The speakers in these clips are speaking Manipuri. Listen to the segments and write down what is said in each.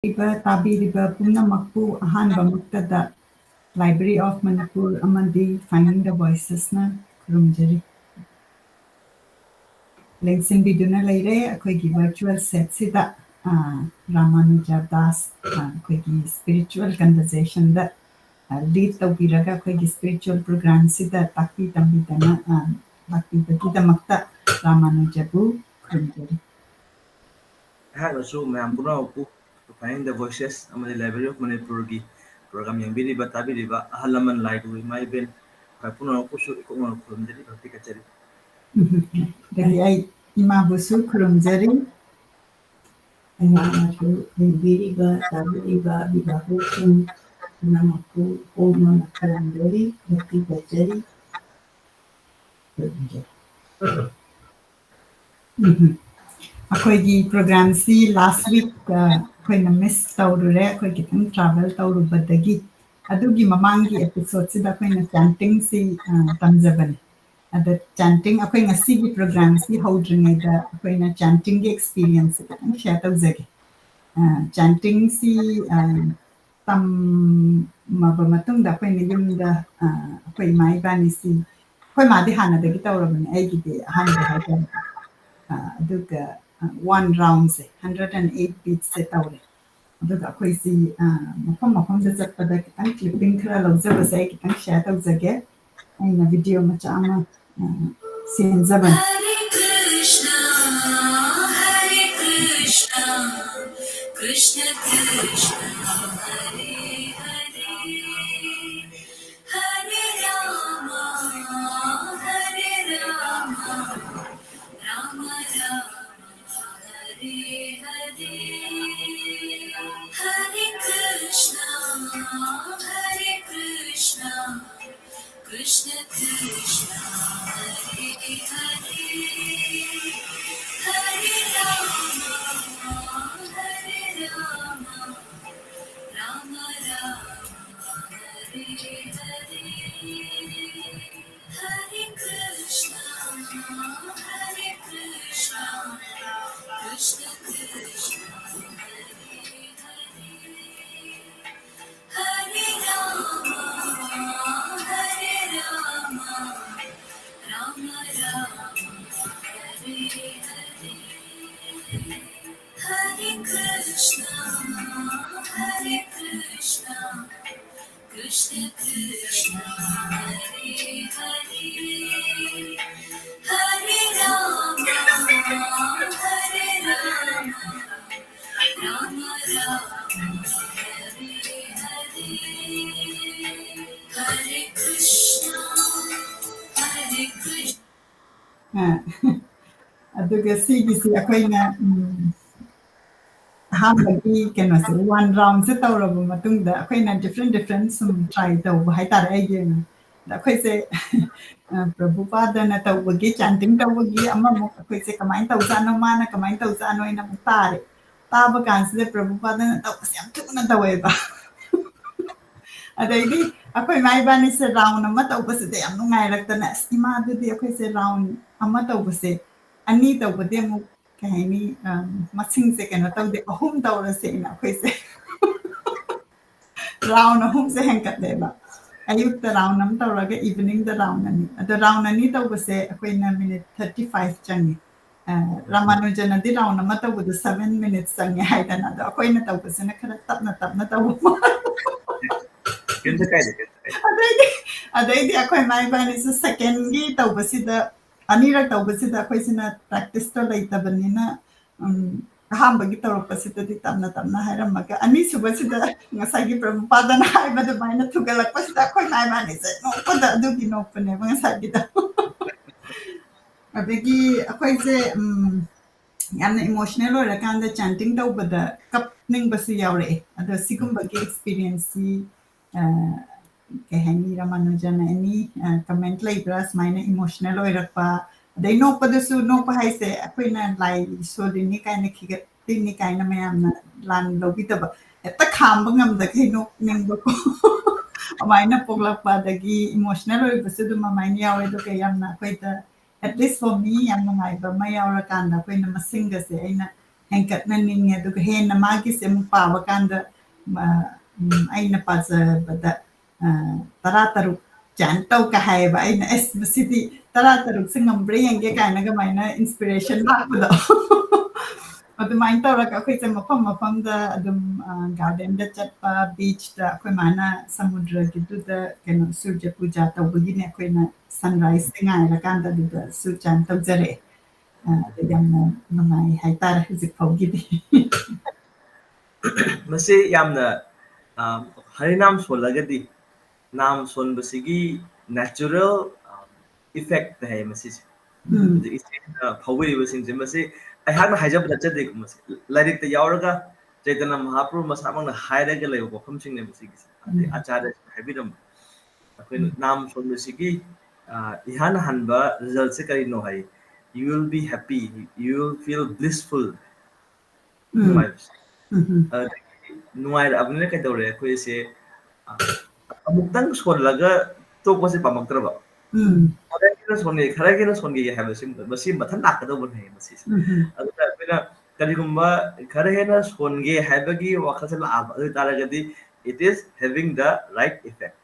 ꯇꯥꯕꯤꯔꯤꯕ ꯄꯨꯝꯅꯃꯛꯄꯨ ꯑꯍꯥꯟꯕ ꯃꯛꯇꯗ ꯂꯥꯏꯕ꯭ꯔꯦꯔꯤ ꯑꯣꯐ ꯃꯅꯤꯄꯨꯔ ꯑꯃꯗꯤ ꯐꯥꯏꯟꯗꯤꯡ ꯗ ꯚꯣꯏꯁꯦꯁꯅ ꯈꯨꯔꯨꯝꯖꯔꯤ ꯂꯦꯡꯁꯤꯟꯕꯤꯗꯨꯅ ꯂꯩꯔꯦ ꯑꯩꯈꯣꯏꯒꯤ ꯚꯔꯆꯨꯋꯦꯜ ꯁꯦꯠꯁꯤꯗ ꯔꯥꯃꯥꯅꯨꯖ ꯗꯥꯁ ꯑꯩꯈꯣꯏꯒꯤ ꯁ꯭ꯄꯤꯔꯤꯆꯨꯋꯦꯜ ꯀꯟꯚꯔꯖꯦꯁꯟꯗ ꯂꯤꯗ ꯇꯧꯕꯤꯔꯒ ꯑꯩꯈꯣꯏꯒꯤ ꯁ꯭ꯄꯤꯔꯤꯆꯨꯋꯦꯜ ꯄ꯭ꯔꯣꯒ꯭ꯔꯥꯝꯁꯤꯗ ꯇꯥꯛꯄꯤ ꯇꯝꯕꯤꯗꯅ ꯂꯥꯛꯄꯤꯕꯒꯤꯗꯃꯛꯇ ꯔꯥꯃꯥꯅꯨꯖꯕꯨ ꯈꯨꯔꯨꯝꯖꯔꯤ ꯑꯩꯍꯥꯛꯅꯁꯨ ꯃꯌꯥꯝ ꯄꯨꯝꯅꯃꯛꯄꯨ ꯐꯥꯏꯟꯗꯤꯡ ꯗ ꯚꯣꯏꯁꯦꯁ ꯑꯃꯗꯤ ꯂꯥꯏꯕ꯭ꯔꯦꯔꯤ ꯑꯣꯐ ꯃꯅꯤꯄꯨꯔꯒꯤ ꯄ꯭ꯔꯣꯒ꯭ꯔꯥꯝ ꯌꯦꯡꯕꯤꯔꯤꯕ ꯇꯥꯕꯤꯔꯤꯕ ꯑꯍꯜ ꯂꯃꯟ ꯂꯥꯏꯔꯕ ꯏꯃꯥ ꯏꯕꯦꯟ ꯄꯨꯝꯅꯃꯛꯄꯨꯁꯨ ꯏꯀꯣꯛꯅꯅ ꯈꯨꯔꯨꯝꯖꯔꯤ ꯚꯛꯇꯤ ꯀꯠꯆꯔꯤ ꯑꯗꯒꯤ ꯑꯩ ꯏꯃꯥꯕꯨꯁꯨ ꯈꯨꯔꯨꯝꯖꯔꯤ ꯑꯩꯍꯥꯛꯅꯁꯨ ꯌꯦꯡꯕꯤꯔꯤꯕ ꯇꯥꯕꯤꯔꯤꯕ ꯕꯤꯕꯥꯄꯨꯁꯤꯡ ꯄꯨꯝꯅꯃꯛꯄꯨ ꯍꯣꯡꯅ ꯈꯨꯔꯨꯝꯖꯔꯤ ꯚꯛꯇꯤ ꯀꯠꯆꯔꯤ ꯑꯩꯈꯣꯏꯒꯤ ꯄ꯭ꯔꯣꯒ꯭ꯔꯥꯝꯁꯤ ꯂꯥꯁ ꯋꯤꯛ ꯑꯩꯈꯣꯏꯅ ꯃꯤꯁ ꯇꯧꯔꯨꯔꯦ ꯑꯩꯈꯣꯏ ꯈꯤꯇꯪ ꯇ꯭ꯔꯥꯚꯦꯜ ꯇꯧꯔꯨꯕꯗꯒꯤ ꯑꯗꯨꯒꯤ ꯃꯃꯥꯡꯒꯤ ꯑꯦꯄꯤꯁꯣꯗꯁꯤꯗ ꯑꯩꯈꯣꯏꯅ ꯆꯥꯟꯇꯤꯡꯁꯤ ꯇꯝꯖꯕꯅꯤ ꯑꯗ ꯆꯥꯟꯇꯤꯡ ꯑꯩꯈꯣꯏ ꯉꯁꯤꯒꯤ ꯄ꯭ꯔꯣꯒ꯭ꯔꯥꯝꯁꯤ ꯍꯧꯗ꯭ꯔꯤꯉꯩꯗ ꯑꯩꯈꯣꯏꯅ ꯆꯥꯟꯇꯤꯡꯒꯤ ꯑꯦꯛꯁꯄꯤꯔꯤꯌꯦꯟꯁꯁꯤ ꯈꯤꯇꯪ ꯁꯦꯌꯔ ꯇꯧꯖꯒꯦ ꯆꯥꯟꯇꯤꯡꯁꯤ ꯇꯝꯃꯕ ꯃꯇꯨꯡꯗ ꯑꯩꯈꯣꯏꯅ ꯌꯨꯝꯗ ꯑꯩꯈꯣꯏ ꯏꯃꯥ ꯏꯕꯥꯅꯤꯁꯤ ꯑꯩꯈꯣꯏ ꯃꯥꯗꯤ ꯍꯥꯟꯅꯗꯒꯤ ꯇꯧꯔꯕꯅꯤ ꯑꯩꯒꯤꯗꯤ ꯑꯍꯥꯟꯕ ꯍꯥꯏꯇꯥꯔꯦ ꯑꯗꯨꯒ 1 ꯔꯥꯎꯟꯁꯦ 108 ꯕꯤꯠꯁꯦ ꯇꯧꯔꯦ ꯑꯗꯨꯒ ꯑꯩꯈꯣꯏꯁꯤ ꯃꯐꯝ ꯃꯐꯝꯗ ꯆꯠꯄꯗ ꯈꯤꯇꯪ ꯀ꯭ꯂꯤꯞꯄꯤꯡ ꯈꯔ ꯂꯧꯖꯕꯁꯦ ꯑꯩ ꯈꯤꯇꯪ ꯁꯦꯌꯔ ꯇꯧꯖꯒꯦ ꯑꯩꯅ ꯚꯤꯗꯤꯑꯣ ꯃꯆꯥ ꯑꯃ ꯁꯦꯝꯖꯕꯅꯤ Krishna Krishna Hare Hare Hare Rama Hare Rama Rama Rama Hare Hare Hare Krishna Krishna Krishna Hare Hare Hare Rama Hare Rama Rama Rama Hare Hare Hare Krishna Krishna Krishna Hare Hare Hare Rama Rama Rama Hare Hare Hare Krishna Krishna Krishna Hare Hare Hare Rama Rama Rama Hare Hare Hare Krishna ꯑꯗꯨꯒ ꯁꯤꯒꯤꯁꯤ ꯑꯩꯈꯣꯏꯅ ꯑꯍꯥꯟꯕꯒꯤ ꯀꯩꯅꯣꯁꯦ 1 ꯔꯥꯎꯟꯁꯦ ꯇꯧꯔꯕ ꯃꯇꯨꯡꯗ ꯑꯩꯈꯣꯏꯅ ꯗꯤꯐ꯭ꯔꯦꯟ ꯁꯨꯝ ꯇ꯭ꯔꯥꯏ ꯇꯧꯕ ꯍꯥꯏꯇꯥꯔꯦ ꯑꯩꯒꯤ ꯑꯣꯏꯅ ꯑꯗ ꯑꯩꯈꯣꯏꯁꯦ ꯄ꯭ꯔꯚꯨꯄꯥꯗꯅ ꯇꯧꯕꯒꯤ ꯆꯥꯟꯇꯤꯡ ꯇꯧꯕꯒꯤ ꯑꯃꯃꯨꯛ ꯑꯩꯈꯣꯏꯁꯦ ꯀꯃꯥꯏꯅ ꯇꯧꯖꯥꯠꯅꯣ ꯃꯥꯅ ꯀꯃꯥꯏꯅ ꯇꯧꯖꯥꯠꯅꯣ ꯍꯥꯏꯅ ꯑꯃꯨꯛ ꯇꯥꯔꯦ ꯇꯥꯕ ꯀꯥꯟꯁꯤꯗ ꯄ꯭ꯔꯚꯨꯄꯥꯗꯅ ꯇꯧꯕꯁꯦ ꯌꯥꯝ ꯊꯨꯅ ꯇꯧꯋꯦꯕ ꯑꯗꯩꯗꯤ ꯑꯩꯈꯣꯏ ꯏꯃꯥ ꯏꯕꯥꯅꯤꯁꯦ ꯔꯥꯎꯟ ꯑꯃ ꯇꯧꯕꯁꯤꯗ ꯌꯥꯝ ꯅꯨꯡꯉꯥꯏꯔꯛꯇꯅ ꯑꯁ ꯏꯃꯥꯗꯨꯗꯤ ꯑꯩꯈꯣꯏꯁꯦ ꯔꯥꯎꯟ ꯑꯃ ꯇꯧꯕꯁꯦ ꯑꯅꯤ ꯇꯧꯕꯗꯤ ꯑꯃꯨꯛ ꯀꯩ ꯍꯥꯏꯅꯤ ꯃꯁꯤꯡꯁꯦ ꯀꯩꯅꯣ ꯇꯧꯗꯦ 3 ꯇꯧꯔꯁꯦꯅ ꯑꯩꯈꯣꯏꯁꯦ ꯔꯥꯎꯟ 3ꯁꯦ ꯍꯦꯟꯀꯠꯂꯦꯕ ꯑꯌꯨꯛꯇ ꯔꯥꯎꯟ ꯑꯃ ꯇꯧꯔꯒ ꯏꯚꯤꯅꯤꯡꯗ ꯔꯥꯎꯟ ꯑꯅꯤ ꯑꯗꯣ ꯔꯥꯎꯟ ꯑꯅꯤ ꯇꯧꯕꯁꯦ ꯑꯩꯈꯣꯏꯅ ꯃꯤꯅꯤꯠ 35 ꯆꯪꯉꯦ ꯔꯥꯃꯥꯅꯨꯖꯅꯗꯤ ꯔꯥꯎꯟ ꯑꯃ ꯇꯧꯕꯗ 7 minutes ꯆꯪꯉꯦ ꯍꯥꯏꯗꯅ ꯑꯗꯣ ꯑꯩꯈꯣꯏꯅ ꯇꯧꯕꯁꯤꯅ ꯈꯔ ꯇꯞꯅ ꯇꯧꯕ ꯑꯗꯩꯗꯤ ꯑꯩꯈꯣꯏ ꯏꯃꯥ ꯏꯕꯥꯅꯤꯁꯨ ꯁꯦꯀꯦꯟꯒꯤ ꯇꯧꯕꯁꯤꯗ ꯑꯅꯤꯔꯛ ꯇꯧꯕꯁꯤꯗ ꯑꯩꯈꯣꯏꯁꯤꯅ ꯄ꯭ꯔꯦꯛꯇꯤꯁꯇꯣ ꯂꯩꯇꯕꯅꯤꯅ ꯑꯍꯥꯟꯕꯒꯤ ꯇꯧꯔꯛꯄꯁꯤꯗꯗꯤ ꯇꯞꯅ ꯍꯥꯏꯔꯝꯃꯒ ꯑꯅꯤꯁꯨꯕꯁꯤꯗ ꯉꯁꯥꯏꯒꯤ ꯄ꯭ꯔꯚꯨꯄꯥꯗꯅ ꯍꯥꯏꯕ ꯑꯗꯨꯃꯥꯏꯅ ꯊꯨꯒꯠꯂꯛꯄꯁꯤꯗ ꯑꯩꯈꯣꯏ ꯏꯃꯥ ꯏꯕꯥꯅꯤꯁꯦ ꯅꯣꯛꯄꯗ ꯑꯗꯨꯒꯤ ꯅꯣꯛꯄꯅꯦꯕ ꯉꯁꯥꯏꯒꯤꯗ ꯑꯗꯒꯤ ꯑꯩꯈꯣꯏꯁꯦ ꯌꯥꯝꯅ ꯏꯃꯣꯁꯅꯦꯜ ꯑꯣꯏꯔꯀꯥꯟꯗ ꯆꯥꯟꯇꯤꯡ ꯇꯧꯕꯗ ꯀꯞꯅꯤꯡꯕꯁꯨ ꯌꯥꯎꯔꯛꯑꯦ ꯑꯗꯣ ꯁꯤꯒꯨꯝꯕꯒꯤ ꯑꯦꯛꯁꯄꯤꯔꯤꯌꯦꯟꯁꯁꯤ ꯀꯩ ꯍꯥꯏꯅꯤ ꯔꯥꯃꯥꯅꯨꯖꯟ ꯑꯦꯅꯤ ꯀꯃꯦꯟꯠ ꯂꯩꯕ꯭ꯔꯥ ꯁꯨꯃꯥꯏꯅ ꯏꯃꯣꯁꯅꯦꯜ ꯑꯣꯏꯔꯛꯄ ꯑꯗꯩ ꯅꯣꯛꯄꯗꯁꯨ ꯅꯣꯛꯄ ꯍꯥꯏꯁꯦ ꯑꯩꯈꯣꯏꯅ ꯂꯥꯏ ꯁꯣꯜꯂꯤꯅꯤ ꯀꯥꯏꯅ ꯈꯤꯒꯠꯂꯤꯅꯤ ꯀꯥꯏꯅ ꯃꯌꯥꯝꯅ ꯂꯥꯟ ꯂꯧꯕꯤꯗꯕ ꯍꯦꯛꯇ ꯈꯥꯝꯕ ꯉꯝꯗꯈꯩ ꯅꯣꯛꯅꯤꯡꯕꯀꯣ ꯑꯗꯨꯃꯥꯏꯅ ꯄꯣꯛꯂꯛꯄ ꯑꯗꯒꯤ ꯏꯃꯣꯁꯅꯦꯜ ꯑꯣꯏꯕꯁꯨ ꯑꯗꯨꯝ ꯑꯗꯨꯃꯥꯏꯅ ꯌꯥꯎꯋꯦ ꯑꯗꯨꯒ ꯌꯥꯝꯅ ꯑꯩꯈꯣꯏꯗ ꯑꯦꯠꯂꯤꯁ ꯐꯣꯔ ꯃꯤ ꯌꯥꯝ ꯅꯨꯡꯉꯥꯏꯕ ꯑꯃ ꯌꯥꯎꯔꯀꯥꯟꯗ ꯑꯩꯈꯣꯏꯅ ꯃꯁꯤꯡꯒꯁꯦ ꯑꯩꯅ ꯍꯦꯟꯀꯠꯅꯅꯤꯡꯉꯦ ꯑꯗꯨꯒ ꯍꯦꯟꯅ ꯃꯥꯒꯤꯁꯦ ꯑꯃꯨꯛ ꯄꯥꯕ ꯀꯥꯟꯗ ꯑꯩꯅ ꯄꯥꯖꯕꯗ 13 ꯆꯥꯟ ꯇꯧꯀ ꯍꯥꯏꯌꯦꯕ ꯑꯩꯅ ꯑꯁ ꯃꯁꯤꯗꯤ 13ꯁꯦ ꯉꯝꯕ꯭ꯔꯥ ꯌꯦꯡꯒꯦ ꯀꯥꯏꯅ ꯀꯃꯥꯏꯅ ꯏꯟꯁꯄꯤꯔꯦꯁꯟ ꯂꯥꯛꯄꯗꯣ ꯑꯗꯨꯃꯥꯏꯅ ꯇꯧꯔꯒ ꯑꯩꯈꯣꯏꯁꯦ ꯃꯐꯝ ꯃꯐꯝꯗ ꯑꯗꯨꯝ ꯒꯥꯔꯗꯦꯟꯗ ꯆꯠꯄ ꯕꯤꯆꯇ ꯑꯩꯈꯣꯏ ꯃꯥꯅ ꯁꯃꯨꯗ꯭ꯔꯒꯤꯗꯨꯗ ꯀꯩꯅꯣ ꯁꯨꯔꯖ ꯄꯨꯖꯥ ꯇꯧꯕꯒꯤꯅꯦ ꯑꯩꯈꯣꯏꯅ ꯁꯟꯔꯥꯏꯁꯁꯦ ꯉꯥꯏꯔꯀꯥꯟꯗ ꯑꯗꯨꯗꯁꯨ ꯆꯥꯟ ꯇꯧꯖꯔꯛꯑꯦ ꯑꯗꯨ ꯌꯥꯝꯅ ꯅꯨꯡꯉꯥꯏ ꯍꯥꯏꯇꯥꯔꯦ ꯍꯧꯖꯤꯛ ꯐꯥꯎꯒꯤꯗꯤ ꯃꯁꯤ ꯌꯥꯝꯅ ꯍꯔꯤꯅꯥꯝ ꯁꯣꯜꯂꯒꯗꯤ ꯅꯥꯝ ꯁꯣꯟꯕꯁꯤꯒꯤ ꯅꯦꯆꯔꯦꯜ ꯏꯐꯦꯛꯇ ꯍꯥꯏ ꯃꯁꯤꯁꯦ ꯍꯧꯖꯤꯛ ꯏꯆꯦꯅ ꯐꯥꯎꯕꯤꯔꯤꯕꯁꯤꯡꯁꯦ ꯃꯁꯤ ꯑꯩꯍꯥꯛꯅ ꯍꯥꯏꯖꯕ ꯅꯠꯆꯗꯦꯀꯣ ꯃꯁꯤ ꯂꯥꯏꯔꯤꯛꯇ ꯌꯥꯎꯔꯒ ꯆꯩꯇꯟꯌ ꯃꯍꯥꯄ꯭ꯔꯚꯨ ꯃꯁꯥꯃꯛꯅ ꯍꯥꯏꯔꯒ ꯂꯩꯕ ꯋꯥꯐꯝꯁꯤꯡꯅꯦ ꯃꯁꯤꯒꯤꯁꯦ ꯑꯗꯩ ꯑꯆꯥꯔꯌ ꯍꯥꯏꯕꯤꯔꯝꯕ ꯑꯩꯈꯣꯏꯅ ꯅꯥꯝ ꯁꯣꯟꯕꯁꯤꯒꯤ इहान हनबा रिजल्ट से करी नो है you will be happy you will feel blissful नुआई अपने कई दौरे कोई से अमुक्तंग सोलगा तो कोसे पामक्तरबा खरगे सोनगे है मसी मथन लाकदबन है मसी अदुगा बिना करिगुम्बा खरहेना सोनगे हैबगी वखसे लाब अदु तारगदी it is having the right effect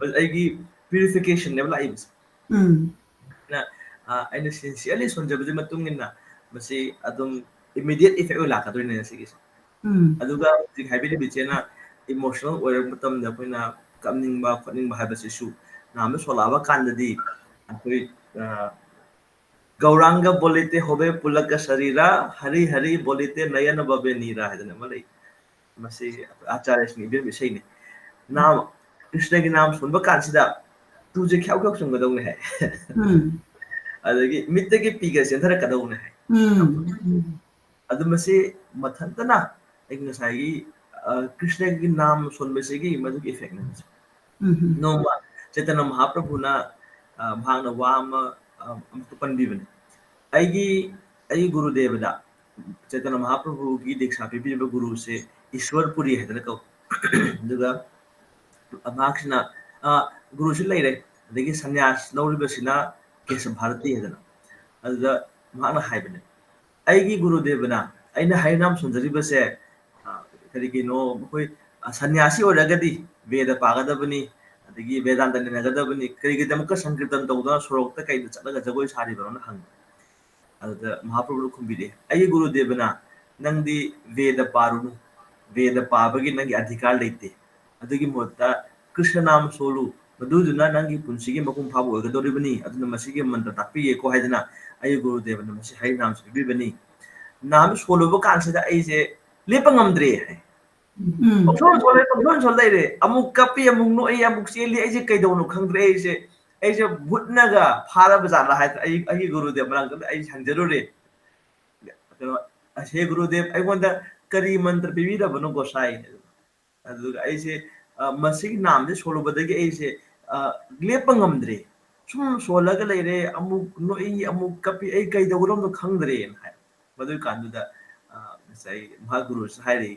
बस आइगी purification level आइबस ना आइना sincerely सोनजबजे मतुंगिना मसी अदुम immediate effect लाकदोइने सिगिस अदुगा जिक हाइबिदि बिचेना इमोशनल ओइरक मतमदा कोइना कमनिंगबा फनिंगबा हाइबसिसु नाम सोलाबा कांददी अखोइ गौरांग बोलिते होबे पुलक शरीरा हरि हरि बोलिते नयन बबे नीरा हैदने मलै मसी आचार्यस्नि बे विषयने नाम कृष्ण की नाम सुनबा कांसिदा तुजे ख्याउ ख्याउ सुनगदौने है अदगी मित्तगी पीगा सेंथर कदौने है अदु मसी मथंतना एक नसाई कृष्ण की नाम सुनबसेगी मधु की इफेक्ट ने नोमा चैतन्य महाप्रभु ना भागना वाम पनबीबने आई गुरुदेवदा चैतन्य महाप्रभु की दीक्षा पीबीब गुरु से ईश्वरपुरी है कौ दुगा मार्क्सना गुरु से लेरे अदगी सन्यास लौरिबसिना केशव भारती है अदुगा माना हाइबने आईगी गुरुदेवना अइना हाइनाम सुनजरिबसे करिगिनो कोई सन्यासी ओरगदी वेद पागदबनी अदगी वेदांत नेगदबनी करिगिदमक संकीर्तन तौदा सोरokta कइद चलगा जगोय सारिबरन हंग अदुदा महाप्रभु खुंबिदे आई गुरुदेवना नंदी वेद पारुनु वेद पाबगी नंगी अधिकार लेते अदगी मोत्ता कृष्ण नाम सोलु मदुदुना नंगी पुंसिगी मकुम फाबो ओगदोरिबनी अदुना मसिगी मंत्र तापिये को हाइदना आई गुरुदेवना मसि हाइ नाम सुबिबनी नाम सोलुबो कांसिदा आइजे लेपंगमद्रे है सोल रे अमुक कपी अमुक नो अमुक चेली आइजे कइदौनो खंग्रे आइजे भुटनगा फारा बजाला है आई गुरुदेव मनांग आई संजरुरे असे गुरुदेव आइगोंदा करी मंत्र पिबीदबनो गोसाई अदुगा आइसे मसिग नाम से सोलुबदगी आइसे लेपंगमद्रे सुम सोलगा लेरे अमुक नोई अमुक कपी आई कइदौनो खंग्रे है मदु कांदुदा सै महागुरु हाइरे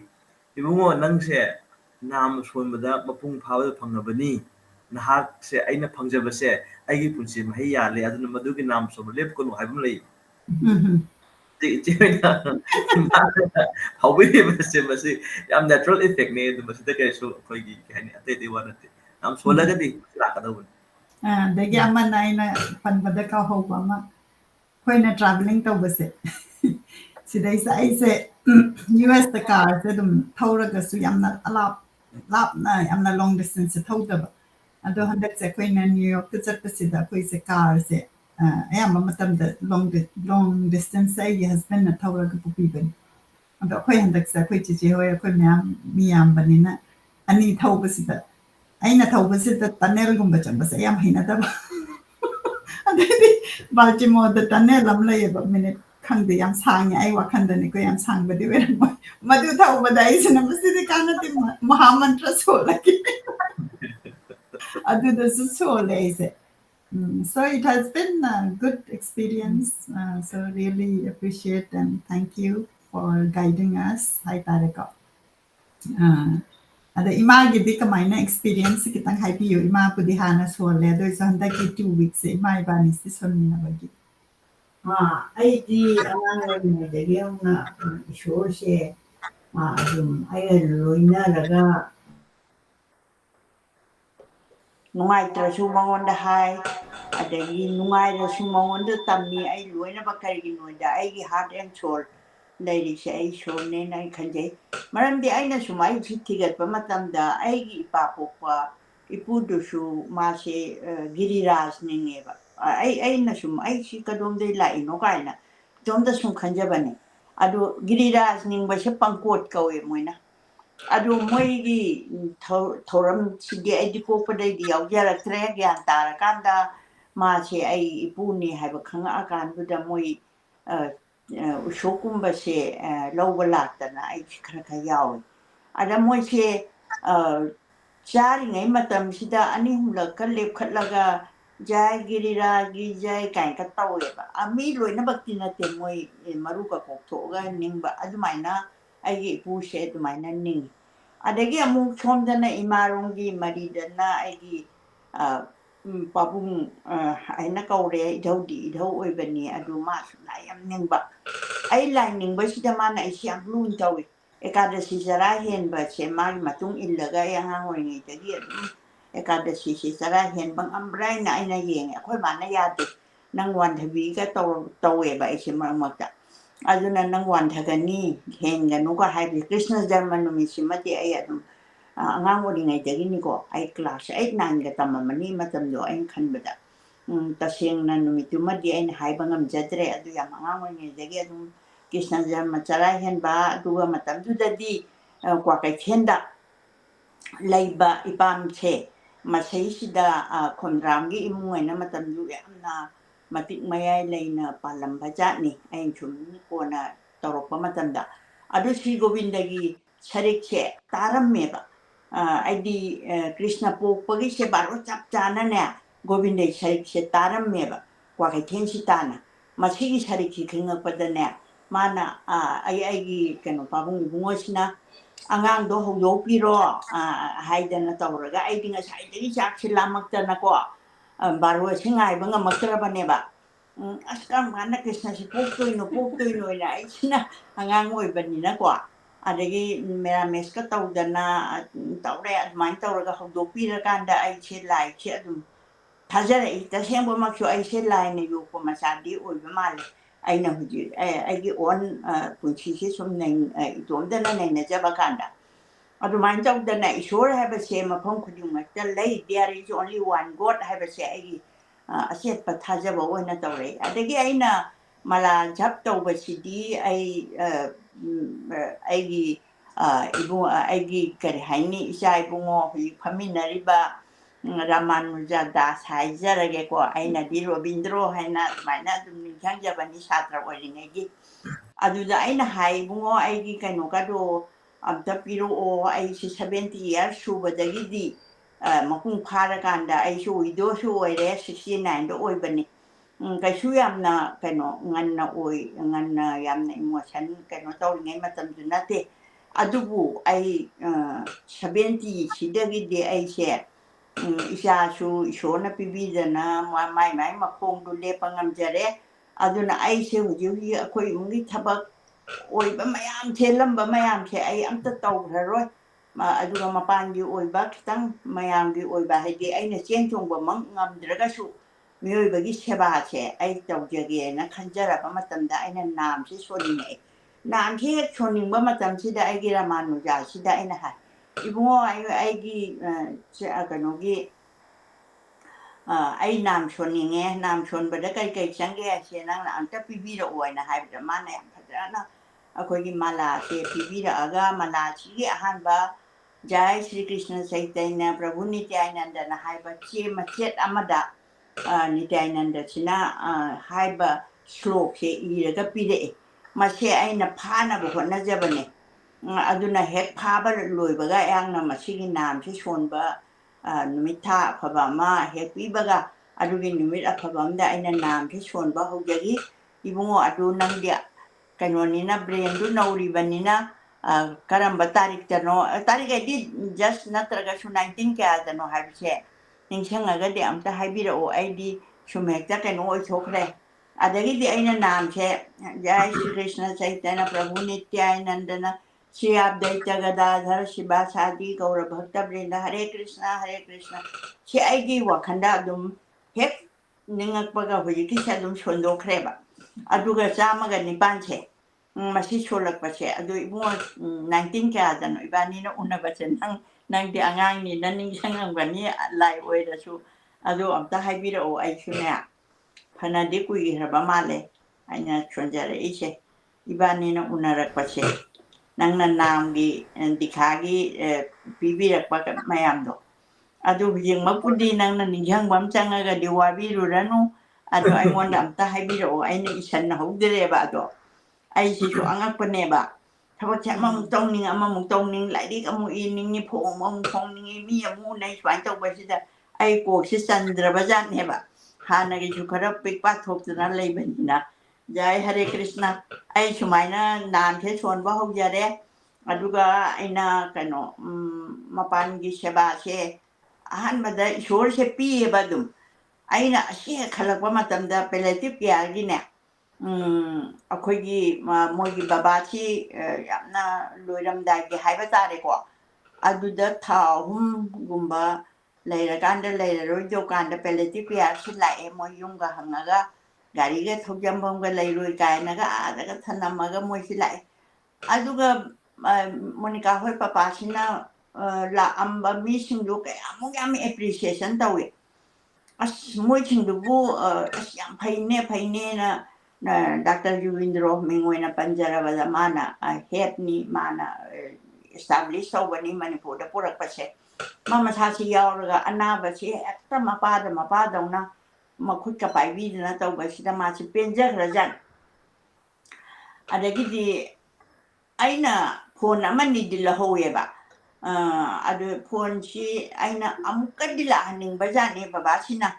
इबुंगो नंगसे नाम सोनबदा मपुंग फाबदा फंगबनी नहाक से आइना फंगजबसे आइगी पुंसि महि याले अदुना मदुगी नाम सोब लेपकोनु हाइबम लई जेना हाउबे बसे बसे याम नेचुरल इफेक्ट ने मसिदा कैसो खोइगी कहनी अते दे वानते नाम सोलगदी लाकदबन दगी अमन आइना पनबदा का होबमा खोइना ट्रैवलिंग तौबसे सिदैसा आइसे US द कार से दुम थौरगसु यामना लापना यामना लॉन्ग डिस्टेंस से थौदबा अदो हंदक से खोइना न्यूयॉर्क द चटपसिदा खोइ से कार से अयामा मतमदा लॉन्ग डिस्टेंस से ये हस्बैंड न थौरग पुपीबन अदो खोइ हंदक से खोइ चिचे होय खोइ मियाम बनिना अनि थौबसिदा अइना थौबसिदा टनल गुंबा चंबसे याम हिनादबा अदि बाल्टिमोर द टनल लम लयबा मिनिट खंगदे याम सांगे आई वाखंदने को याम सांगबदे वेरम मधु थौबदा आइसना मसिदे कानते महामंत्र सोलकी अदुदसु सोले आइसे so it has been a good experience so really appreciate and thank you for guiding us hi taraka ada ima gidi kamaina experience kitang haipi ima pudi hana sole do so handa ki 2 weeks ima ibani si sonni na bagi ꯑꯩꯗꯤ ꯑꯉꯥꯡ ꯑꯣꯏꯔꯤꯉꯩꯗꯒꯤ ꯍꯧꯅ ꯏꯁꯣꯔꯁꯦ ꯑꯗꯨꯝ ꯑꯩꯒ ꯂꯣꯏꯅꯔꯒ ꯅꯨꯡꯉꯥꯏꯇ꯭ꯔꯁꯨ ꯃꯉꯣꯟꯗ ꯍꯥꯏ ꯑꯗꯒꯤ ꯅꯨꯡꯉꯥꯏꯔꯁꯨ ꯃꯉꯣꯟꯗ ꯇꯝꯃꯤ ꯑꯩ ꯂꯣꯏꯅꯃꯛ ꯀꯔꯤꯒꯤꯅꯣꯗ ꯑꯩꯒꯤ ꯍꯥꯔꯠ ꯑꯦꯟ ꯁꯣꯜ ꯂꯩꯔꯤꯁꯦ ꯑꯩ ꯏꯁꯣꯔꯅꯦꯅ ꯑꯩ ꯈꯟꯖꯩ ꯃꯔꯝꯗꯤ ꯑꯩꯅ ꯁꯨꯝ ꯑꯩꯁꯤ ꯊꯤꯒꯠꯄ ꯃꯇꯝꯗ ꯑꯩꯒꯤ ꯏꯄꯥ ꯄꯣꯛꯄ ꯏꯄꯨꯗꯨꯁꯨ ꯃꯥꯁꯦ ꯒꯤꯔꯤꯔꯥꯖꯅꯤꯡꯉꯦꯕ ꯑꯩꯅ ꯁꯨꯝ ꯑꯩꯁꯤ ꯀꯗꯣꯝꯗꯩ ꯂꯥꯛꯏꯅꯣ ꯀꯥꯏꯅ ꯏꯇꯣꯝꯗ ꯁꯨꯝ ꯈꯟꯖꯕꯅꯦ ꯑꯗꯨ ꯒꯤꯔꯤꯔꯥꯖ ꯅꯤꯡꯕꯁꯦ ꯄꯪꯀꯣꯠ ꯀꯧꯋꯦ ꯃꯣꯏꯅ ꯑꯗꯨ ꯃꯣꯏꯒꯤ ꯊꯧꯔꯝꯁꯤꯗꯤ ꯑꯩꯗꯤ ꯄꯣꯛꯄꯗꯩꯗꯤ ꯌꯥꯎꯖꯔꯛꯇ꯭ꯔꯦ ꯒ꯭ꯌꯥꯟ ꯇꯥꯔꯀꯥꯟꯗ ꯃꯥꯁꯦ ꯑꯩ ꯏꯄꯨꯅꯦ ꯍꯥꯏꯕ ꯈꯪꯉꯛꯑꯀꯥꯟꯗꯨꯗ ꯃꯣꯏ ꯎꯁꯣꯞꯀꯨꯝꯕꯁꯦ ꯂꯧꯕ ꯂꯥꯛꯇꯅ ꯑꯩꯁꯦ ꯈꯔ ꯌꯥꯎꯋꯦ ꯑꯗ ꯃꯣꯏꯁꯦ ꯆꯥꯔꯤꯉꯩ ꯃꯇꯝꯁꯤꯗ ꯑꯅꯤ ꯑꯍꯨꯝꯂꯛꯀ ꯂꯦꯞꯈꯠꯂꯒ ꯖꯥꯏ ꯒꯤꯔꯤꯔꯥꯒꯤ ꯖꯥꯏ ꯀꯥꯏꯅꯒ ꯇꯧꯋꯦꯕ ꯃꯤ ꯂꯣꯏꯅꯃꯛꯇꯤ ꯅꯠꯇꯦ ꯃꯣꯏ ꯃꯔꯨꯒ ꯀꯣꯛꯊꯣꯛꯑꯒ ꯅꯤꯡꯕ ꯑꯗꯨꯃꯥꯏꯅ ꯑꯩꯒꯤ ꯏꯄꯨꯁꯦ ꯑꯗꯨꯃꯥꯏꯅ ꯅꯤꯡꯉꯤ ꯑꯗꯒꯤ ꯑꯃꯨꯛ ꯁꯣꯝꯗꯅ ꯏꯃꯥꯔꯣꯝꯒꯤ ꯃꯔꯤꯗꯅ ꯑꯩꯒꯤ ꯄꯥꯕꯨꯡ ꯍꯥꯏꯅ ꯀꯧꯔꯦ ꯏꯙꯧꯗꯤ ꯏꯙꯧ ꯑꯣꯏꯕꯅꯤ ꯑꯗꯨ ꯃꯥꯁꯨ ꯂꯥꯏ ꯌꯥꯝ ꯅꯤꯡꯕ ꯑꯩ ꯂꯥꯏ ꯅꯤꯡꯕꯁꯤꯗ ꯃꯥꯅ ꯑꯩꯁꯤ ꯌꯥꯝ ꯂꯨꯅ ꯇꯧꯏ ꯑꯦꯀꯥꯗꯁꯤ ꯆꯔꯥ ꯍꯦꯟꯕꯁꯦ ꯃꯥꯒꯤ ꯃꯇꯨꯡ ꯏꯜꯂꯒ ꯑꯩ ꯑꯉꯥꯡ ꯑꯣꯏꯔꯤꯉꯩꯗꯒꯤ ꯑꯗꯨꯝ ꯑꯦꯀꯥꯗꯁꯤꯁꯦ ꯆꯔꯥ ꯍꯦꯟꯕ ꯉꯝꯕ꯭ꯔꯥ ꯍꯥꯏꯅ ꯑꯩꯅ ꯌꯦꯡꯉꯦ ꯑꯩꯈꯣꯏ ꯃꯥꯅ ꯌꯥꯗꯦ ꯅꯪ ꯋꯥꯟꯊꯕꯤꯒ ꯇꯧꯋꯦꯕ ꯑꯩꯁꯦ ꯃꯔꯛ ꯃꯔꯛꯇ ꯑꯗꯨꯅ ꯅꯪ ꯋꯥꯟꯊꯒꯅꯤ ꯍꯦꯟꯒꯅꯨꯒ ꯍꯥꯏꯕꯁꯦ ꯀ꯭ꯔꯤꯁꯅ ꯖꯔꯃ ꯅꯨꯃꯤꯠꯁꯤꯃꯗꯤ ꯑꯩ ꯑꯗꯨꯝ ꯑꯉꯥꯡ ꯑꯣꯏꯔꯤꯉꯩꯗꯒꯤꯅꯤꯀோ ꯑꯩ ꯀ꯭ꯂꯥꯁ 8-9ꯒ ꯇꯝꯃꯝꯃꯅꯤ ꯃꯇꯝꯗꯣ ꯑꯩꯅ ꯈꯟꯕꯗ ꯇꯁꯦꯡꯅ ꯅꯨꯃꯤꯠꯇꯨꯃꯗꯤ ꯑꯩꯅ ꯍꯥꯏꯕ ꯉꯝꯖꯗ꯭ꯔꯦ ꯑꯗꯨ ꯌꯥꯝ ꯑꯉꯥꯡ ꯑꯣꯏꯔꯤꯉꯩꯗꯒꯤ ꯑꯗꯨꯝ ꯀ꯭ꯔꯤꯁꯅ ꯖꯔꯃ ꯆꯔꯥ ꯍꯦꯟꯕ ꯑꯗꯨꯒ ꯃꯇꯝꯗꯨꯗꯗꯤ ꯀ꯭ꯋꯥꯀꯩꯊꯦꯜꯗ ꯂꯩꯕ ꯏꯄꯥꯝꯁꯦ ꯃꯁꯩꯁꯤꯗ ꯈꯣꯝꯗ꯭ꯔꯥꯝꯒꯤ ꯏꯃꯨꯡ ꯍꯥꯏꯅ ꯃꯇꯝꯗꯨ ꯌꯥꯝꯅ ꯃꯇꯤꯛ ꯃꯌꯥꯏ ꯂꯩꯅ ꯄꯥꯜꯂꯝꯕ ꯖꯥꯠꯅꯤ ꯑꯩꯅ ꯁꯨꯝ ꯀꯣꯟꯅ ꯇꯧꯔꯛꯄ ꯃꯇꯝꯗ ꯑꯗꯨ ꯁ꯭ꯔꯤ ꯒꯣꯕꯤꯟꯗꯒꯤ ꯁꯔꯤꯛꯁꯦ ꯇꯥꯔꯝꯃꯦꯕ ꯑꯩꯗꯤ ꯀ꯭ꯔꯤꯁꯅ ꯄꯣꯛꯄꯒꯤꯁꯦ ꯕꯥꯔꯣ ꯆꯞ ꯆꯥꯅꯅꯦ ꯒꯣꯕꯤꯟꯗꯒꯤ ꯁꯔꯤꯛꯁꯦ ꯇꯥꯔꯝꯃꯦꯕ ꯀ꯭ꯋꯥꯀꯩꯊꯦꯜꯁꯤ ꯇꯥꯅ ꯃꯁꯤꯒꯤ ꯁꯔꯤꯛꯁꯤ ꯈꯪꯉꯛꯄꯗꯅꯦ ꯃꯥꯅ ꯑꯩꯒꯤ ꯀꯩꯅꯣ ꯄꯥꯕꯨꯡ ꯏꯕꯨꯡꯉꯣꯁꯤꯅ ꯑꯉꯥꯡꯗꯣ ꯍꯧꯗꯣꯛꯄꯤꯔꯣ ꯍꯥꯏꯗꯅ ꯇꯧꯔꯒ ꯑꯩꯗꯤ ꯉꯁꯥꯏꯗꯒꯤ ꯆꯥꯛꯁꯤ ꯂꯥꯝꯃꯛꯇꯅꯀꯣ ꯕꯥꯔꯣꯁꯤ ꯉꯥꯏꯕ ꯉꯝꯃꯛꯇ꯭ꯔꯕꯅꯦꯕ ꯑꯁ ꯀꯔꯝ ꯀꯥꯟꯗ ꯀ꯭ꯔꯤꯁꯅꯁꯤ ꯄꯣꯛꯇꯣꯏꯅꯣꯅ ꯑꯩꯁꯤꯅ ꯑꯉꯥꯡ ꯑꯣꯏꯕꯅꯤꯅꯀꯣ ꯑꯗꯒꯤ ꯃꯦꯔꯥꯃꯦꯁꯀ ꯇꯧꯗꯅ ꯇꯧꯔꯦ ꯑꯗꯨꯃꯥꯏꯅ ꯇꯧꯔꯒ ꯍꯧꯗꯣꯛꯄꯤꯔꯀꯥꯟꯗ ꯑꯩꯁꯦ ꯂꯥꯏꯁꯦ ꯑꯗꯨꯝ ꯊꯥꯖꯔꯛꯏ ꯇꯁꯦꯡꯕꯃꯛꯁꯨ ꯑꯩꯁꯦ ꯂꯥꯏꯅ ꯌꯣꯛꯄ ꯃꯆꯥꯗꯤ ꯑꯣꯏꯕ ꯃꯥꯜꯂꯦ ꯑꯩꯅ ꯍꯧꯖꯤꯛ ꯑꯩꯒꯤ ꯑꯣꯟ ꯄꯨꯟꯁꯤꯁꯦ ꯁꯨꯝ ꯏꯇꯣꯝꯇꯅ ꯅꯩꯅꯖꯕ ꯀꯥꯟꯗ ꯑꯗꯨꯃꯥꯏꯅ ꯇꯧꯗꯅ ꯏꯁꯣꯔ ꯍꯥꯏꯕꯁꯦ ꯃꯐꯝ ꯈꯨꯗꯤꯡꯃꯛꯇ ꯂꯩ ꯗꯤꯌꯥꯔ ꯏꯁ ꯑꯣꯟꯂꯤ ꯋꯥꯟ ꯒꯣꯗ ꯍꯥꯏꯕꯁꯦ ꯑꯩꯒꯤ ꯑꯆꯦꯠꯄ ꯊꯥꯖꯕ ꯑꯣꯏꯅ ꯇꯧꯔꯛꯏ ꯑꯗꯒꯤ ꯑꯩꯅ ꯃꯂꯥ ꯖꯞ ꯇꯧꯕꯁꯤꯗꯤ ꯑꯩꯒꯤ ꯑꯩꯒꯤ ꯀꯔꯤ ꯍꯥꯏꯅꯤ ꯏꯆꯥ ꯏꯕꯨꯡꯉꯣ ꯍꯧꯖꯤꯛ ꯐꯝꯃꯤꯟꯅꯔꯤꯕ ꯔꯥꯃꯥꯅꯨꯖꯥ ꯗꯥꯁ ꯍꯥꯏꯖꯔꯒꯦꯀꯣ ꯑꯩꯅꯗꯤ ꯔꯣꯕꯤꯟꯗ꯭ꯔꯣ ꯍꯥꯏꯅ ꯑꯗꯨꯃꯥꯏꯅ ꯑꯗꯨꯝ ꯅꯤꯡꯁꯤꯡꯖꯕꯅꯤ ꯁꯥꯇ꯭ꯔ ꯑꯣꯏꯔꯤꯉꯩꯒꯤ ꯑꯗꯨꯗ ꯑꯩꯅ ꯍꯥꯏ ꯏꯕꯨꯡꯉꯣ ꯑꯩꯒꯤ ꯀꯩꯅꯣꯒꯗꯣ ꯑꯝꯇ ꯄꯤꯔꯛꯑꯣ ꯑꯩꯁꯤ 70 years ꯁꯨꯕꯗꯒꯤꯗꯤ ꯃꯄꯨꯡ ꯐꯥꯔꯀꯥꯟꯗ ꯑꯩꯁꯨ ꯋꯤꯗꯣꯁꯨ ꯑꯣꯏꯔꯦ 69ꯗ ꯑꯣꯏꯕꯅꯤ ꯀꯩꯁꯨ ꯌꯥꯝꯅ ꯀꯩꯅꯣ ꯉꯟꯅ ꯌꯥꯝꯅ ꯏꯃꯣꯁꯟ ꯀꯩꯅꯣ ꯇꯧꯔꯤꯉꯩ ꯃꯇꯝꯗꯨ ꯅꯠꯇꯦ ꯑꯗꯨꯕꯨ ꯑꯩ 70 ꯁꯤꯗꯒꯤꯗꯤ ꯑꯩꯁꯦ ꯏꯆꯥꯁꯨ ꯏꯁꯣꯔꯅ ꯄꯤꯕꯤꯗꯅ ꯃꯥꯏ ꯃꯈꯣꯡꯗꯨ ꯂꯦꯞꯄ ꯉꯝꯖꯔꯦ ꯑꯗꯨꯅ ꯑꯩꯁꯦ ꯍꯧꯖꯤꯛ ꯑꯩꯈꯣꯏ ꯏꯃꯨꯡꯒꯤ ꯊꯕꯛ ꯑꯣꯏꯕ ꯃꯌꯥꯝ ꯆꯦꯜꯂꯝꯕ ꯃꯌꯥꯝꯁꯦ ꯑꯩ ꯑꯝꯇ ꯇꯧꯈ꯭ꯔꯔꯣꯏ ꯑꯗꯨꯒ ꯃꯄꯥꯟꯒꯤ ꯑꯣꯏꯕ ꯈꯤꯇꯪ ꯃꯌꯥꯝꯒꯤ ꯑꯣꯏꯕ ꯍꯥꯏꯗꯤ ꯑꯩꯅ ꯆꯦꯟ ꯆꯣꯡꯕꯃꯛ ꯉꯝꯗ꯭ꯔꯒꯁꯨ ꯃꯤꯑꯣꯏꯕꯒꯤ ꯁꯦꯕꯥꯁꯦ ꯑꯩ ꯇꯧꯖꯒꯦꯅ ꯈꯟꯖꯔꯕ ꯃꯇꯝꯗ ꯑꯩꯅ ꯅꯥꯝꯁꯦ ꯁꯣꯟꯅꯤꯡꯉꯛꯑꯦ ꯅꯥꯝꯁꯦ ꯍꯦꯛ ꯁꯣꯟꯅꯤꯡꯕ ꯃꯇꯝꯁꯤꯗ ꯑꯩꯒꯤ ꯔꯥꯃꯥꯅꯨꯖꯥꯁꯤꯗ ꯑꯩꯅ ꯍꯥꯏ ꯏꯕꯨꯡꯉꯣ ꯑꯩꯒꯤ ꯀꯩꯅꯣꯒꯤ ꯑꯩ ꯅꯥꯝ ꯁꯣꯟꯅꯤꯡꯉꯦ ꯅꯥꯝ ꯁꯣꯟꯕꯗ ꯀꯩ ꯆꯪꯒꯦ ꯍꯥꯏꯁꯦ ꯅꯪꯅ ꯑꯝꯇ ꯄꯤꯕꯤꯔꯛꯑꯣ ꯍꯥꯏꯅ ꯍꯥꯏꯕꯗ ꯃꯥꯅ ꯌꯥꯝ ꯐꯖꯅ ꯑꯩꯈꯣꯏꯒꯤ ꯃꯂꯥꯁꯦ ꯄꯤꯕꯤꯔꯛꯑꯒ ꯃꯂꯥꯁꯤꯒꯤ ꯑꯍꯥꯟꯕ ꯖꯥꯏ ꯁ꯭ꯔꯤ ꯀ꯭ꯔꯤꯁꯅ ꯆꯩꯇꯟꯌ ꯄ꯭ꯔꯚꯨ ꯅꯤꯇ꯭ꯌꯥꯅꯟꯗꯅ ꯍꯥꯏꯕ ꯆꯦ ꯃꯆꯦꯠ ꯑꯃꯗ ꯅꯤꯇ꯭ꯌꯥꯅꯟꯗꯁꯤꯅ ꯍꯥꯏꯕ ꯁ꯭ꯂꯣꯛꯁꯦ ꯏꯔꯒ ꯄꯤꯔꯛꯑꯦ ꯃꯁꯦ ꯑꯩꯅ ꯐꯥꯅꯕ ꯍꯣꯠꯅꯖꯕꯅꯦ ꯑꯗꯨꯅ ꯍꯦꯛ ꯐꯥꯕ ꯂꯣꯏꯕꯒ ꯑꯩꯍꯥꯛꯅ ꯃꯁꯤꯒꯤ ꯅꯥꯝꯁꯦ ꯁꯣꯟꯕ ꯅꯨꯃꯤꯠ ꯊꯥ ꯑꯐꯕ ꯑꯃ ꯍꯦꯛ ꯄꯤꯕꯒ ꯑꯗꯨꯒꯤ ꯅꯨꯃꯤꯠ ꯑꯐꯕ ꯑꯃꯗ ꯑꯩꯅ ꯅꯥꯝꯁꯦ ꯁꯣꯟꯕ ꯍꯧꯖꯈꯤ ꯏꯕꯨꯡꯉꯣ ꯑꯗꯨ ꯅꯪꯗꯤ ꯀꯩꯅꯣꯅꯤꯅ ꯕ꯭ꯔꯦꯟꯗꯨ ꯅꯧꯔꯤꯕꯅꯤನ ꯀꯔꯝꯕ ꯇꯥꯔꯤꯛꯇꯅꯣ ꯇꯥꯔꯤꯛ ꯍꯥꯏꯗꯤ ꯖꯁ ꯅꯠꯇ꯭ꯔꯒꯁꯨ 19 ꯀꯌꯥꯗꯅꯣ ꯍꯥꯏꯕꯁꯦ ꯅꯤꯡꯁꯤꯡꯉꯒꯗꯤ ꯑꯝꯇ ꯍꯥꯏꯕꯤꯔꯛꯑꯣ ꯑꯩꯗꯤ ꯁꯨꯝ ꯍꯦꯛꯇ ꯀꯩꯅꯣ ꯑꯣꯏꯊꯣꯛꯈ꯭ꯔꯦ adagidi aina namse Jai Shri Krishna Chaitanya Prabhu Nityanandana Shri Advaita Gadadhar Shivasadi Gaura Bhakta Vrinda Hare Krishna Shri aigi wakhanda adum hek ningakpaga hujiki adum sondokhreba aduga chamaga nipan che masi solakpache adu ibu 19 kya dano ibani na unabache nang di angang ni naning sangang bani lai oirasu adu amta haibira o aishune Panadi kuiraba male aina chonjare ishe ibani na unarakpache nangna namgi dikhagi pibirakpa mayamdo adu yengmapudi nangna ningjhangbam changaga diwabiruranu adu aingonda amta haibiro aina isanna hogdereba ado aisisu angakpaneba thawat amamuk tongning lairik amu iningi phong amuk phongningi mi amu nai swai tawbasida ai kokse chandraba janeba Hanagi Shukara Pikpa Toptana Labanina Jai Hare Krishna I Shumaina Nante Sonba Hojare Aduga Ina Kano Mapangi Shabashe Hanbada Shore Shepi Badum Aina She Kalapamatam Pelatif Yagina Akogi Mogi Babati Yamna Luram Dagi Haibatareko Aduda Taum Gumba Lairaganda Lairo Jokanda Peletipia Sila Moyunga Hangaga Gariga Tujambonga Lairu Kainaga Adaga Tanamaga Moisila Aduga Monica Hopa Pasina La Amba Missing Look Amugami appreciation Tawi as moiching the boo as young Paine Dr. Juvindro Mingwena Panjara Vadamana a Hepni Mana established over Manipur the Pura Pache Mama Tasi Yauraga Anabasi extra Mapada na Makuka by Vidana Tobashida Machi Penja Rajan Adagidi Aina Pona Mani de la Hoeva Adu Ponchi Aina Amukadila Haning Bazani Babasina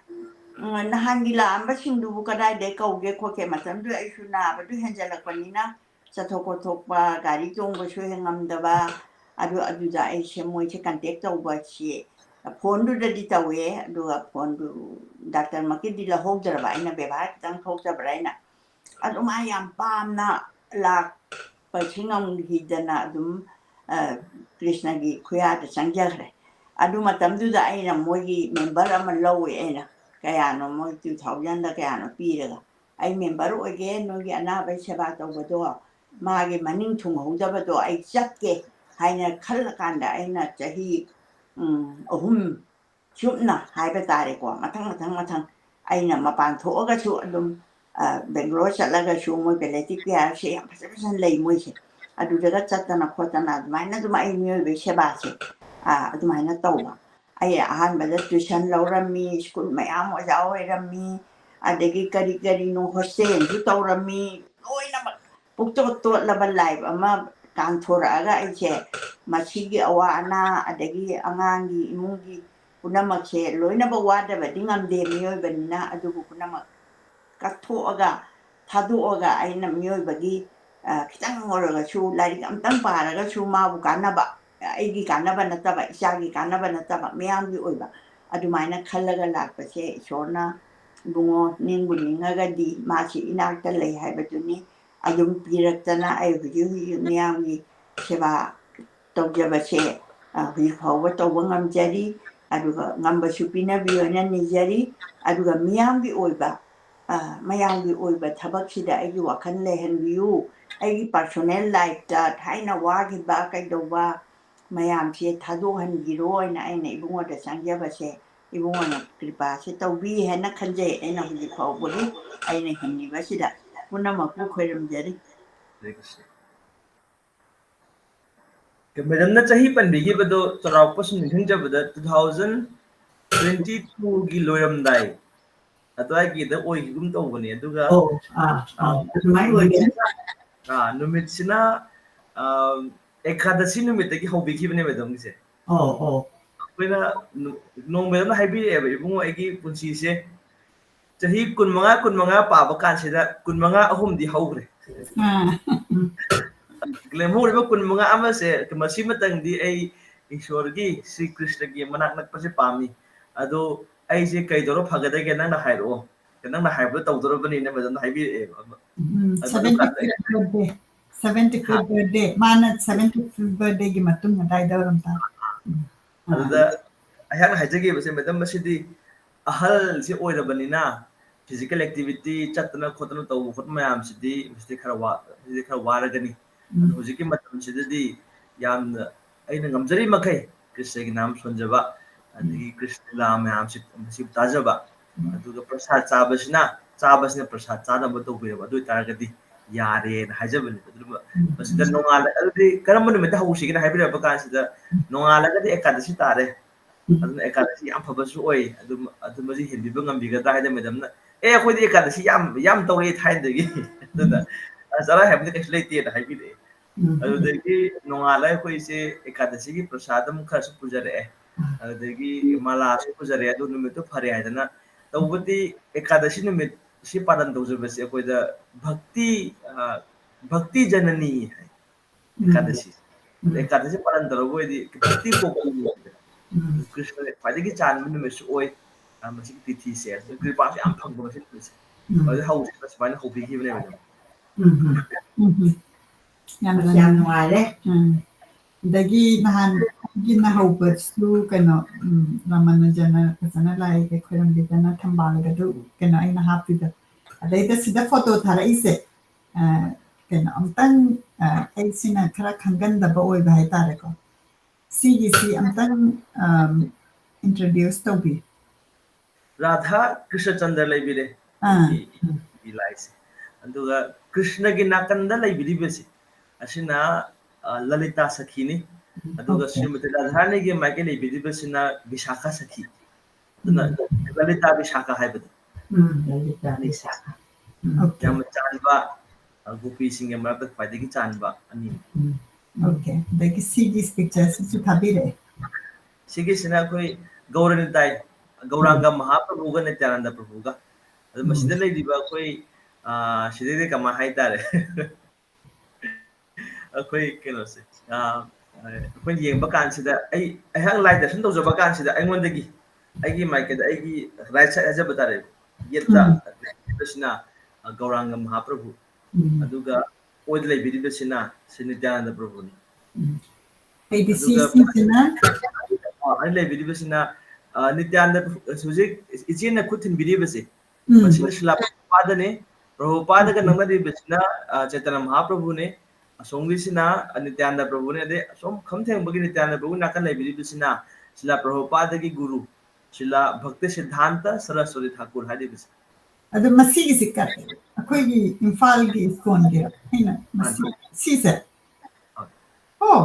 Nahangila Ambasing Dubukada de Kauge Koke Matam do Ishuna, but do Hangela Panina, Satoko Topa, Gari Tongo Shuhangam Daba, Adu Aisha Moiche can take over she. A pondu the dita way, do a pondu Dr. Makidi la Hogdra in a bevat, and Hogda Braina. Adumayam Pamna la Pachingam Hidana Dum Krishna Gi Kuya the Sanjare. Adumatam do the Aina Mogi Membaram Low Ena. Kaya no mo 2000 da kaya no pira ai member again no gi ana ba seba to bodo magi maning thung ho da bodo ai chakke haina khal kanda aina chahi ahum chupna hai ba tare ko mathang aina mapan tho ga chu adum Bangalore chatlaga chu mo beleti kya she pasan lei mo she adu daga chatana khotana maina dum ai mi be seba che adumaina tawba ai ahanbada tuition laurami school mayam ojaoirami adagi kari no hostel ju taurami loina pukto to labal live ama kan thoraga aiche machigi awana adagi angangi imungi punama che loina ba wada ba dingam de miyo banina adugu punama kathoaga thaduaga aina miyo bagi kitang ngoroga chu lari amtang paraga chu ma bu kanaba aigi kanaba nataba isagi kanaba nataba meyamgi oiba adumaina khallaga lakpase ishorna bungo ningbu ningaga di machi inakta lei haibaduni adum piraktana ai huji meyamgi seba tawjabase huji phawba tawba ngamjari aduga ngamba supina biyona nijari aduga meyamgi oiba mayamgi oiba thabaksida aigi wakhan lehanbiyu aigi personal life ta thaina wagi ba kaidoba Mayam she Tadohan Giro and I Ibunga the Sanjabase, Ibunga Kripa, Setawi, Hana Kanje, and of the Kawbody, I know him Nivasida, Punama Pukum Jerry. Madam na chahi pandigi bado charaw pasun hinja bada 2022 gi loyam dai atwa gi da oi gum to bani aduga my word numit sina ekadasi numit gi hobi gi bane madam se koina no madam haibi e ibungo egi punsi se chahi kunmanga pa ba kan se da kunmanga ahum di haubre Glamour ba kun mga ama se kamasi matang di ay Ishwar gi Sri Krishna gi manak nagpase pami ado ay se kay doro phagada ke nang nahairo ꯅꯪꯅ ꯍꯥꯏꯕꯗꯣ ꯇꯧꯗꯣꯔꯕꯅꯤꯅ ꯃꯗꯨꯅ ꯍꯥꯏꯕꯤꯔꯛꯑꯦꯕ ꯑꯗꯨ 75th birthday 75th birthday mana 75th birthday gi matung adai da ram ta ꯑꯗꯨꯗ ꯑꯩꯍꯥꯛꯅ ꯍꯥꯏꯖꯈꯤꯕꯁꯦ ꯃꯦꯗꯝ ꯃꯁꯤꯗꯤ ꯑꯍꯜꯁꯤ ꯑꯣꯏꯔꯕꯅꯤꯅ ꯐꯤꯖꯤꯀꯦꯜ ꯑꯦꯛꯇꯤꯚꯤꯇꯤ ꯆꯠꯇꯅ ꯈꯣꯠꯇꯅ ꯇꯧꯕ ꯈꯣꯠꯄ ꯃꯌꯥꯝꯁꯤꯗꯤ ꯃꯁꯤꯗꯤ ꯈꯔ ꯋꯥꯔꯒꯅꯤ ꯑꯗꯣ ꯍꯧꯖꯤꯛꯀꯤ ꯃꯇꯝꯁꯤꯗꯗꯤ ꯌꯥꯝꯅ ꯑꯩꯅ ꯉꯝꯖꯔꯤ ꯃꯈꯩ ꯀ꯭ꯔꯤꯁꯅꯒꯤ ꯅꯥꯝ ꯁꯣꯟꯖꯕ ꯑꯗꯒꯤ ꯀ꯭ꯔꯤꯁꯅ ꯂꯤꯂꯥ ꯃꯌꯥꯝꯁꯤ ꯃꯁꯤꯕꯨ ꯇꯥꯖꯕ ꯑꯗꯨꯒ ꯄ꯭ꯔꯁꯥꯗ ꯆꯥꯕꯁꯤꯅ ꯄ꯭ꯔꯁꯥꯗ ꯆꯥꯅꯕ ꯇꯧꯕꯤꯔꯕ ꯑꯗꯨ ꯑꯣꯏꯇꯥꯔꯒꯗꯤ ꯌꯥꯔꯦꯅ ꯍꯥꯏꯖꯕꯅꯤ ꯑꯗꯨꯒ ꯃꯁꯤꯗ ꯅꯣꯡꯉꯥꯜꯂ ꯑꯗꯨꯗꯤ ꯀꯔꯝꯕ ꯅꯨꯃꯤꯠꯇ ꯍꯧꯁꯤꯒꯦꯅ ꯍꯥꯏꯕꯤꯔꯛꯄ ꯀꯥꯟꯁꯤꯗ ꯅꯣꯡꯉꯥꯜꯂꯒꯗꯤ ꯑꯦꯀꯥꯗꯁꯤ ꯇꯥꯔꯦ ꯑꯗꯨꯅ ꯑꯦꯀꯥꯗꯁꯤ ꯌꯥꯝ ꯐꯕꯁꯨ ꯑꯣꯏ ꯑꯗꯨ ꯃꯁꯤ ꯍꯦꯟꯕꯤꯕ ꯉꯝꯕꯤꯒꯗ꯭ꯔꯥ ꯍꯥꯏꯗꯅ ꯃꯦꯗꯝꯅ ꯑꯩꯈꯣꯏꯗꯤ ꯑꯦꯀꯥꯗꯁꯤ ꯌꯥꯝ ꯇꯧꯔꯛꯏ ꯊꯥꯏꯅꯗꯒꯤ ꯑꯗꯨꯅ ꯆꯔꯥ ꯍꯦꯟꯕꯗꯤ ꯀꯩꯁꯨ ꯂꯩꯇꯦꯅ ꯍꯥꯏꯕꯤꯔꯛꯑꯦ ꯑꯗꯨꯗꯒꯤ ꯅꯣꯡꯉꯥꯜꯂ ꯑꯩꯈꯣꯏꯁꯦ ꯑꯦꯀꯥꯗꯁꯤꯒꯤ ꯄ꯭ꯔꯁꯥꯗ ꯑꯃꯨꯛ ꯈꯔꯁꯨ ꯄꯨꯖꯔꯛꯑꯦ ꯑꯗꯨꯗꯒꯤ ꯃꯥꯂꯥꯁꯨ ꯄꯨꯖꯔꯛꯑꯦ ꯑꯗꯨ ꯅꯨꯃꯤꯠꯇꯨ ꯐꯔꯦ ꯍꯥꯏꯗꯅ ꯇꯧꯕꯗꯤ ꯑꯦꯀꯥꯗꯁꯤ ꯅꯨꯃꯤꯠ ꯁꯤ ꯄꯥꯂꯟ ꯇꯧꯖꯕꯁꯦ ꯑꯩꯈꯣꯏꯗ ꯚꯛꯇꯤ ꯖꯅꯅꯤ ꯍꯥꯏ एकादशी एकादशी पालन तौरबोदी भक्ति पोक्ति कृष्ण ख्वाइदगी चानब नुमिसु ओय मसिक तिथि से कृपा से याम फंगबो मसिक तिथि अदु हाउसे सुमाइना होबिखिबने मैडम ꯌꯥꯝ ꯅꯨꯡꯉꯥꯏꯔꯦ dagi nahan gi na hobsu kano ramanujana kasana lai ke khoram bidana thambal ga du kano ai na happy da adai da sida photo thara ise kano amtang ai sina khara khangan da ba oi ba hai tare ko si amtang introduce to bi Radha Krishna चंद्र लेबिरे इलाइसे अंदुगा कृष्ण की नाकंदा लेबिरिबेसी असिना ललिता सखीनी अदुगा श्रीमती राधारानी की माइके लेबिरिबेसिना विशाखा सखी अदुना ललिता विशाखा हाइबद ꯂꯂꯤꯇꯥ ꯕꯤꯁꯥꯈꯥ याम चानबा गोपी सिंह मरत फाइदगी चानबा अनि okay dagi si pictures su thabire सिगिसिना कोई गौरनिताई गौरांगा महाप्रभु का नित्यानंद प्रभु का अदु मसिदा लेदिबा कोई सिदे कमा हाई तारे अखोई केनोसे अखोई येंबा कानसिदा अहां लाइट दर्शन तौजबा कानसिदा अइंगोंदगी अइगी माइकेदा अइगी राइट साइड हजब तारे येता बसिना गौरांगा महाप्रभु अदुगा ओइद लेबिदिबसिना नित्यानंद प्रभु नि ai di si na anh lấy video xin na nityananda suji ichi na khutin video basi machine shila pada ne prabhupada ka nangna di basina chaitanya mahaprabhu ne asongi sina nityananda prabhu ne de som khamtheng bagi nityananda prabhu na kan lai video sina shila prabhupada ki guru shila bhakti siddhanta saraswati thakur hadi basi adu masi gi sikka akhoi gi imphal gi iskon ge haina masi si se oh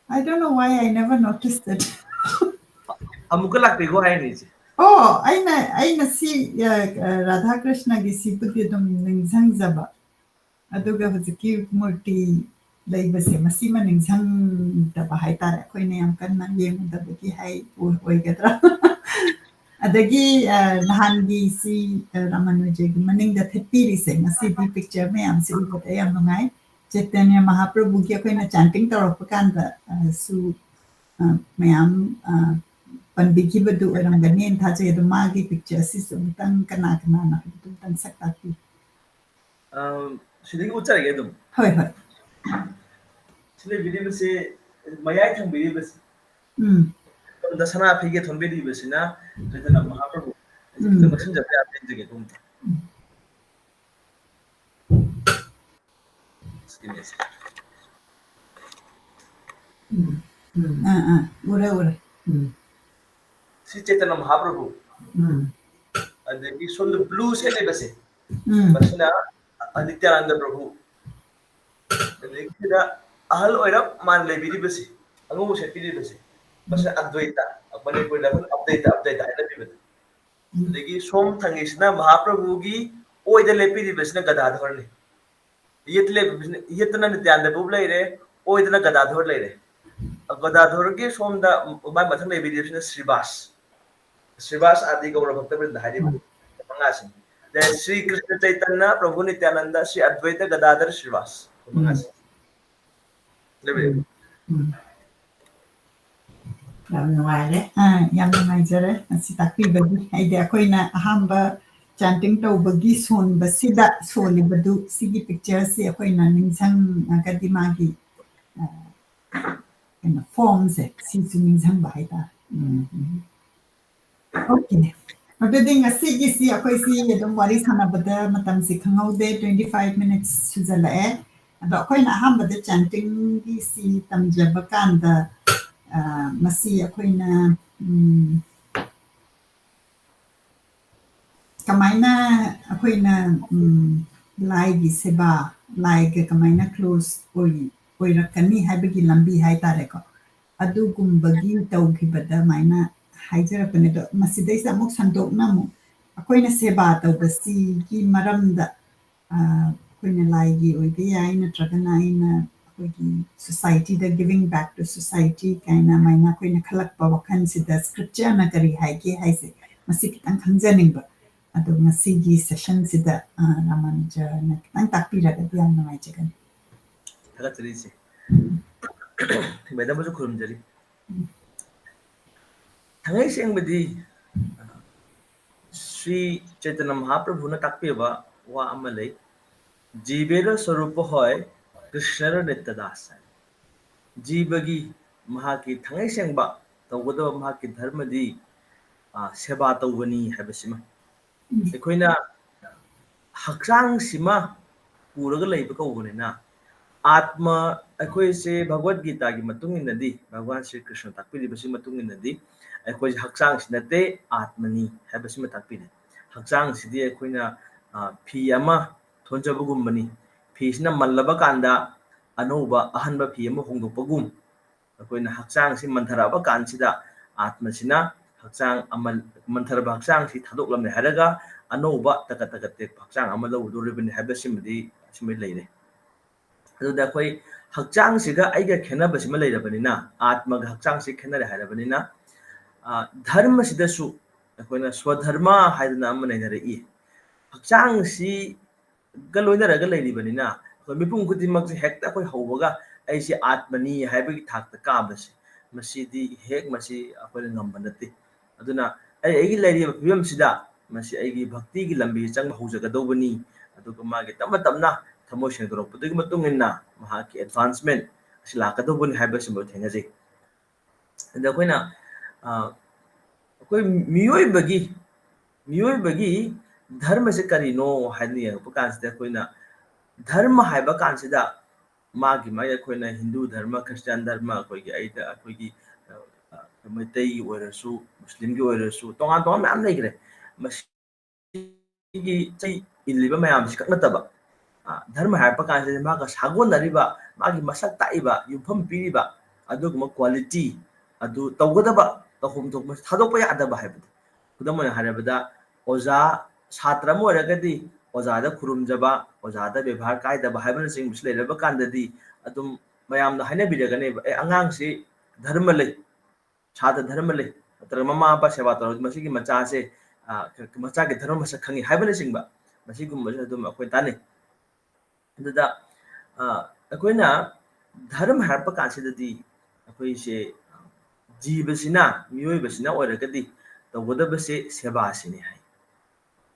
I don't know why I never noticed it. Amuka lakti ko hai ni. Oh, aina si Radha Krishna gi si pudi dum ningzang zaba. Aduga huziki murti laibase masi ma ningzang da bahai tara koi ne am kanna yem da bagi hai oi gadra. Adagi nahan gi si Ramanuja gi maning da thepiri se masi di picture me am si ubata yam nungai. Chaitanya Mahaprabhu ki ako'y na chanting tawagpakan da su mayam panbigi badu orang ganin tha chay do magi picture si sumtang kana na tumtang sakati Siding ucar ge dum hoi sile video se mayai thang video bas da sana phige thon video basina chaitanya mahaprabhu da masin jape apen ge dum ura si chaitanya mahaprabhu adagi son blue se le base basina nityananda prabhu adagi da ahal oira man le bidi base angu se bidi base basa advaita apane ko level update ila bidi adagi som thangisna mahaprabhu gi oida le bidi basina gadadhar ne yetna nityananda prabhu le re oidna gadadhar le re gadadhar के सोमदा उमाय मथन ले वीडियो ने श्रीवास आदि गौर भक्त वृंद हाइदि मंगासिन दे श्री कृष्ण चैतन्य प्रभु नित्यानंद श्री अद्वैत गदाधर श्रीवास मंगासिन लेबे ꯌꯥꯝ ꯅꯨꯡꯉꯥꯏꯔꯦ yam ngai jare si takpi bagi ai de ako'y na ahamba chanting tawbagi sonbasida solibadu sigi picture se akoina ningsang agadi magi form se si ningsang ba haita okay adudi ngasi si akoi si adum wari sanabada matam si khangaude 25 minutes suzalae ado akoina ahambada chanting gi si tamjaba kanda masi akoina kamaina akoina laigi seba laig kamaina close oirakani haibagi lambi haitare ko adugumbagi tawgibada maina haijarapane do masidaisa amuk sandokna mu akoina seba tawbasi gi maramda akoina laigi oibe yai natragana aina akoigi society da giving back to society kaina maina akoina khalakpa wakan sida scripture na kari haike haise masi kitang khangjaningba ado ngasigi session sida Ramanuja na kitang takpiragadi yam namaijagan Thagatrisi. Madam also kurumjari. Thangai sengbadi Sri Chaitanya Mahaprabhu na takpiba wa amalai jibera sarupa hoy Krishna nittadasa. Jibagi mahaki thangai sengba tawgada mahaki dharmadi seba tawbani habasima. Ekoina haksang sima puraga leiba kawbanina आत्मा अखोई से भगवत गीता की मतुंग नदी भगवान श्री कृष्ण ताकपिली बसी मतुंग नदी अखोई हक्सांग सिनते आत्मनी है बसी में ताकपिली हक्सांग सिदी अखोइना फी अमा थोंजबगुमबनी फीसिना मल्लब कांदा अनौबा अहनबा फी अमा होंदोपगुम अखोइना हक्सांग सि मंथरबा कांसिदा आत्मसिना हक्सांग अमल मंथरबा हक्सांग सि थादोकलमने हरगा अनौबा तकतकते हक्सांग अमा लौदोरिबनी हैबसिमदी सिमै लेरे अदुदा अखोई हक्चांग सिगा आइगा खेनबसिमा लेरबनिना आत्मगा हक्चांग सि खेनरे हारबनिना धर्म सिदसु अखोइना स्वधर्म हाइदना अमा नैनरई हक्चांग सि गलोइनरगा लेरिबनिना अखोइ मिपुम खुदिमक से हेक्ता अखोइ हौबगा आइसि आत्मनी हाइबगी थाकता काबसे मसिदी हेक मसि अखोइना ngamba नते अदुना आइगी लेरिबा फिबम सिदा मसि आइगी भक्ति की लंबी चंग हौजगदौबनी अदुगा मागे तम तमना थमोय सेंगरपदगी मतुंग इन्ना महाकी एडवांसमेंट असि लाकदौबनी हाइबसिम थेंगजे अदा अखोइना अखोइ मियोइबगी धर्म से करिनो हाइनि यंगपकांसिदा अखोइना धर्म हाइबा कांसिदा मागी माय अखोइना हिंदू धर्म क्रिश्चियन धर्म अखोइगी आइदा अखोइगी मैतै ओइरसु मुस्लिम की ओइरसु तोंगान तोंगान मैम लेग्रे मसिगी चै इलिबा मैम सि कनतबा धर्म हाइबा कांसिदा मागा सागोनरिबा मागी मसक ताइबा युफम पीरिबा अदुगम क्वालिटी अदु तौगदबा तहोम तोक थादोपा यादबा हाइबदि खुदमन हारबदा ओजा छात्र मोरगदी ओजादा खुरुमजबा ओजादा व्यवहार कायदबा हाइबन सिंग बिस लेरबा कांददी अदुम मयामना हाइना बिरगने अंगांग सि धर्म ले छात्र धर्म ले नत्र ममा आपा सेवा तौर मसिगी मचा से मचा के धर्म मसक खंगी हाइबन सिंगबा मसिगुम अदुम अखोइ ताने अदुदा अखोइना धर्म हाइबा कांसिददी अखोइ से जीवसिना मियोइबसिना ओरगदी तौगदबसे सेवा सिने हाइ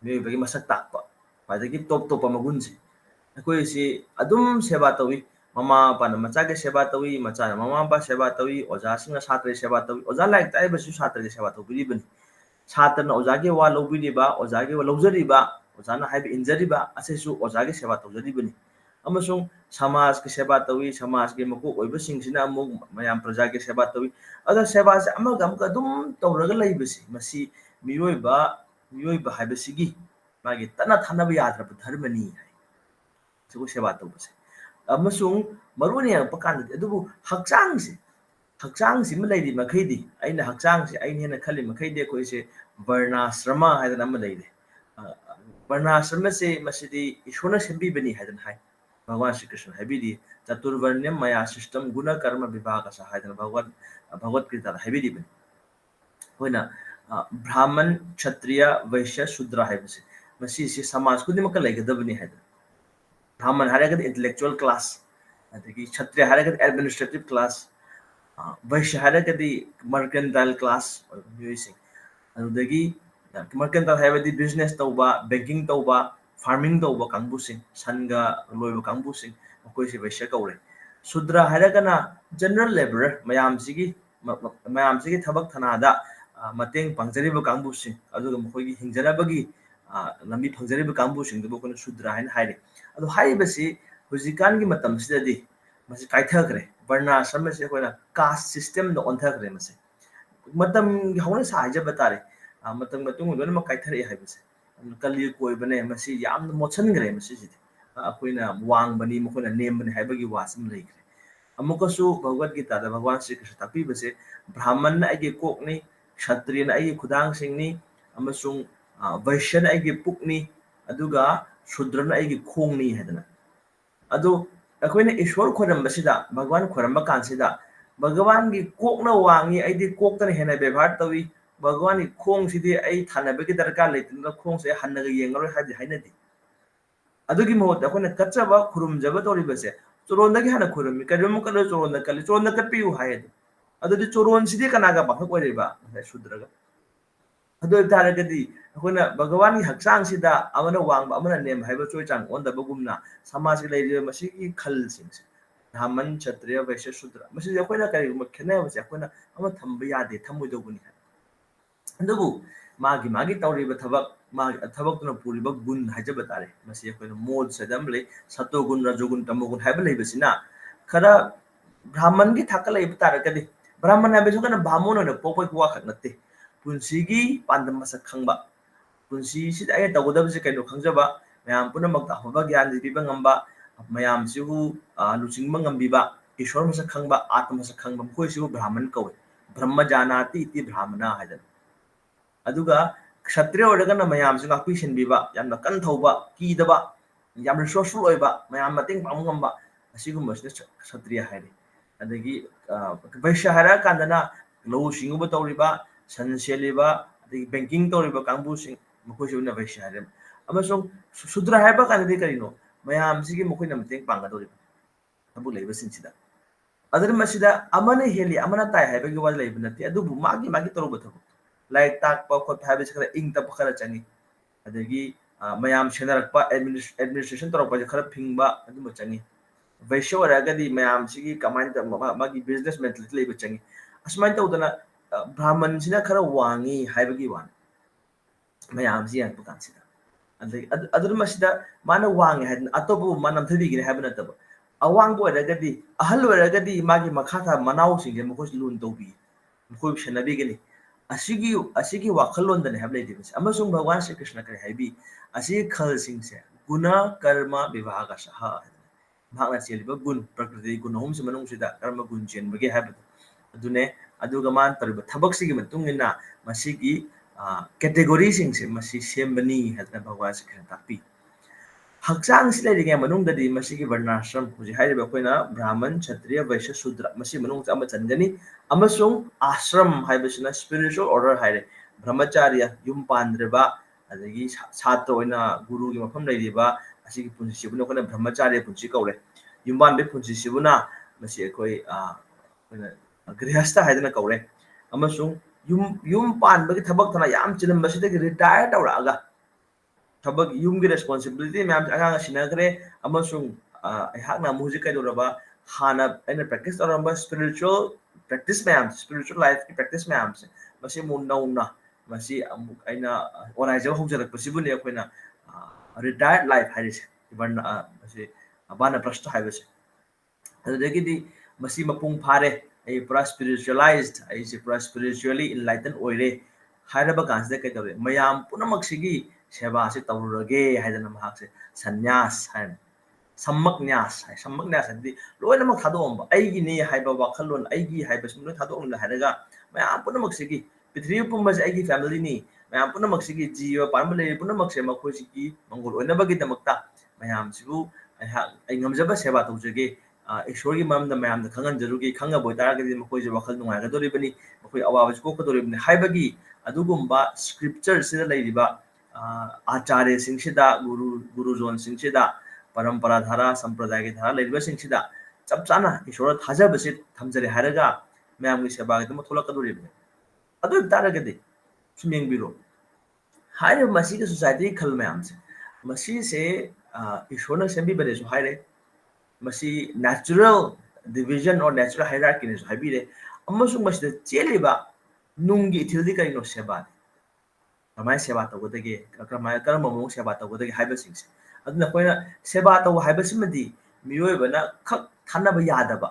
मियोइबगी मसक ताकपा पादगी टॉप टॉप मगुनसे अखोइ से अदुम सेवा तौई ममा पाना मचा के सेवा तौई मचा ममा पा सेवा तौई ओजा सिंगा छात्र सेवा तौई ओजा लाइक ताइबसु छात्र के सेवा तौबिरिबनि छात्र न ओजा के वा लौबिरिबा ओजा के वा लौजरिबा ओजा न हाइब इंजरिबा असेसु ओजा के सेवा तौजरिबनि अमसुंग समाज के सेवा तौई समाज के मको ओइबसिंगसिना अमुक मयाम प्रजा के सेवा तौई अदा सेवा से अमग अमक अदुम तौरगा लैबसि मसी मियोइबा हाइबसिगी मागे तना थानबा याद्रब धर्मनी हाइ सिगु सेवा तौबसे अमसुंग मरुनि पकांदि अदुबु हक्चांग सिम लैदि मखैदि आइना हक्चांग से आइना हेना खलि मखैदि कोइसे वर्णाश्रम हाइदन अम लैदे वर्णाश्रम से मसिदि ईश्वरना सेंबिबनि हाइदन हाइ भगवान श्री कृष्ण हाइबिदि चतुर्वर्ण्यम मया सिस्टम गुण कर्म विभाग सा हाइदन भगवत गीता हाइबिदि होइना ब्राह्मण क्षत्रिय वैश्य शूद्र हाइबसे मसी से समाज खुदिमक लैगदबनि हाइदन ब्राह्मण हारगद इंटेलेक्चुअल क्लास अदगी क्षत्रिय हारगद एडमिनिस्ट्रेटिव क्लास वैश्य हारगद मर्केंटाइल क्लास म्यूजिक अदगी mercantile haibadi business tauba banking tauba farming tauba kangbusin sanga loiba kangbusin makoi si vaisya kaure sudra hairagana general laborer mayam sigi thabak thanada mateng pangjariba kangbusin aduga makoi gi hingjarabagi lambi phangjariba kangbusin du bokona sudra hain haire adu haibasi hujikan gi matam sidadi masi kaithakre varna samase koina caste system no onthakre mase matam gi hawna sa haija batare matam matung don ma kaithare haibase kali koi bane masi yam mochhan gre masi ji akoina wang bani mokona nem bani haibagi wasam leikre amukasu bhagavad gita da bhagwan shri krishna tapi base brahman na age kok ni kshatriya na age khudang sing ni amasung vaishya na age puk ni aduga shudra na age khong ni hadana adu akoina ishwar khoram basida bhagwan khoram ba kansida bhagwan gi kok na wangi aidi kok tan hena bebhar tawi bhagwan gi khong sidi ai thanabe gi darkar leitin da khong se hanna ga yengaroi habi hainadi adugi mohot akoina kachaba khurum jaba tori base choron gi hana khurum kadum kala choron da kapiu hayad adudi choron sidi kanaga ba khoi ba sudra ga adu tara gadi akoina bhagwan gi haksang sida amana wang amana nem haiba choi chang on da bagumna samaj gi leire masi gi khal sing se brahman kshatriya vaishya shudra masi akoina kari ma khena masi akoina ama thamba yade thamoi doguni andubu magi tawriba thabak tuna puriba gun haja batare masi akoina mod sadam le sato gun rajo gun tamo gun haiba leibasina khara brahman gi thakal leib tara kadi brahman ha besu kana bhamon na popoi kwa khat natte punsi gi pandam masak khangba punsi si ai tagodab se kaino khangjaba mayam puna mak hoba gyan di ba ngamba mayam sihu luching mangambi ba ishwar masak khangba atma masak khangba khoi sihu brahman kawe brahma janati iti brahmana hajan aduga kshatriya oragana mayam singa pishin biba yamna kan thoba ki daba yam resourceful oiba mayam mating pamngamba asigu masne kshatriya haire adagi vaishya hara kandana lo singu ba tawriba san seliba adagi banking tawriba kangbu sing makoi sibna vaishya hare amasong sudra haiba kanadi karino mayam sigi makoi na mating panga tawriba abu leiba sinsida adar masida amana heli amana tai haiba gi wal leiba nati adubu magi tawruba thabu like tak pa khot ha bes khara ing ta khara changi adagi mayam shenarak pa administration torok pa khara phingba adu ma changi vaishya waragadi mayam sigi command magi business mentality leba changi asman ta udana brahman sina khara wangi haibagi wan mayam si yang pukan sida adagi adu masida mana wangi hadan atobu manam thadi gi habana tab awang bo waragadi ahal waragadi magi makhata manaw singe mokos lun tobi mokoi shenabi gani asigi wakhalon da ne hablai dibas amasung bhagwan shri krishna kare haibi asi khal sing se guna karma vivaga saha bhagna cheliba gun prakriti gun hum se manung sida karma gun chen bage haib adune aduga man tarba thabak sigi matung ina masigi category sing se masi sembani hadna bhagwan shri krishna tapi haksang sile ringa manung dadi masigi varnashram huji haiba koina brahman kshatriya vaishya shudra masi manung ama changani amasung ashram haibasina spiritual order haire brahmacharya yum pandreba adagi chhatra oina guru gi mafam leiriba asigi punsi sibuna kona brahmacharya punsi kaure yumban be punsi sibuna masi koi koina grihastha haidana kaure amasung yum pan bagi thabak thana yam chilam basida gi retire tawra aga thabak yum gi responsibility myam anga sinagre amasung hakna music kai doraba hana aina practice doraba spiritual practice myam spiritual life ki practice myam se masi munna masi amuk aina organizer hojak possible ne koina retired life haris iban masi abana prashta haibase adagi di masi mapung phare ai pura spiritualized ai se pura spiritually enlightened oire hairaba kanse kai tawre mayam punamak sigi seba se tawrage haidana mahak se sannyas hain sammak nyas adi loina mak thadom aigi ni haiba wakhalon aigi haiba sumno thadom la haraga mayam punamak sigi pithri pumba se aigi family ni mayam punamak sigi jiwa parmale punamak se makhoi sigi mangol oina bagi damakta mayam sibu ai ngamjaba seba tawjage ishwar gi mamda mayam da khangan jarugi khanga boy taragadi makhoi je wakhal nungai ga doribani makhoi awawa ko ko doribani haibagi adugumba scripture sida leiriba Acharya सिंहसिदा Guru zone सिंहसिदा परंपरा धारा संप्रदाय की धारा लेरिबा सिंहसिदा चप चाना ईश्वर थाजबसे थमजरे हारगा मैम की सेवा के थोलकदोरिबने अदु तारगदि सुमेंग बिरो हाइरे मसी के सोसाइटी खल मैम से मसी से ईश्वर ने सेंबी बने सो हाइरे मसी नेचुरल डिवीजन और नेचुरल हायरार्की ने सो हाइबीरे अमसुंग मसी चेलिबा नुंगी इथिलदी करिनो सेबा कमाय सेवा तौगदगे कमाय करम ममो सेवा तौगदगे हाइबसिंग अदुना कोइना सेवा तौ हाइबसिमदि मियोयबना खक थानबा यादबा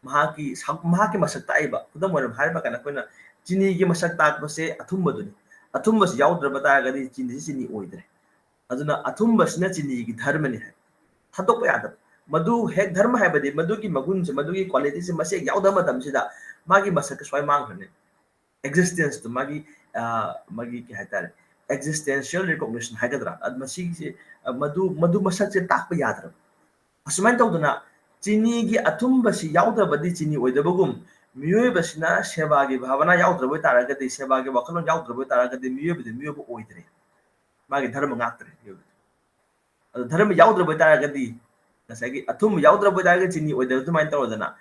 महाकी मसक ताइबा खुदम वरम हाइबा kana कोइना चिनी की मसक ताकबसे अथुमबदुनि अथुमबस याउद्रबा तागदि चिनी ओइद्रे अदुना अथुमबसना चिनी की धर्मनि है थादोक यादब मधु हेक धर्म हाइबदि मधु की मगुन से मधु की क्वालिटी से मसे याउदा मतमसिदा मागी मसक स्वाय मांगने existence to magi ki haitare existential recognition haidra ad masi se madu masak se tak pa yadra asman tawduna chini gi athum basi yawda badi chini oida bagum miyoy basina seba gi bhavana yawdra boy tara ga de seba gi wakhalon yawdra boy tara ga de miyoy bidi miyoy bo oidre magi dharma ngaktre ad dharma yawdra boy tara ga di nasagi athum yawdra boy tara ga chini oida tu main tawdana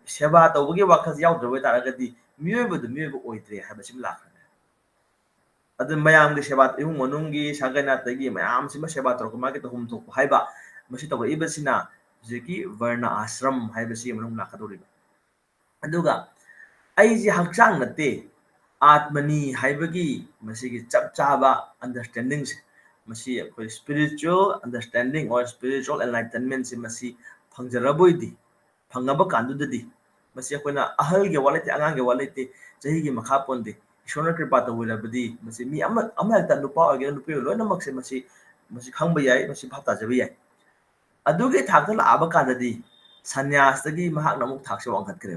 seba tawgi wakhas yawdra boy tara ga di मियोबद मियोब ओइद्रे हाबसिम लाखने अद मयाम के सेवा इहु मनुंगी सागना तगी मयाम सिम सेवा तोक माके तहुम तो हाइबा मसि तब इबसिना जेकी वर्ण आश्रम हाइबसि मनुंग लाखदोरिबा अदुगा आइजी हक्सांग नते आत्मनी हाइबगी मसि की चप चाबा अंडरस्टैंडिंग से मसि कोई स्पिरिचुअल अंडरस्टैंडिंग और स्पिरिचुअल एनलाइटनमेंट से मसि फंगजरबोइदी फंगबा कांदुददी मसी अखोना अहल के वालेते अंगांग के वालेते चही की मखा पोंदे ईश्वर कृपा तौलबदी मसी मी अमहता नुपा ओगे नुपे लोइनमक से मसी खंब याय मसी भाता जब याय अदुगे थाक लाब काददी सन्यास तगी महाक नमुक थाक से वांगत करे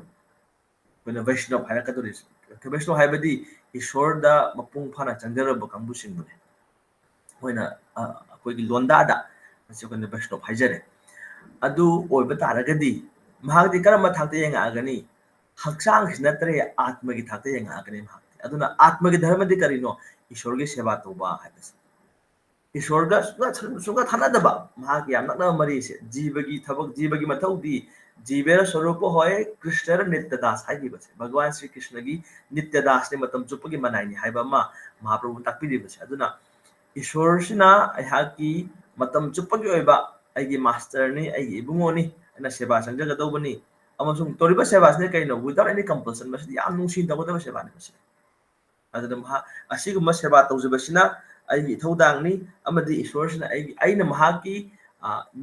कोना वैष्णव हायरा कदोरिस वैष्णव हायबदी ईश्वर दा मपुंग फाना चंगरब कंबु सिंगने होइना अखोगी लोंदा दा मसी कोना वैष्णव हायजरे अदु ओइबा तारगदी महागदी करम थाकते यंगागनी हक्सांग नत्रे आत्म की थाकते यंगागनी महागदी अदुना आत्म की धर्म दि करिनो ईश्वर की सेवा तौबा हाइबस ईश्वर का सुगा थानादबा महागी यामना मरी से जीव की थबक जीव की मथौदी जीवेर स्वरूप होय कृष्णर नित्यदास हाइबस भगवान श्री कृष्ण की नित्यदास ने मतम चुप की मनाइनी हाइबा मा महाप्रभु ताकपिदिबस अदुना ईश्वर सिना अहा की मतम चुप की ओइबा आइगी मास्टर नि आइगी इबुंगोनी ना सेवा संजगदौबनी अमसुंग तोरिबा सेवासने कइनो विदाउट एनी कंपल्सन मसदि याम नुंसिन तगदबा सेवाने मसे अदुना महा असिगुम सेवा तौजबसिना आइगी थौदांगनी अमदि ईश्वरसिना आइगी आइना महाकी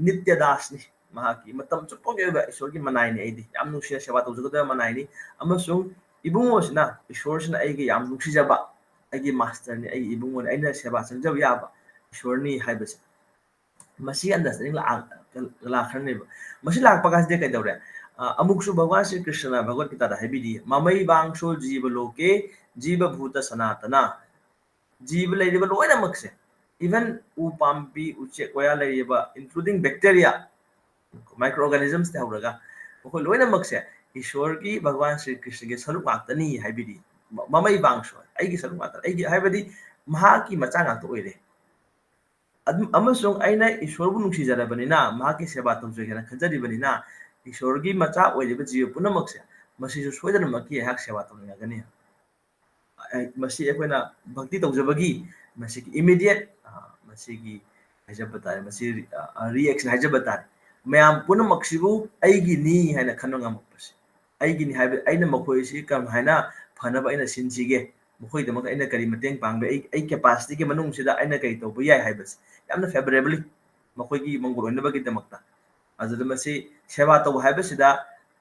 नित्यदासनि महाकी मतम चुपगेबा ईश्वर की मनाइनी आइदी याम नुंसिना सेवा तौजगदबा मनाइनी अमसुंग इबुंगोसिना ईश्वरसिना आइगी याम नुंसिजबा आइगी मास्टरनि आइगी इबुंगोनि आइना सेवा संजब याबा ईश्वरनि हाइबसे मसी अंडरस्टैंडिंग लाखरनेबा मसी लाखपगास दे कइदौरे अमुकसु भगवान श्री कृष्ण भगवत गीता दा हाइबिदी ममई बांगसो जीव लोके जीव भूत सनातना जीव लेरिबा लोइनमक से इवन उ पाम्पी उचे कोया लेरिबा इंक्लूडिंग बैक्टीरिया माइक्रो ऑर्गेनिजम्स ते हौरगा ओको लोइनमक से ईश्वर की भगवान श्री कृष्ण के सरुप माक्तनी हाइबिदी ममई बांगसो आइगी सरुप माक्ता आइगी हाइबदी महा की मचा गात ओइरे अमसुंग आइना ईश्वरबु नुंसिजरबनिना महाकी सेवा तौजगेना खजरिबनिना ईश्वर की मचा ओइरिबा जीव पुनमक से मसीसु सोइदनमकी हाक सेवा तौनिगनी मसी एकोना भक्ति तौजबगी मसी की इमीडिएट मसी की हाइजबतारे मसी रिएक्शन हाइजबतारे मयाम पुनमक्सिबु आइगी नि हाइना खनंगमपसे आइगी नि हाइबे आइना मखोइसि कम हाइना फनबा आइना सिनसिगे मखोइदमक आइना करी मतेंग पांगबे आई कैपेसिटी के मनुंग सिदा आइना कई तौबा याय हाइबस यामना फेवरेबली मखोइगी मंगोल ओइनबगी दमकता अजुद मसी सेवा तौबा हाइबसिदा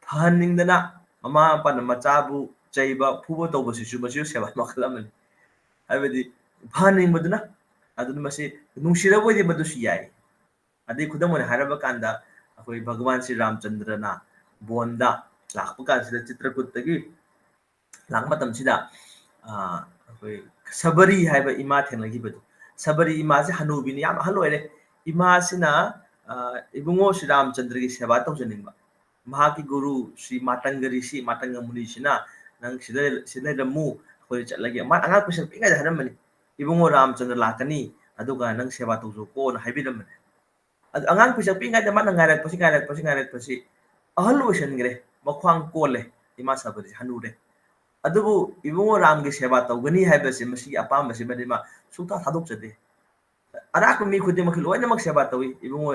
फहनिंगदना ममा पान मचाबु चैबा फुबो तौबसिसु मसी सेवा मखलमनि हाइबदी फहनिंगबदुना अजुद मसी नुंसिरबोइदि मदुसु याय अदि खुदमोन हारबा कांदा अखोइ भगवान श्री रामचंद्रना बोंदा लाखपा कांसिदा चित्रकूटतगी लाखमतमसिदा अखोइ सबरी हाइबा इमा थेंलगिबदु सबरी इमा से हनुबिनी याम हलोइरे इमा सिना इबुंगो श्री रामचंद्र की सेवा तौजनिंबा महा की गुरु श्री मातंग ऋषि मातंग मुनि सिना नंग सिदे रमु अखोइ चलगे मा अंगा कुशन पिंगा हरमनि इबुंगो रामचंद्र लाकनी अदुगा नंग सेवा तौजो को न हाइबिरमनि अद अंगांग पिसा पिंगा द मान गायरक पसी अहल ओइसनग्रे मख्वांग कोले इमा सबरी हनुरे अदुबु इबुंगो राम की सेवा तौगनी हाइबसे मसी अपामबसे मदिमा सुता थादोकजदे अराक मी खुदिमक लोइनमक सेवा तौई इबुंगो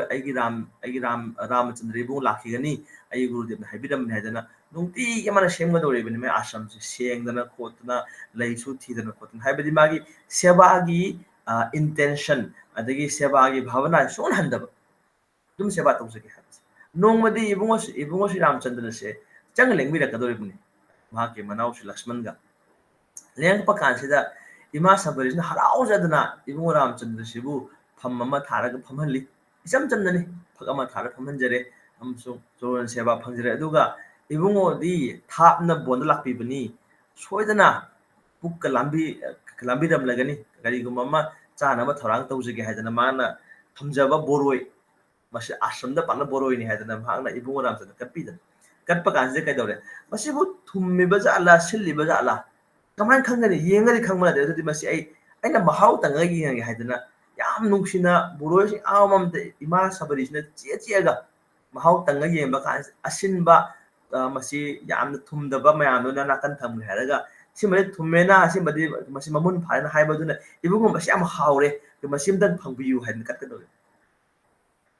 रामचंद्र इबुंगो लाखिगनी आई गुरुदेव हाइबिरम हाइदना नुंती यमना सेमगदोरेबनि मे आश्रम से सेंगदना खोतना लैसु थीदना खोतना हाइबदि मागी सेवागी इंटेंशन अदगी सेवागी भावना सोन हंदब तुम सेवा तौजगे हाइबसे नोंमदि इबुंगो श्री रामचंद्र से चंग लेंबिरकदोरेबनि माके मनाउ श्री लक्ष्मण गा लेंग पकानसिदा इमा सबरिसना हराउजदना इबुंगो रामचंद्र सिबु फम अमा थारग फमहली इचम चमदनी फगमा थार फमहंजरे हमसु जोरन सेवा फंजरे अदुगा इबुंगो दी थापना बोंद लाक्पिबनी सोयदना पुक लांबी दम लगनी करिगुममा चानबा थौरांग तौजगे हायदना माना थमजबा बोरोय मसे आश्रमदा पाना बोरोय नि हायदना माना इबुंगो रामचंद्र कपिदन कटप कांजे कैदौरे मसिबु थुम्मिबा जाला सिल्लिबा जाला कमान खंगनी येंगरी खंगमना दे अदुदि मसि अइना महाउ तंगगी यंगे हायदना याम नुंगसिना बोरोय आममते इमा सबरिसना चेचेगा महाउ तंगगी येंबा कान असिनबा मसि याम थुमदबा मयामना नाकन थमगे हायरगा सिमरे थुमेना सिमबदि मसि ममुन फायना हायबदुना इबुगो मसि याम हाउरे मसिमदन फंगबियु हायन कटकदोरे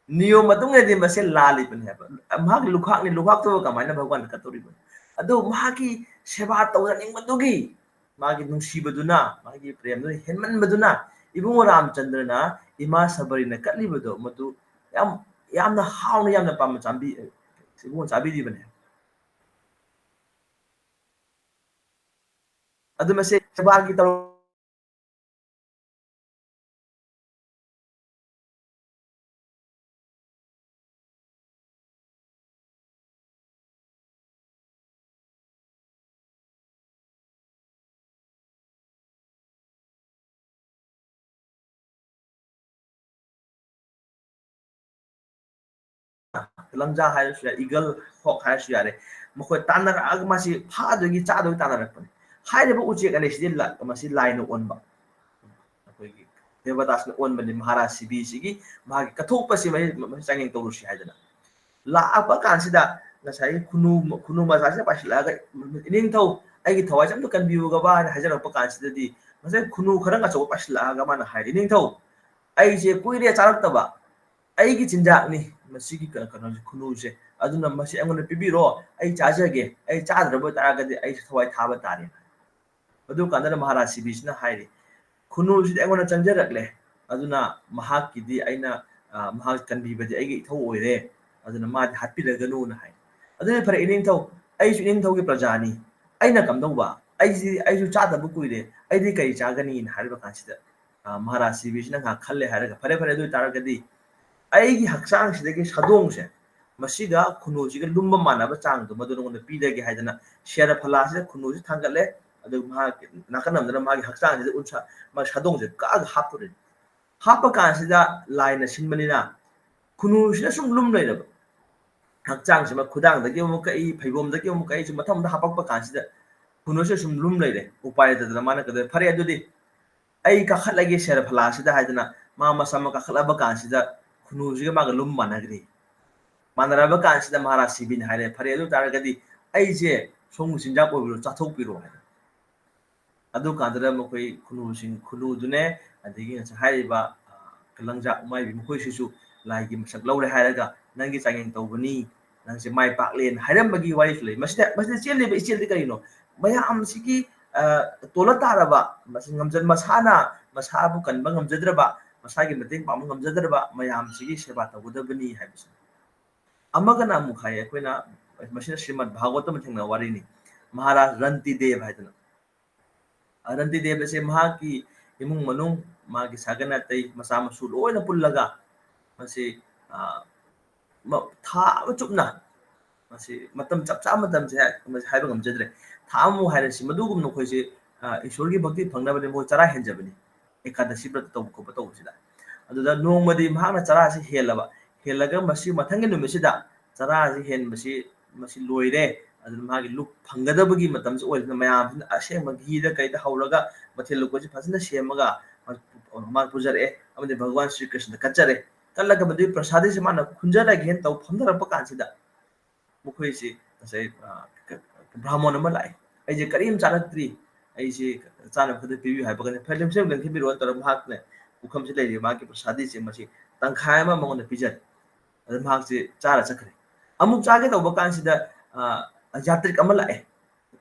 नियम मतुंगदि मसे लालिबनि हायबा माग लुखाकनि लुखाक तो कमायना भगवान कतोरिबनि अदो मागी सेवा तौरनिंगमदुगी मागी नुंसीबदुना मागी प्रेमदुना हेनमनबदुना इबुंगो रामचंद्रना इमा सबरिना कटलिबदो मदु यामना हाउना यामना पाम चांबी इबुंगो चाबिदिबनि अदु मसे सेवागी तौ लंजा हायरसु ईगल हॉक हायरसु यारे मखोय तानरग मासी फादोगी चादोगी तानरकपनि हायरेबो उचेक अनेसिदि मसी लाइन ओनबा अखोयगी देवदासना ओनबनि महाराज सिबी सिगी मागी कथोपसि मै चांगिंग तौरुसि हायदना लापा कांसिदा नसाई खुनु मजासे पासिलागा इनिंथौ आइगी थवाइ जमदो कनबियुगा बा हाजरपा कांसिदि मसे खुनु खरंग अचौ पासिलागा माना हाय इनिंथौ आइजे कुइरे चारक्तबा आइगी चिंजाकनी मसीगी कनो खुनुसे अदुना मसी अंगोन पिबिरो आई चाजगे आई चाद्रबो तारगदि आई थवाइ थाबा तारे अदु कांदना महाराज सिबिसना हायरि खुनुसि अंगोन चंजरकले अदुना महाकिदि आइना महाक कनबिबदि आइगी इथौ ओइरे अदुना मादि हापिलगनु ना हाय अदुना फरे इनिंथौ आइसु इनिंथौगी प्रजानी आइना कमदौबा आइजु चादबो कुइरे आइदि कई चागनी ना हारिबा कांसिदा महाराज सिबिसना खा खल्ले हारगा फरे फरे अदु तारगदि आइगी हक्सांग सिदगी सदोंगसे मसीगा खुनुजिगा लुम्बा मानबा चांगदो मदुनगोन पीदगे हायदना शेर फलासे खुनुजि थांगले अदु मा नाकनमदना मागी हक्सांग सिदा उनसा मा सदोंगसे काग हापुरे हापा कांसिदा लाइन सिनबनिना खुनुजिना सुम लुम लैरब हक्सांग सिमा खुदांगदगी अमुक ई फैबोमदगी अमुक ई मथमदा हापकपा कांसिदा खुनुसे सुम लुम लैरे उपाय ददना माना कदे फरे अदुदि आई काखलगे शेर फलासिदा हायदना मा मसम काखलबा कांसिदा खुनुजिगा मागा लुम मानगरी मानरबा कांसिदा महाराज सिबिन हायरे फरे अदु तारगदि आइजे सोंगु सिंजा कोबिरो चाथोकपिरो हाय अदु कांदरा मखोय खुनुदुने अदिगी हायरिबा कलंजा उमाय बिमखोय सिसु लाइगी मसक लौरे हायरगा नंगी चांगिंग तौबनी नंसे माय पाकलेन हायरमबगी वारि फ्ले मसिदा चेलेबे इचेलदि करिनो मयाम सिगी तोला तारबा मसिंग ngमजन मसाना मसाबु कनबा ngमजद्रबा मसागी मतेंग पाम ngमजद्रबा मयाम सिगी सेवा तौगदबनी हायबिस अमगना मुखाय अखोयना मसिना श्रीमद् भागवतम थेंगना वारिनी महाराज रंती देव हायदना रंती देव से महाकी इमुंग मनुंग मागी सागना तै मसा मसु लोयना पुल्लगा मसे था चुपना मसे मतम चपचा मतम से हायबा ngमजद्रे थामु हायरसि मदुगुम नखोयसे ईश्वरगी भक्ति फंगनबने मो चरा हेंजबनी एकादशी व्रत तौ को तौसिदा अदुदा नोंगमदि महाना चरा से हेलबा हेलगा मसी मथंगे नुमिसिदा चरा से हेनबसी मसी लोइरे अदुना मागी लुक फंगदबगी मतम से ओइना मयाम असेम गीदा कइदा हौरगा मथे लुको지 फसना सेमगा मा पुजरे अमदे भगवान श्री कृष्ण कचरे कल्लगा बदि प्रसादि से माना खुंजरा गेन तौ फंदरप कांसिदा मुखोइसि तसै ब्राह्मण मलाय ꯑꯩꯁꯦ ꯀꯔꯤꯝ ꯆꯥꯔꯛꯇ꯭ꯔꯤ ꯑꯩꯁꯦ ꯆꯥꯅꯕ ꯈꯛꯇ ꯄꯤꯕꯤꯌꯨ ꯍꯥꯏꯕ ꯀꯥꯟꯗ ꯐꯤꯂꯝ ꯁꯦꯝ ꯂꯪꯈꯤꯕꯤꯔꯣ ꯇꯧꯔꯒ ꯃꯍꯥꯛꯅ ꯄꯨꯈꯝꯁꯤ ꯂꯩꯔꯤꯕ ꯃꯍꯥꯛꯀꯤ ꯄ꯭ꯔꯁꯥꯗꯤꯁꯦ ꯃꯁꯤ ꯇꯪꯈꯥꯏ ꯑꯃ ꯃꯉꯣꯟꯗ ꯄꯤꯖꯔꯦ ꯑꯗ ꯃꯍꯥꯛꯁꯦ ꯆꯥꯔ ꯆꯠꯈ꯭ꯔꯦ ꯑꯃꯨꯛ ꯆꯥꯒꯦ ꯇꯧꯕ ꯀꯥꯟꯁꯤꯗ ꯌꯥꯇ꯭ꯔꯤꯛ ꯑꯃ ꯂꯥꯛꯑꯦ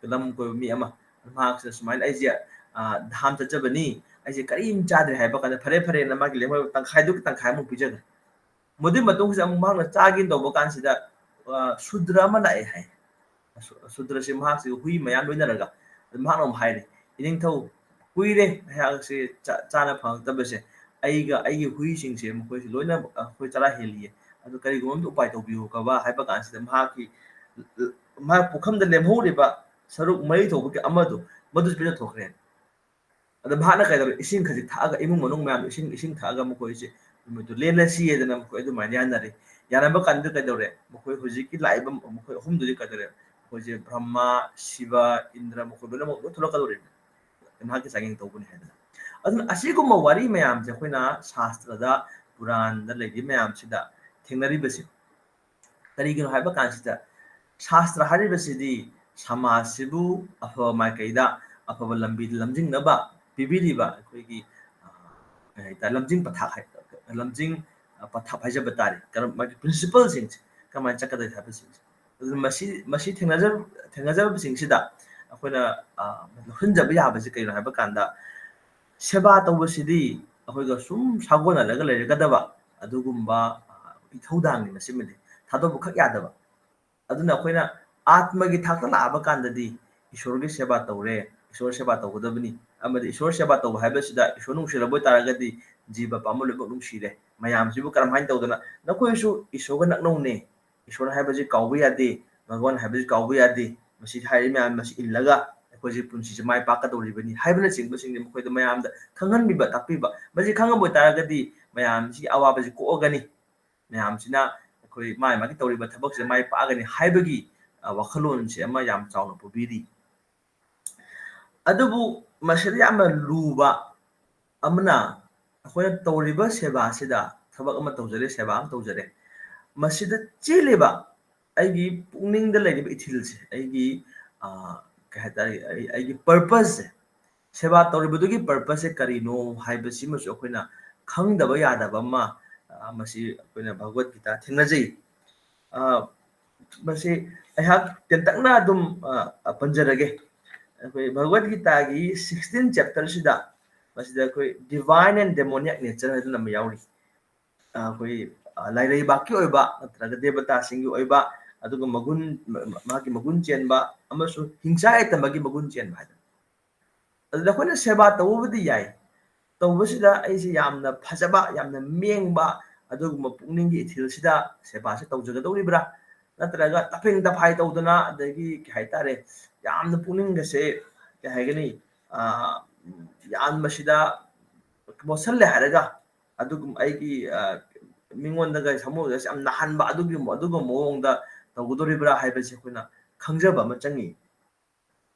ꯂꯝ ꯀꯣꯏꯕ ꯃꯤ ꯑꯃ ꯃꯍꯥꯛꯁꯤꯗ ꯁꯨꯃꯥꯏꯅ ꯑꯩꯁꯦ ꯙꯥꯝ ꯆꯠꯆꯕꯅꯤ ꯑꯩꯁꯦ ꯀꯔꯤꯝ ꯆꯥꯗ꯭ꯔꯦ ꯍꯥꯏꯕ ꯀꯥꯟꯗ ꯐꯔꯦ ꯐꯔꯦꯅ ꯃꯥꯒꯤ ꯂꯦꯝꯍꯧꯔꯤꯕ ꯇꯪꯈꯥꯏꯗꯨꯒꯤ ꯇꯪꯈꯥꯏꯃꯨꯛ ꯄꯤꯖꯈ꯭ꯔꯦ ꯃꯗꯨꯒꯤ ꯃꯇꯨꯡꯁꯤꯗ ꯑꯃꯨꯛ ꯃꯍꯥꯛꯅ ꯆꯥꯒꯦ ꯇꯧꯕ ꯀꯥꯟꯁꯤꯗ ꯁꯨꯗ꯭ꯔ ꯑꯃ ꯂꯥꯛꯑꯦ ꯍꯥꯏ ꯁꯨꯗ꯭ꯔꯁꯤ ꯃꯍꯥꯛꯁꯤ ꯍꯨꯏ ꯃꯌꯥꯝ ꯂꯣꯏꯅꯔꯒ ꯃꯍꯥꯛꯅ ꯑꯃꯨꯛ ꯍꯥꯏꯔꯦ ꯏꯅꯤꯡꯊꯧ ꯀꯨꯏꯔꯦ ꯑꯩꯍꯥꯛꯁꯦ ꯆꯥꯅ ꯐꯪꯉꯛꯇꯕꯁꯦ ꯑꯩꯒ ꯑꯩꯒꯤ ꯍꯨꯏꯁꯤꯡꯁꯦ ꯃꯈꯣꯏꯁꯦ ꯂꯣꯏꯅ ꯑꯩꯈꯣꯏ ꯆꯔꯥ ꯍꯦꯜꯂꯤꯌꯦ ꯑꯗꯨ ꯀꯔꯤꯒꯨꯝꯕ ꯑꯃꯗ ꯎꯄꯥꯏ ꯇꯧꯕꯤꯌꯨꯀꯕ ꯍꯥꯏꯕ ꯀꯥꯟꯁꯤꯗ ꯃꯍꯥꯛ ꯄꯨꯈꯝꯗ ꯂꯦꯝꯍꯧꯔꯤꯕ ꯁꯔꯨꯛ 3 ꯊꯣꯛꯄꯒꯤ ꯑꯃꯗꯨ ꯃꯗꯨꯁꯨ ꯄꯤꯖꯊꯣꯛꯈ꯭ꯔꯦ ꯑꯗ ꯃꯍꯥꯛꯅ ꯀꯩꯗꯧꯔꯦ ꯏꯁꯤꯡ ꯈꯖꯤꯛ ꯊꯛꯑꯒ ꯏꯃꯨꯡ ꯃꯅꯨꯡ ꯃꯌꯥꯝ ꯏꯁꯤꯡ ꯊꯛꯑꯒ ꯃꯈꯣꯏꯁꯦ ꯅꯨꯃꯤꯠꯇꯨ ꯂꯦꯜꯂꯁꯤꯗꯅ ꯃꯈꯣꯏ ꯑꯗꯨꯃꯥꯏꯅ ꯌꯥꯅꯔꯦ ꯌꯥꯅꯕ ꯀꯥꯟꯗ ꯀꯩꯗꯧꯔꯦ ꯃꯈꯣꯏ ꯍꯧꯖꯤꯛꯀꯤ ꯂꯥꯛꯏꯕ ꯃꯈꯣꯏ ꯑꯍꯨꯝꯗꯨꯗꯤ ꯀꯩꯗꯧꯔꯦ ꯃꯈꯣꯏꯁꯦ ꯕ꯭ꯔꯍ꯭ꯃ ꯁꯤꯕ ꯏꯟꯗ꯭ꯔ ꯃꯈꯣꯏ ꯂꯣꯏꯅꯃꯛ ꯂꯣꯏ ꯊꯣꯛꯂꯛꯀꯗꯧꯔꯤꯕꯅꯤ ꯃꯍꯥꯛꯀꯤ ꯆꯥꯡꯌꯦꯡ ꯇꯧꯕꯅꯤ ꯍꯥꯏꯗꯅ ꯑꯗꯨꯅ ꯑꯁꯤꯒꯨꯝꯕ ꯋꯥꯔꯤ ꯃꯌꯥꯝꯁꯦ ꯑꯩꯈꯣꯏꯅ ꯁꯥꯁꯇ꯭ꯔꯗ ꯄꯨꯔꯥꯟꯗ ꯂꯩꯔꯤꯕ ꯃꯌꯥꯝꯁꯤꯗ ꯊꯦꯡꯅꯔꯤꯕꯁꯤ ꯀꯔꯤꯒꯤꯅꯣ ꯍꯥꯏꯕ ꯀꯥꯟꯁꯤꯗ ꯁꯥꯁꯇ꯭ꯔ ꯍꯥꯏꯔꯤꯕꯁꯤꯗꯤ ꯁꯃꯥꯖꯁꯤꯕꯨ ꯑꯐꯕ ꯃꯥꯏꯀꯩꯗ ꯑꯐꯕ ꯂꯝꯕꯤꯗ ꯂꯝꯖꯤꯡꯅꯕ ꯄꯤꯕꯤꯔꯤꯕ ꯑꯩꯈꯣꯏꯒꯤ ꯀꯩ ꯍꯥꯏꯇꯥꯔꯦ ꯂꯝꯖꯤꯡ ꯄꯊꯥꯞ ꯍꯥꯏꯖꯕ ꯇꯥꯔꯦ ꯃꯥꯒꯤ ꯄ꯭ꯔꯤꯟꯁꯤꯄꯜꯁꯤꯡꯁꯦ ꯀꯃꯥꯏꯅ ꯆꯠꯀꯗꯒꯦ ꯍꯥꯏꯕꯁꯤꯡꯁꯦ ꯑꯗꯨꯅ ꯃꯁꯤ ꯊꯦꯡꯅꯖꯕꯁꯤꯡꯁꯤꯗ ꯑꯩꯈꯣꯏꯅ ꯂꯧꯁꯤꯟꯖꯕ ꯌꯥꯕꯁꯤ ꯀꯩꯅꯣ ꯍꯥꯏꯕ ꯀꯥꯟꯗ ꯁꯦꯕꯥ ꯇꯧꯕꯁꯤꯗꯤ ꯑꯩꯈꯣꯏꯒ ꯁꯨꯝ ꯁꯥꯒꯣꯟꯅꯔꯒ ꯂꯩꯔꯒꯗꯕ ꯑꯗꯨꯒꯨꯝꯕ ꯏꯊꯧꯗꯥꯡꯅꯤ ꯃꯁꯤꯃꯗꯤ ꯊꯥꯗꯣꯛꯄꯈꯛ ꯌꯥꯗꯕ ꯑꯗꯨꯅ ꯑꯩꯈꯣꯏꯅ ꯑꯥꯠꯃꯒꯤ ꯊꯥꯛꯇ ꯂꯥꯛꯑꯕ ꯀꯥꯟꯗꯗꯤ ꯏꯁꯣꯔꯒꯤ ꯁꯦꯕꯥ ꯇꯧꯔꯦ ꯏꯁꯣꯔ ꯁꯦꯕꯥ ꯇꯧꯒꯗꯕꯅꯤ ꯑꯃꯗꯤ ꯏꯁꯣꯔ ꯁꯦꯕꯥ ꯇꯧꯕ ꯍꯥꯏꯕꯁꯤꯗ ꯏꯁꯣꯔ ꯅꯨꯡꯁꯤꯔꯕ ꯑꯣꯏꯇꯥꯔꯒꯗꯤ ꯖꯤꯕ ꯄꯥꯟꯕ ꯂꯣꯏꯅꯃꯛ ꯅꯨꯡꯁꯤꯔꯦ ꯃꯌꯥꯝꯁꯤꯕꯨ ꯀꯔꯝꯍꯥꯏꯅ ꯇꯧꯗꯅ ꯅꯈꯣꯏꯁꯨ ꯏꯁꯣꯔꯒ ꯅꯛꯅꯧꯅꯦ ꯏꯁꯣꯔ ꯍꯥꯏꯕꯁꯤ ꯀꯥꯎꯕ ꯌꯥꯗꯦ ꯚꯒꯋꯥꯟ ꯍꯥꯏꯕꯁꯤ ꯀꯥꯎꯕ ꯌꯥꯗꯦ ꯃꯁꯤ ꯍꯥꯏꯔꯤꯕ ꯃꯌꯥꯝ ꯃꯁꯤ ꯏꯜꯂꯒ ꯑꯩꯈꯣꯏꯁꯦ ꯄꯨꯟꯁꯤꯁꯦ ꯃꯥꯏ ꯄꯥꯛꯀꯗꯧꯔꯤꯕꯅꯤ ꯍꯥꯏꯕꯅꯆꯤꯡꯕꯁꯤꯡꯁꯦ ꯃꯈꯣꯏꯗ ꯃꯌꯥꯝꯗ ꯈꯪꯍꯟꯕꯤꯕ ꯇꯥꯛꯄꯤꯕ ꯃꯁꯤ ꯈꯪꯉꯕ ꯑꯣꯏꯇꯥꯔꯒꯗꯤ ꯃꯌꯥꯝꯁꯤꯒꯤ ꯑꯋꯥꯕꯁꯤ ꯀꯣꯛꯑꯒꯅꯤ ꯃꯌꯥꯝꯁꯤꯅ ꯑꯩꯈꯣꯏ ꯃꯥꯒꯤ ꯇꯧꯔꯤꯕ ꯊꯕꯛꯁꯤꯗ ꯃꯥꯏ ꯄꯥꯛꯑꯒꯅꯤ ꯍꯥꯏꯕꯒꯤ ꯋꯥꯈꯜꯂꯣꯟꯁꯦ ꯑꯃ ꯌꯥꯝ ꯆꯥꯎꯅ ꯄꯨꯕꯤꯔꯤ ꯑꯗꯨꯕꯨ ꯃꯁꯤꯗ ꯌꯥꯝꯅ ꯂꯨꯕ ꯑꯃꯅ ꯑꯩꯈꯣꯏꯅ ꯇꯧꯔꯤꯕ ꯁꯦꯕꯥꯁꯤꯗ ꯊꯕꯛ ꯑꯃ ꯇꯧꯖꯔꯦ ꯁꯦꯕꯥ ꯑꯃ ꯇꯧꯖꯔꯦ ꯃꯁꯤꯗ ꯆꯦꯜꯂꯤꯕ ꯑꯩꯒꯤ ꯄꯨꯛꯅꯤꯡꯗ ꯂꯩꯔꯤꯕ ꯏꯊꯤꯜꯁꯦ ꯑꯩꯒꯤ ꯀꯩ ꯍꯥꯏꯇꯥꯔꯦ ꯑꯩꯒꯤ ꯄꯔꯄꯁꯁꯦ ꯁꯦꯕꯥ ꯇꯧꯔꯤꯕꯗꯨꯒꯤ ꯄꯔꯄꯁꯁꯦ ꯀꯔꯤꯅꯣ ꯍꯥꯏꯕꯁꯤꯃꯁꯨ ꯑꯩꯈꯣꯏꯅ ꯈꯪꯗꯕ ꯌꯥꯗꯕ ꯑꯃ ꯃꯁꯤ ꯑꯩꯈꯣꯏꯅ ꯚꯒꯋꯠ ꯒꯤꯇꯥ ꯊꯦꯡꯅꯖꯩ ꯃꯁꯤ ꯑꯩꯍꯥꯛ ꯇꯦꯟꯇꯛꯅ ꯑꯗꯨꯝ ꯄꯟꯖꯔꯒꯦ ꯑꯩꯈꯣꯏ ꯚꯒꯋꯠ ꯒꯤꯇꯥꯒꯤ 16 ꯆꯦꯞꯇꯔꯁꯤꯗ ꯃꯁꯤꯗ ꯑꯩꯈꯣꯏ ꯗꯤꯚꯥꯏꯟ ꯑꯦꯟड ꯗꯦꯃꯣꯅꯤꯌꯛ ꯅꯦꯆꯔ ꯍꯥꯏꯗꯅ ꯑꯃ ꯌꯥꯎꯔꯤ ꯑꯩꯈꯣꯏ ꯂꯥꯏꯔꯩꯕꯥꯛꯀꯤ ꯑꯣꯏꯕ ꯅꯠꯇ꯭ꯔꯒ ꯗꯦꯕꯇꯥꯁꯤꯡꯒꯤ ꯑꯣꯏꯕ ꯑꯗꯨꯒ ꯃꯥꯒꯤ ꯃꯒꯨꯟ ꯆꯦꯟꯕ ꯑꯃꯁꯨꯡ ꯍꯤꯡꯁꯥ ꯌꯥꯏꯇꯝꯕꯒꯤ ꯃꯒꯨꯟ ꯆꯦꯟꯕ ꯍꯥꯏꯗꯅ ꯑꯗꯨꯗ ꯑꯩꯈꯣꯏꯅ ꯁꯦꯕꯥ ꯇꯧꯕꯕꯨꯗꯤ ꯌꯥꯏ ꯇꯧꯕꯁꯤꯗ ꯑꯩꯁꯦ ꯌꯥꯝꯅ ꯐꯖꯕ ꯌꯥꯝꯅ ꯃꯦꯡꯕ ꯑꯗꯨꯒꯨꯝꯕ ꯄꯨꯛꯅꯤꯡꯒꯤ ꯏꯊꯤꯜꯁꯤꯗ ꯁꯦꯕꯥꯁꯦ ꯇꯧꯖꯒꯗꯧꯔꯤꯕ꯭ꯔꯥ ꯅꯠꯇ꯭ꯔꯒ ꯇꯐꯦꯡ ꯇꯐꯥꯏ ꯇꯧꯗꯅ ꯑꯗꯒꯤ ꯀꯩ ꯍꯥꯏꯇꯥꯔꯦ ꯌꯥꯝꯅ ꯄꯨꯛꯅꯤꯡꯒꯁꯦ ꯀꯩ ꯍꯥꯏꯒꯅꯤ ꯌꯥꯝ ꯃꯁꯤꯗ ꯃꯣꯠꯁꯜꯂꯦ ꯍꯥꯏꯔꯒ ꯑꯗꯨꯒꯨꯝꯕ ꯑꯩꯒꯤ ꯃꯤꯉꯣꯟꯗꯒ ꯊꯃꯣꯏꯒꯁꯦ ꯌꯥꯝ ꯅꯥꯍꯟꯕ ꯑꯗꯨꯒꯨꯝꯕ ꯃꯑꯣꯡꯗ ꯇꯧꯒꯗꯧꯔꯤꯕ꯭ꯔꯥ ꯍꯥꯏꯕꯁꯦ ꯑꯩꯈꯣꯏꯅ ꯈꯪꯖꯕ ꯑꯃ ꯆꯪꯉꯤ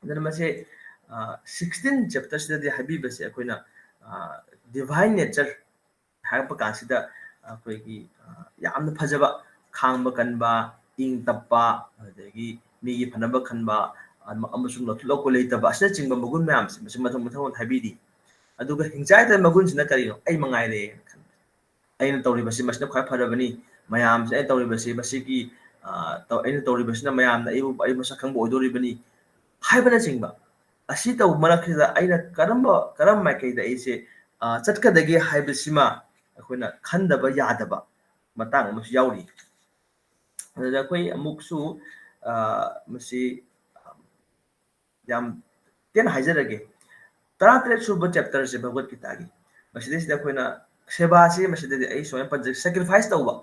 ꯑꯗꯨꯅ ꯃꯁꯤ 16 ꯆꯦꯞꯇꯔꯁꯤꯗꯗꯤ ꯍꯥꯏꯕꯤꯕꯁꯦ ꯑꯩꯈꯣꯏꯅ ꯗꯤꯚꯥꯏꯟ ꯅꯦꯆꯔ ꯍꯥꯏꯔꯛꯄ ꯀꯥꯟꯁꯤꯗ ꯑꯩꯈꯣꯏꯒꯤ ꯌꯥꯝꯅ ꯐꯖꯕ ꯈꯥꯡꯕ ꯀꯟꯕ ꯏꯪ ꯇꯞꯄ ꯑꯗꯒꯤ ꯃꯤꯒꯤ ꯐꯅꯕ ꯈꯟꯕ ꯑꯃꯁꯨꯡ ꯂꯧꯊꯣꯛ ꯂꯩꯇꯕ ꯑꯁꯤꯅꯆꯤꯡꯕ ꯃꯒꯨꯟ ꯃꯌꯥꯝꯁꯦ ꯃꯁꯤ ꯃꯊꯪ ꯍꯥꯏꯕꯤꯔꯤ ꯑꯗꯨꯒ ꯍꯤꯡꯆꯥꯏꯇ ꯃꯒꯨꯟꯁꯤꯅ ꯀꯔꯤꯅꯣ ꯑꯩ ꯃꯉꯥꯏꯔꯦ ꯑꯩꯅ ꯇꯧꯔꯤꯕꯁꯤ ꯃꯁꯤꯅ ꯈ꯭ꯋꯥꯏ ꯐꯔꯕꯅꯤ ꯃꯌꯥꯝꯁꯦ ꯑꯩꯅ ꯇꯧꯔꯤꯕꯁꯤ ꯃꯁꯤꯒꯤ ꯑꯩꯅ ꯇꯧꯔꯤꯕꯁꯤꯅ ꯃꯌꯥꯝꯅ ꯑꯩ ꯃꯁꯛ ꯈꯪꯕ ꯑꯣꯏꯗꯣꯔꯤꯕꯅꯤ ꯍꯥꯏꯕꯅꯆꯤꯡꯕ ꯑꯁꯤ ꯇꯧꯕ ꯃꯔꯛꯁꯤꯗ ꯑꯩꯅ ꯀꯔꯝꯕ ꯃꯥꯏꯀꯩꯗ ꯑꯩꯁꯦ ꯆꯠꯀꯗꯒꯦ ꯍꯥꯏꯕꯁꯤꯃ ꯑꯩꯈꯣꯏꯅ ꯈꯟꯗꯕ ꯌꯥꯗꯕ ꯃꯇꯥꯡ ꯑꯃꯁꯨ ꯌꯥꯎꯔꯤ ꯑꯗꯨꯗ ꯑꯩꯈꯣই ꯑꯃꯨꯛꯁꯨ ꯃꯁꯤ ꯌꯥꯝ ꯇꯦꯟꯅ ꯍꯥꯏꯖꯔꯒꯦ 13 ꯁꯨꯕ ꯆꯦꯞꯇꯔꯁꯦ ꯚꯒꯋꯠ ꯒꯤꯇꯥꯒꯤ ꯃꯁꯤꯗꯩꯁꯤꯗ ꯑꯩꯈꯣꯏꯅ ꯁꯦꯕꯥꯁꯤ ꯃꯁꯤꯗꯗꯤ ꯑꯩ ꯁꯨꯃꯥꯏꯅ ꯄꯟꯖꯒꯦ ꯁꯦꯀ꯭ꯔꯤꯐꯥꯏꯁ ꯇꯧꯕ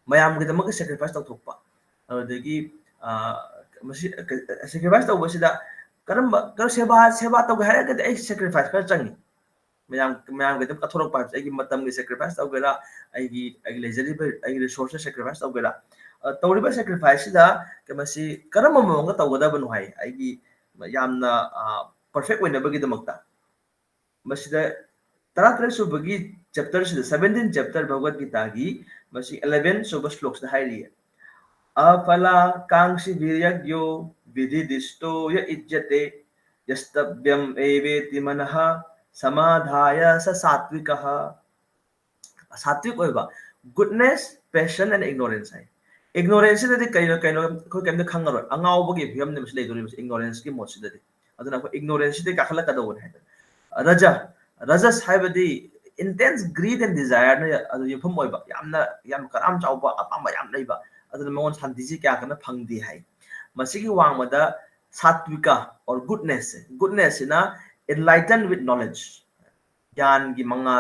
ꯃꯌꯥꯝꯒꯤꯗꯃꯛꯇ ꯁꯦꯀ꯭ꯔꯤꯐꯥꯏꯁ ꯇꯧꯊꯣꯛꯄ ꯑꯗꯨꯗꯒꯤ ꯃꯁꯤ ꯁꯦꯀ꯭ꯔꯤꯐꯥꯏꯁ ꯇꯧꯕꯁꯤꯗ ꯀꯔꯝꯕ ꯁꯦꯕꯥ ꯇꯧꯒꯦ ꯍꯥꯏꯔꯒꯗꯤ ꯑꯩ ꯁꯦꯀ꯭ꯔꯤꯐꯥꯏꯁ ꯈꯔ ꯆꯪꯉꯤ ꯃꯌꯥꯝꯒꯤꯗꯃꯛ ꯀꯠꯊꯣꯔꯛꯄ ꯍꯥꯏꯕꯁꯤ ꯑꯩꯒꯤ ꯃꯇꯝꯒꯤ ꯁꯦꯀ꯭ꯔꯤꯐꯥꯏꯁ ꯇꯧꯒꯦꯔꯥ ꯑꯩꯒꯤ ꯂꯩꯖꯔꯤꯕ ꯑꯩꯒꯤ ꯔꯤꯁꯣꯔꯁꯁꯦ ꯁꯦꯀ꯭ꯔꯤꯐꯥꯏꯁ ꯇꯧꯒꯦꯔꯥ ꯇꯧꯔꯤꯕ ꯁꯦꯀ꯭ꯔꯤꯐꯥꯏꯁꯁꯤꯗ ꯃꯁꯤ ꯀꯔꯝꯕ ꯃꯑꯣꯡꯗ ꯇꯧꯒꯗꯕꯅꯣ ꯍꯥꯏ ꯑꯩꯒꯤ ꯌꯥꯝꯅ ꯄꯔꯐꯦꯛ ꯑꯣꯏꯅꯕꯒꯤꯗꯃꯛꯇ ꯃꯁꯤꯗ 13 ꯁꯨꯕꯒꯤ ꯆꯦꯞꯇꯔꯁꯤꯗ 17 ꯆꯦꯞꯇꯔ ꯚꯒꯋꯠ ꯒꯤꯇꯥꯒꯤ ꯃꯁꯤ 11 ꯁꯨꯕ ꯁ꯭ꯂꯣꯛꯁꯤꯗ ꯍꯥꯏꯔꯤꯌꯦ ꯑꯐꯂꯥ ꯀꯥꯡꯁꯤ ꯚꯤꯔꯌꯒ꯭ꯌꯣ ꯕꯤꯙꯤꯗꯤꯁꯇꯣ ꯌ ꯏꯖ්ꯖते यस्तव्यम एवेति मनः समाधाय स सात्विकः सात्विक होइबा goodness passion and ignorance है ignorance से कई कोई केम खंगरो अंगावबगी फियम ने मसले दोरि ignorance की मोड से अदना को ignorance से काखला कदवन है rajas हाइबदी intense greed and desire ने अदु यफम होइबा याम कराम चाउबा अपाम याम लेबा अदना मोन शांति जी क्या करना फंगदी है मसिगी वांगमदा सात्विका और goodness ना enlightened with knowledge ज्ञान की मंगा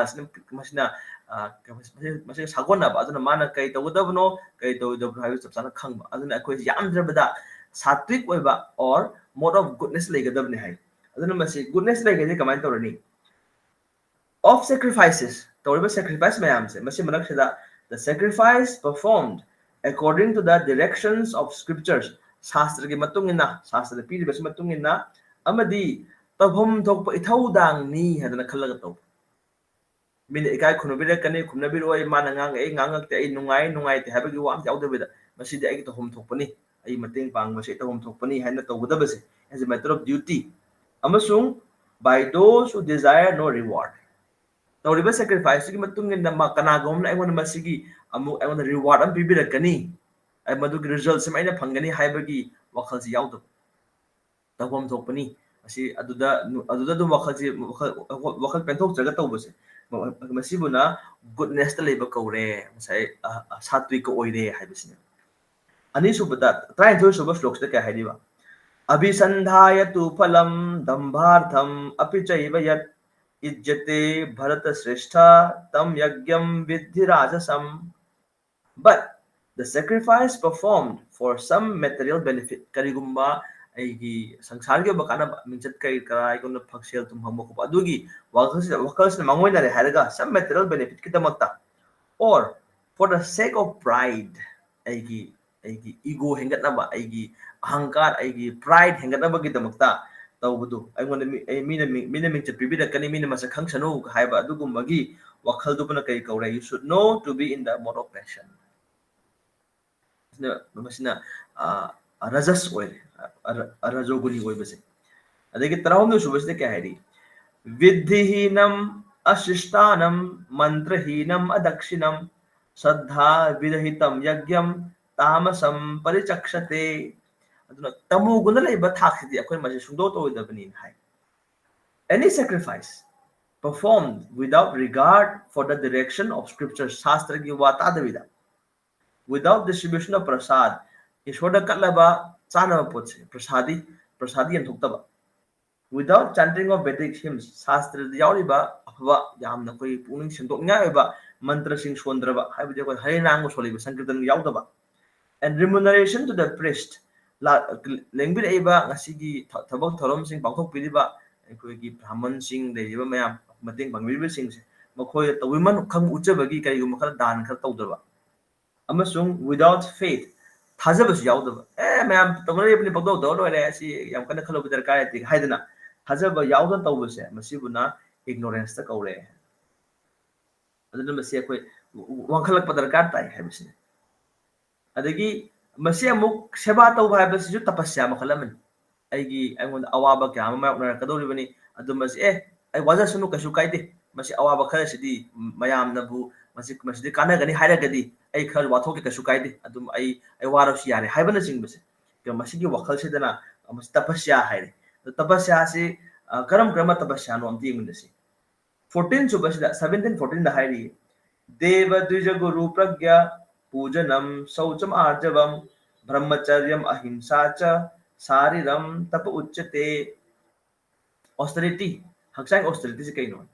मसिना मसे सागोनबा अदुना माना कई तौगदबनो कई तौगदबनो हाइबो सबसाना खंगबा अदुना अखोय यामद्रबदा सात्विक ओइबा और मोड ऑफ गुडनेस लेगदबने हाय अदुना मसे गुडनेस लेगदे कमाइन तौरनी of sacrifices तौरिबा sacrifice मैम से मसे मनखदा the sacrifice performed according to the directions of scriptures शास्त्र के मतुंगिना शास्त्र पीरिबस मतुंगिना अमदी तभम थोप इथौदांग नी हदना खलगा तौ मिन इकाय खुनबिरे कने खुनबिरोय मान ngang A ngang te nungai te habagi wa am yaudabida masidi ai to hom thokpani ai mateng pang mase to hom thokpani haina to gudabase as a matter of duty amasung by those who desire no reward tawriba sacrifice ki matung na makana gom na ai mon masigi amu ai mon reward am bibira kani ai madu results mai na phangani haibagi wakhal si yaudab to hom thokpani asi aduda dum wakhal penthok jaga tawbase मसिबुना गुडनेस त लेबा कौरे मसाय सात्विक ओइरे हाइबसिने अनि सुबदा ट्राई थो सुब श्लोक से क्या हाइदिबा अभिसंधायतु फलम दंभार्थम अपि चैव यत् इज्जते भरत श्रेष्ठ तम यज्ञम विद्धि राजसम but the sacrifice performed for some material benefit करिगुम्बा ऐगी संसार के बकाना मिंचत कई कराय कोन फक्सेल तुम हमो को अदुगी वकल्स ने मंगोय नरे हारगा some material benefit की तमक्ता or for the sake of pride ऐगी ego हेंगतनबा ऐगी अहंकार ऐगी pride हेंगतनबा की तमक्ता तौबदु ऐगोन मीना मिंचत पिबिदा कनी मीना मस खंगसनु हाइबा अदुगुम्बगी वखल दुबना कई कौरे you should know to be in the mode of passion मसिना रजस ओइल रजोगुनी ओइबसे अदेगे तरावम सुबसे क्या है विद्धिहीनम अशिष्टानम मंत्रहीनम अदक्षिणम श्रद्धा विरहितम यज्ञम तामसम परिचक्षते अदुना तमुगुन लेबा थाखिदि अखोय मसे सुंदो तोइदबनी हाय any sacrifice performed without regard for the direction of scripture शास्त्र की वाता दविदा without distribution of prasad ईश्वर कलबा चाना पोचे प्रसादी यंथोक्तबा without chanting of Vedic hymns शास्त्र यावरिबा अफवा यामना कोई पुनिंग सिंदोंगा होबा मंत्र सिंग सोंद्रबा हाइबदे को हरिनाम सोलिबा संकीर्तन यावदबा and remuneration to the priest लेंबिर एबा ngasiगी थबक थरम सिंग पाखोक पिरिबा अखोइगी ब्राह्मण सिंग लेरिबा मयाम मतेंग बांगबिबे सिंग से मखोय तविमन खम उच्चबगी करिगु मखल दान खर तौदबा अमसुंग without faith थाजबस यावदबा मैम तमरे अपने पगदो दो लोरे असि याम कन खलो दरकार है हाइदना थाजब यावदन तौबसे मसिबुना इग्नोरेंस त कौरे अदुन मसे कोइ वंखलक दरकार ताई हाइबसिने अदगी मसे अमुक सेवा तौबा हाइबसि जु तपस्या मखलमन ऐगी ऐगोन अवाबा क्या मायकनर कदौरिबनी अदुमस ऐ वाजसनु कशु काइदे मसे अवाबा खरसिदि मयाम नबु मसिदि कानगनी हाइरगदि ऐ खर वाथोके कशु काइदे अदुम ऐ वारसि यारे हाइबना सिंगबसे के मसिगी वखल सेदना मस तपस्या हाइरे तपस्या से करम तपस्या नो अमति इंगदसि 14 सुबसिदा 17 14 दा हाइरि देव द्विज गुरु प्रज्ञा पूजनम शौचम आर्जवम ब्रह्मचर्यम अहिंसा च शारीरम तप उच्यते austerity हक्सांग austerity से कइनो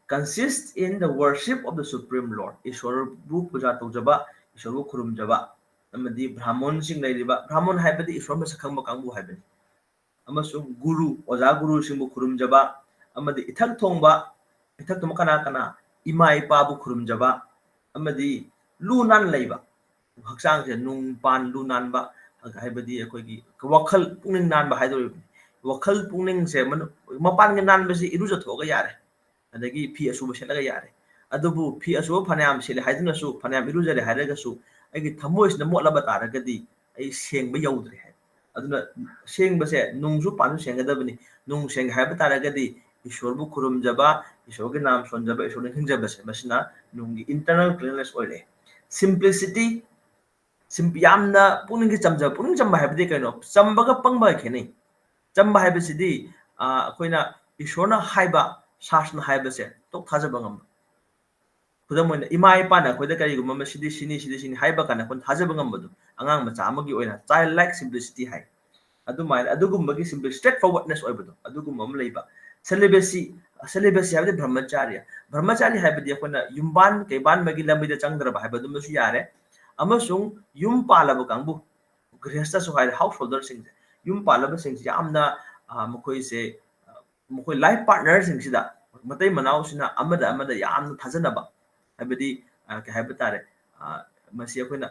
consists in the worship of the supreme lord ईश्वर बु पूजा तौजबा ईश्वर बु खुरुमजबा अमदि ब्राह्मण सिंग लेरिबा ब्राह्मण हाइबदि ईश्वर मसखंग कांगबु हाइबनि अमसु गुरु ओजा गुरु सिंबु खुरुमजबा अमदि इथक थोंबा इथक तुम कना इमा इपा बु खुरुमजबा अमदि लुनान लेबा हक्सांग से नुंग पान लुनानबा हाइबदि अखोइगी वखल पुनिंग नानबा हाइदोरि वखल पुनिंग से मपान के नानबसे इरुजथोगा यारे अदगी फी असुब सेलगा यारे अदुबु फी असुब फनायाम सेले हाइदनसु फनायाम इरुजरे हाइरगसु ऐगी थमोइसना मोलबा तारगदि ऐ सेंगबा यौद्रे है aduna sengbase nungsu panu sengadabani nung seng haiba taragadi ishorbu khurumjaba ishorgi nam sonjaba ishorni hingjabase masina nungi internal cleanliness oile simplicity yamna puningi chamja puning chamba haibdi kaino chambaga pangba kheni chamba haibasidi akoina ishorna haiba shasna haibase tok thajaba ngam खुदम इमा इपाना खुद करीगुम सिदी सिनी हाइबा काना कोन थाजब ngambadu angang macha amagi oina child like simplicity hai adumai adugumba gi simple straightforwardness oibadu adugum am leiba celibacy habde brahmacharya haibadi akona yumban keiban magi lambi da changdra haibadu masu yare amasung yum palabu kangbu grihasta so hai householder sing yum palabu sing yamna mukoi se mukoi life partner sing sida matai manau sina amada yamna thajanaba habdi ke haiba tare masi akoina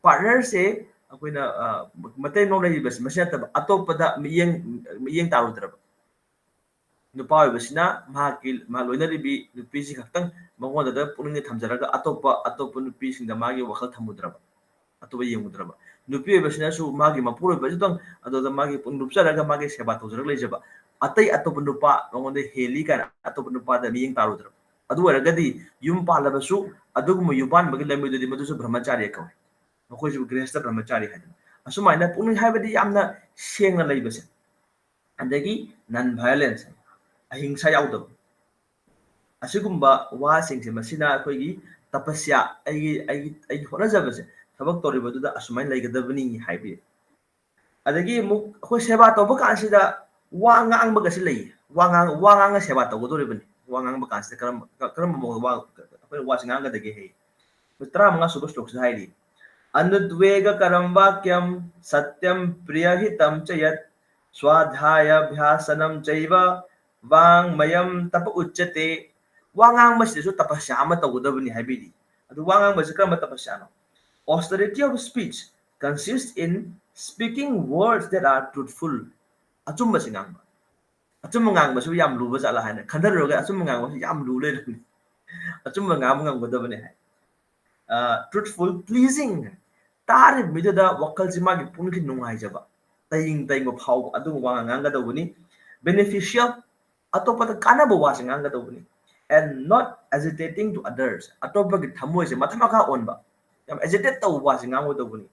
partner se akoina matai no lai bas masi ta atopada miyeng tarudraba nupa obasina ma loinari bi nupi si khaktang mangoda da puning thamjaraga atopa nupi sing da magi wakhal thamudraba atoba yemudraba nupi obasina su magi mapuro basitong adoda magi pun rupsaraga magi seba tawjara leijaba atai atopa nupa mangoda heli kana atopa nupa da miyeng tarudraba adu waragadi yum palabasu adugum yuban magi lamidudi madusu brahmacharya kaw mako ju grehsta brahmacharya hadin asumai na puning haibadi yamna sengna leibase andagi non violence ahingsa yaudab asigumba wa singse masina akoigi tapasya ai honajabase thabak toribadu da asumai leigadabani haibi adagi muk akoi seba toba kansida wa ngang bagasi lei wa ngang seba togodoribani wangang bakas karam mo wa wa singang ga dege he mitra mga subas tok saidi anudvega karam vakyam satyam priyahitam chayat swadhyaya bhyasanam chaiva wangmayam tap uchate wangang mas su tapasya ma tawudabni habidi adu wangang mas karam tapasya no austerity of speech consists in speaking words that are truthful achum singang achum ngang basu yam lu ba jala haina khandaroga achum ngang basu yam lu le achum ngang godabane hai truthful pleasing tar midada wakal jima gi punki nungai jaba taying mo phau adu wang ngang ga dawuni beneficial atopa ta kana bo wa ngang ga dawuni and not agitating to others atopa gi thamoi se mathama onba yam agitate to wa ngang go dawuni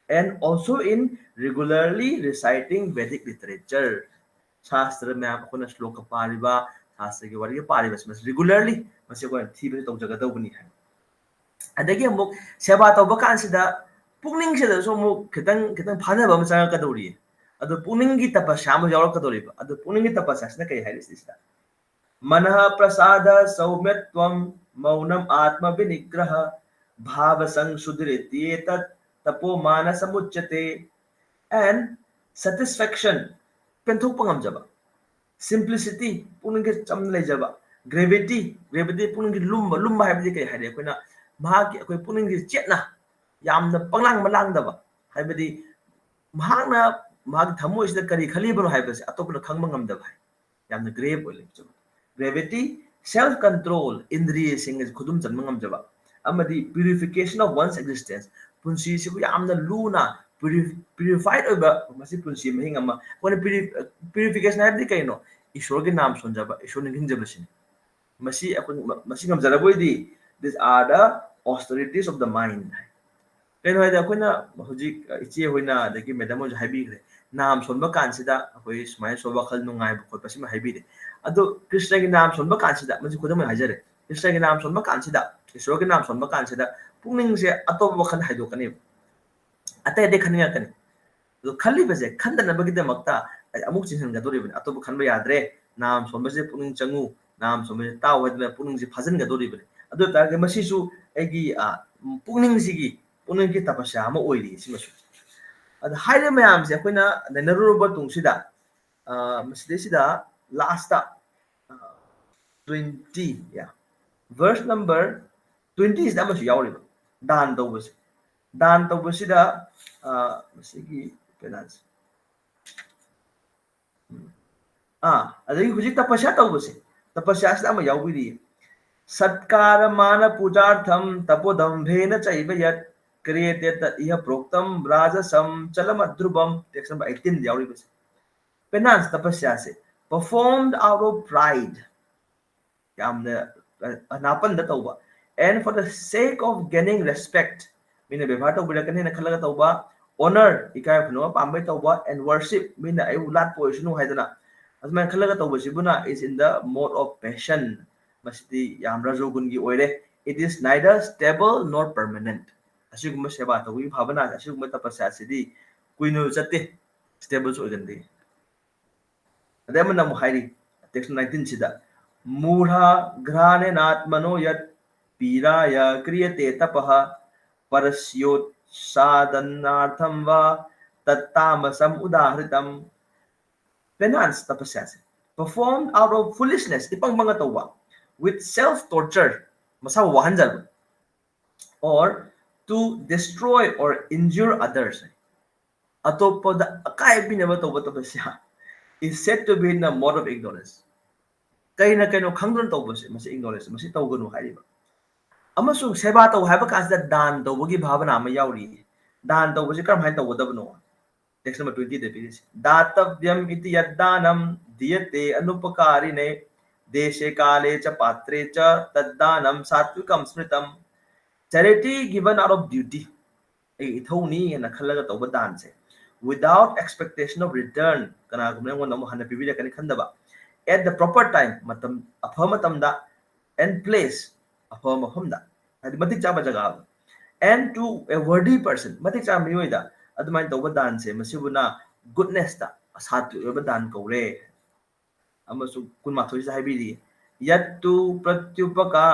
and also in regularly reciting Vedic literature शास्त्र में आपको श्लोक पारिबा शास्त्र के वरी पारिबा मस रेगुलरली मसे को थीबे तो जगदबनी है अदगी हम सेवा तब कांसिदा पुनिंग से सो मु खितंग फानबा मसा का दौरी अदो पुनिंग की तपस्या म जवल का दौरी अदो पुनिंग की तपस्या ने कई है इसिदा मनः प्रसाद सौम्यत्वम मौनम आत्म विनिग्रह भाव संसुधृति तत् तपो मानसमुच्यते and satisfaction penthok pangam jaba simplicity puning ke chamna le jaba gravity puning ke lumba haibdi kai hade koina mahaki akoi puning ke chetna yamna panglang malang daba haibdi mahana mahak thamoi sida kari khali bano haibase atopna khangma ngam daba yamna grave ole jaba gravity self control indriya sing khudum janma ngam jaba amadi purification of one's existence punsi siku yamna luna purified over masi punsi mahinga ma when purification habdi kaino ishwar ge naam sonjaba ishwar ning jabasini masi ngam jaraboi these are the austerities of the mind kaino haida koina hojik ichi hoina dagi madam jo habi gre naam sonba kansida koi smai soba khal nungai bkhot pasima habi de ado krishna ge naam sonba kansida masi khodam hajare krishna ge naam sonba kansida ishwar ge naam sonba kansida pungning se atop wakhan haido kani अतः देख खनिया कने तो खल्ली बजे खंदन बगिदे मक्ता अमुक चिन्हन गदोरि बने अतोब खनबा याद्रे नाम सोमसे पुनिंग चंगु नाम सोमसे ताव वदने पुनिंग से फजन गदोरि बने अदो तागे मसिसु एगी पुनिंग सिगी पुनिंग की तपस्या म ओइरि सिमसु अद हाइले मयाम से कोइना ननरुब तुंगसिदा मसिदेसिदा लास्ट 20 या verse number 20 is damage yauri dan do bus dan to busida masigi penans adagi hujik tapasya to busi tapasya sa ma yaubiri satkara mana pujartham tapodambhena chaiba yat created that iha proktam rajasam chalamadrubam text number 18 yauri base penance tapasya se performed out of pride yamna anapan da tawba and for the sake of gaining respect mina bevhar tawbira kan hena khalaga tawba honor ikai phno pambai tawba and worship mina ai ulat poisunu haidana asman khalaga tawba sibuna is in the mode of passion masidi yamra jogun gi oire it is neither stable nor permanent asiguma seba tawi bhavana asiguma tapasya sidi kuinu chatte stable so gandi adamana mu hairi text 19 sida मूढ़ा घ्राने नात्मनो यत् पीराय क्रियते तपः परस्योत्सादनार्थं वा तत्तामसम् उदाहृतम् penance tapasya se performed out of foolishness ipang mga tawa with self torture masa wahanjar or to destroy or injure others atopo da akai binaba tawa tapasya is said to be in the mode of ignorance kay na kaino khangdon tawba se masi ignorance masi tawganu haiba amasung seba taw haiba kasda dan tawgi bhavana ma yauri dan tawba se karam hai tawdabno text number 20 de piris datavyam iti yaddanam diyate anupakarine deshe kale cha patre cha taddanam satvikam smritam charity given out of duty ei ithoni na khalaga tawba dan se without expectation of return kana gumna ngon namu hana pibida kani khandaba at the proper time matam aphamatam da and place aphamahum da adi matik chaba jaga and to a worthy person matik cha miyoi da adumai tawba dan se masibuna goodness da asatu yoba dan kaure amasu kunma thoi sa haibiri yattu pratyupaka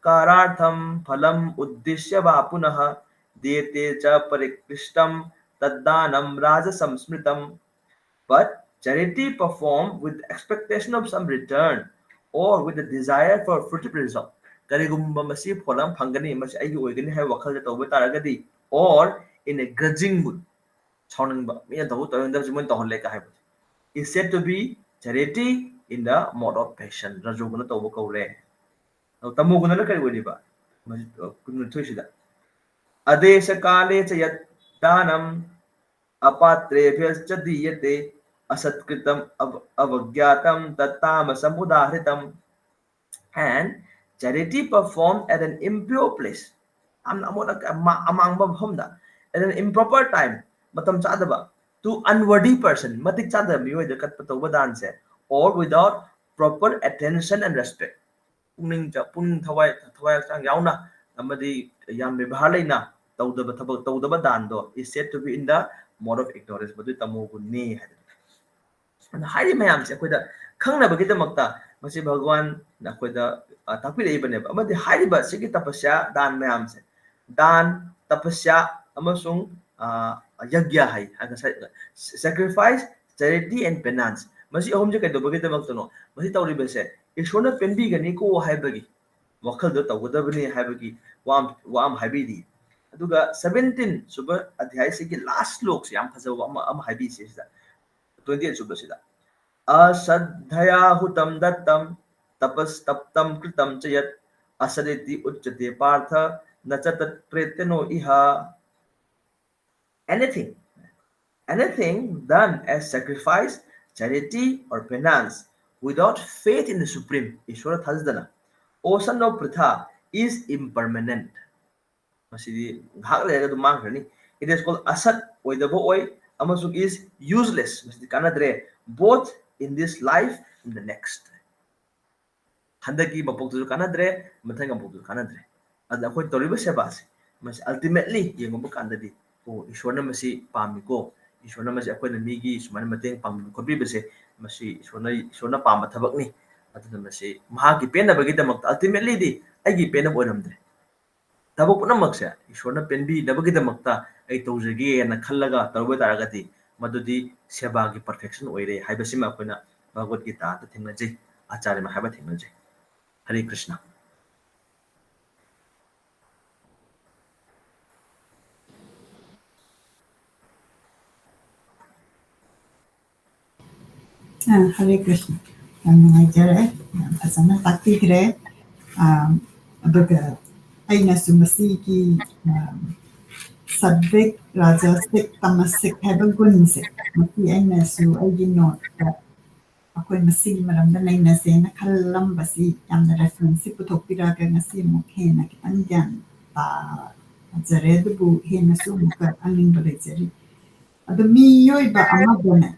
karartham phalam uddishya va punah dete cha parikrishtam taddanam rajasam smritam but charity performed with expectation of some return or with the desire for fruitful result karigumba masi pholam phangani masi ai oigani hai wakhal da tawba taragadi or in a grudging mood sounding ba me tahu tahu ndam simon tahon le ka hai is said to be charity in the mode of passion rajoguna tawba kaure tamuguna la kari wadi ba masi kun thoisida adesha kale cha yat danam apatrebhyascha diyate asatkitam avagyatam tattamasam udahritam and charity performed at an impure place amang bhamda at an improper time matam chadaba to unworthy person matik chadaba mioi da kat patawba dan se or without proper attention and respect pungning cha pung thawai chang yauna amadi yam bebhar leina tawdaba thabak tawdaba dan do is said to be in the mode of ignorance badu tamu gunni hari mayam se koida khangna bagi damakta masi bhagwan na koida takpi rei bane ba amadi hari ba sigi tapasya dan mayam se dan tapasya amasung yagya hai sacrifice charity and penance masi ahum je kai do bagi damakta no masi tawri ba se ishona penbi gani ko hai bagi wakhal do tawdabani hai bagi wam habidi aduga 17 suba adhyay se ki last sloks yam phasawa am habi se 28 subha sida asadhaya hutam dattam tapas taptam kritam chayat asaditi uchyate partha nachatat preteno iha anything done as sacrifice charity or penance without faith in the supreme ishwara thajdana or son of pritha is impermanent masidi ghak lega du mangrani it is called asad oidabo oi amasuk is useless kanadre both in this life and the next handaki mapok tu kanadre mathang mapok tu kanadre ad akoi toriba sebas mas ultimately yengom kandadi ko ishwana masi pami ko ishwana masi akoi na migi suman mateng pam ko bibese masi ishwana pam thabak ni aduna masi maha ki pena bagi damak ultimately di agi pena bonamdre tabo punamak se ishwana penbi dabagi damakta ai tawjage na khallaga tarba taragati madudi seba gi perfection oire haibasima akoina bhagavad gita ta thingnaje acharya ma haiba thingnaje hare krishna Hare Krishna ngai asana takti kre aduga aina sumasi ki sattvic rajasic tamasic haiba gunse mati aina su aigi note da akoi masi maramda naina se na khalambasi yamna reference puthokpiraga ngasi muk hena kitang gyan ta jare dubu hena su muka angin balejari adu miyoiba amadone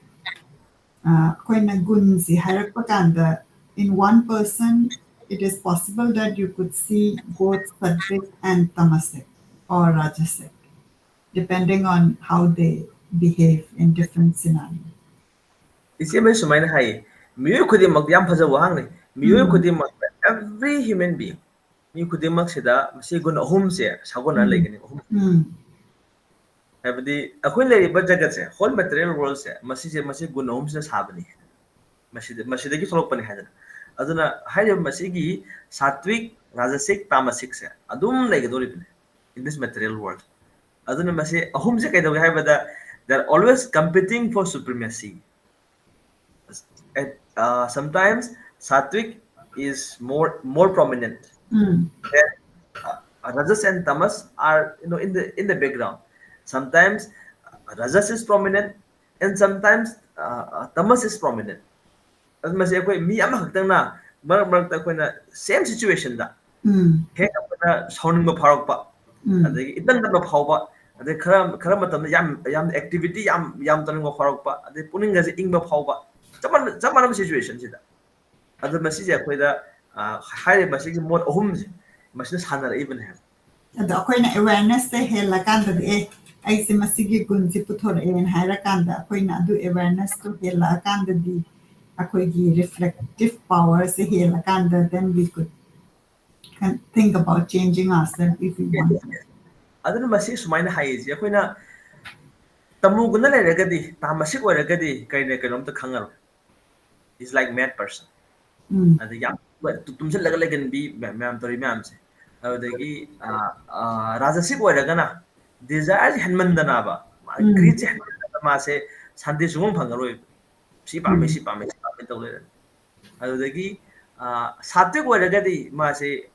koina gunzi harakpa kanda in one person it is possible that you could see both sattvic and tamasic or rajasic depending on how they behave in different scenarios. Isi mai sumaina hai miyo khudimak yam phajaba hangni miyo khudimak every human being mi khudimak sida masi gun ahum se sagona legani ahum habdi akoi leriba jagat se whole material world se masi gun ahum se sabani masi dagi tholokpani hadana aduna haire masi gi sattvic rajasic tamasic se adum legadoribne in this material world aduna masi ahum se kaidawi haibada they are always competing for supremacy. Sometimes sattvic is more prominent. Then rajas and tamas are in the background. Sometimes rajas is prominent and sometimes tamas is prominent. As masi akoi mi ama khaktang na marak ta akoi na same situation da he apna sounding ba pharok pa adagi itan da phawba adai khara matam yam activity yam taning ba pharok pa adai puning ga ing ba phawba zaman situation sida adu masi je akoi da haire masi gi mod ahum masi sanar even have adu akoi na awareness se hela kanda de aise masi gi gunzi puthor en haira kanda akoi na adu awareness to hela kanda di akoi gi reflective power se hela kanda then we can think about changing ourselves if we want to. Aduna masi sumaina haiji akoi na tamu guna leragadi tamasik oiragadi kaine kainom ta khangaro is like mad person adu ya tumse lagan bi ma'am tori ma'am se adagi rajasik oiragana desire hanmandana ba greed hanmandana ma se sandi sumong phangaroi si pame tole adagi sattvic oiragadi ma se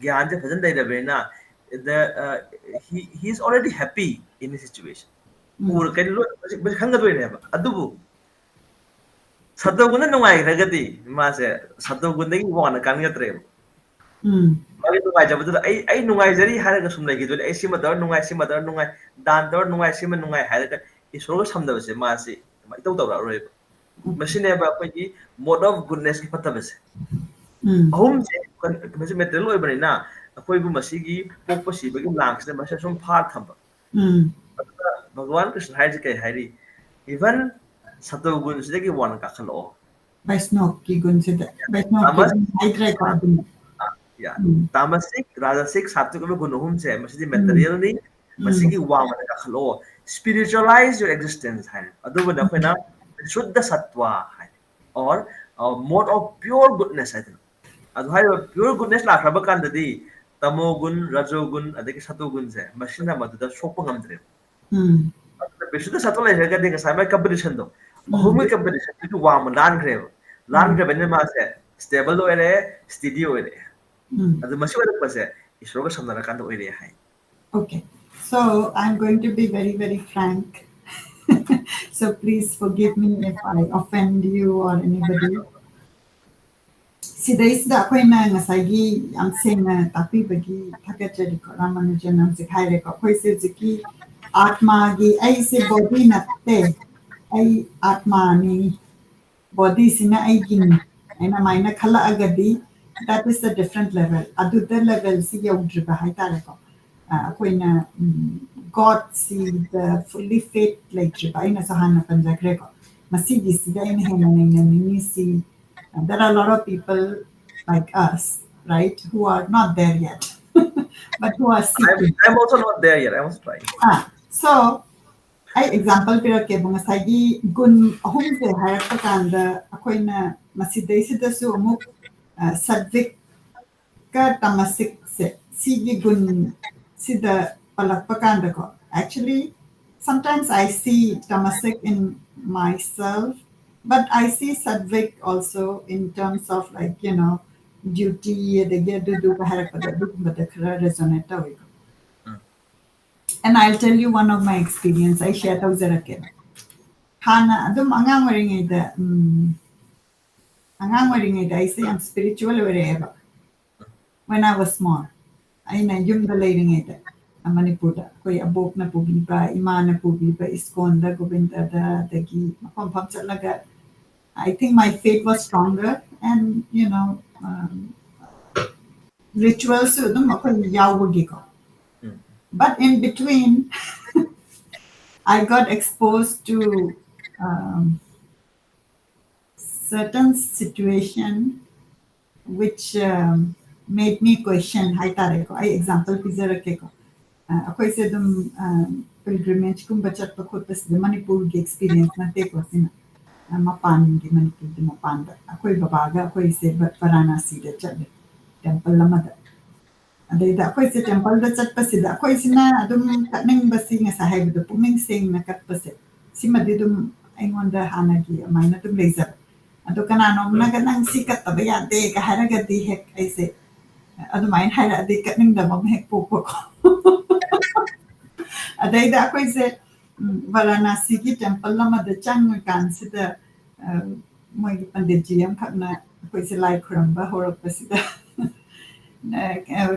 gyan je phajan dai rabena he is already happy in his situation ur kai lo bas khanga doi ne ba adubu sattva nungai ragadi ma se sattva dagi wana kan ga tre magi nungai jabadu ai nungai jari haraga sum lagi dole ai sima dar nungai dan dar nungai sima nungai haraga isoro samda se ma se itau tawra roi machine ba koi gi mode of goodness ki pata base ahum se masi material oi bani na akoi bu masi gi pokpa si bagi lang se masa sum phar thamba Bhagwan Krishna haji kai hari even sattva gun se gi wan ka khalo Vaishnava ki gun se Vaishnava ki haidra ko adun yeah tamasic rajasic sattvic gun hum se masi di material ni masi gi wan ka khalo spiritualize your existence hai adu ba na shuddha sattva hai or mode of pure goodness hai adu hai pure goodness la khaba kan dadi tamogun rajogun adagi satogun se machine ma da sokpa ngamdre beshuddha sattva la ga de sa mai competition do home competition tu wa man lan gre bene ma se stable do ere steady ore adu mashi wa pa se isro ga samna kan do ere hai okay so I'm going to be very very frank so please forgive me if I offend you or anybody Sidaisda akoina ngasagi am sena tapi bagi thakachari ko Ramanujan am sikhaire ko koi se jiki atma gi ai se body natte ai atma ni body sina ai gin aina maina khala agadi that is a different level adu the level si yaudriba hai tare ko akoina God see the fully faith like driba ina sahana panjagre ko masigi sida ina hena ni si there are a lot of people like us, right, who are not there yet, but who are seeking. I'm also not there yet. I was trying. So, I example pero ke bunga sagi gun ahum se harakta kanda akoina masidai sida su amuk sattvic ka tamasik se sigi gun sida palakpa kanda ko. Actually, sometimes I see tamasic in myself. But I see sattvic also in terms of like, duty, the do resonate. And I'll tell you one of my experience. I share tawzarake. Hana adum angang waringai da angang waringai da I say I'm spiritual wherever. When I was small, I na yum da leiringai da. Manipur koi abok na pugi ba, ima na pugi ba, iskon da Govinda da dagi mapam pam chalaga. I think my faith was stronger, and rituals dum akoy yawagi ko. But in between, I got exposed to certain situation which made me question hai tare ko. I example pizza rake ko. Akoy se dum pilgrimage kum bachat pa khot pas Manipur ki experience na te ko sina. Mapan di Manipur di mapan da. Akoy babaga akoy se Varanasi da chale. Temple lama da. Ada akoy se temple da chat pas da akoy sina adum katning basi nga sa hai da puming sing na kat pas. Sima di dum aingon da hanagi amay na dum laser. Ado kananom na ganang sikat tabayate ka haragati hek ay se. Ado main hara di katning da mamhek po ko. Ada akoy se Varanasi ki temple lama da chang kan se da moy pandit ji am khakna akoy se lai khuramba horok pasida.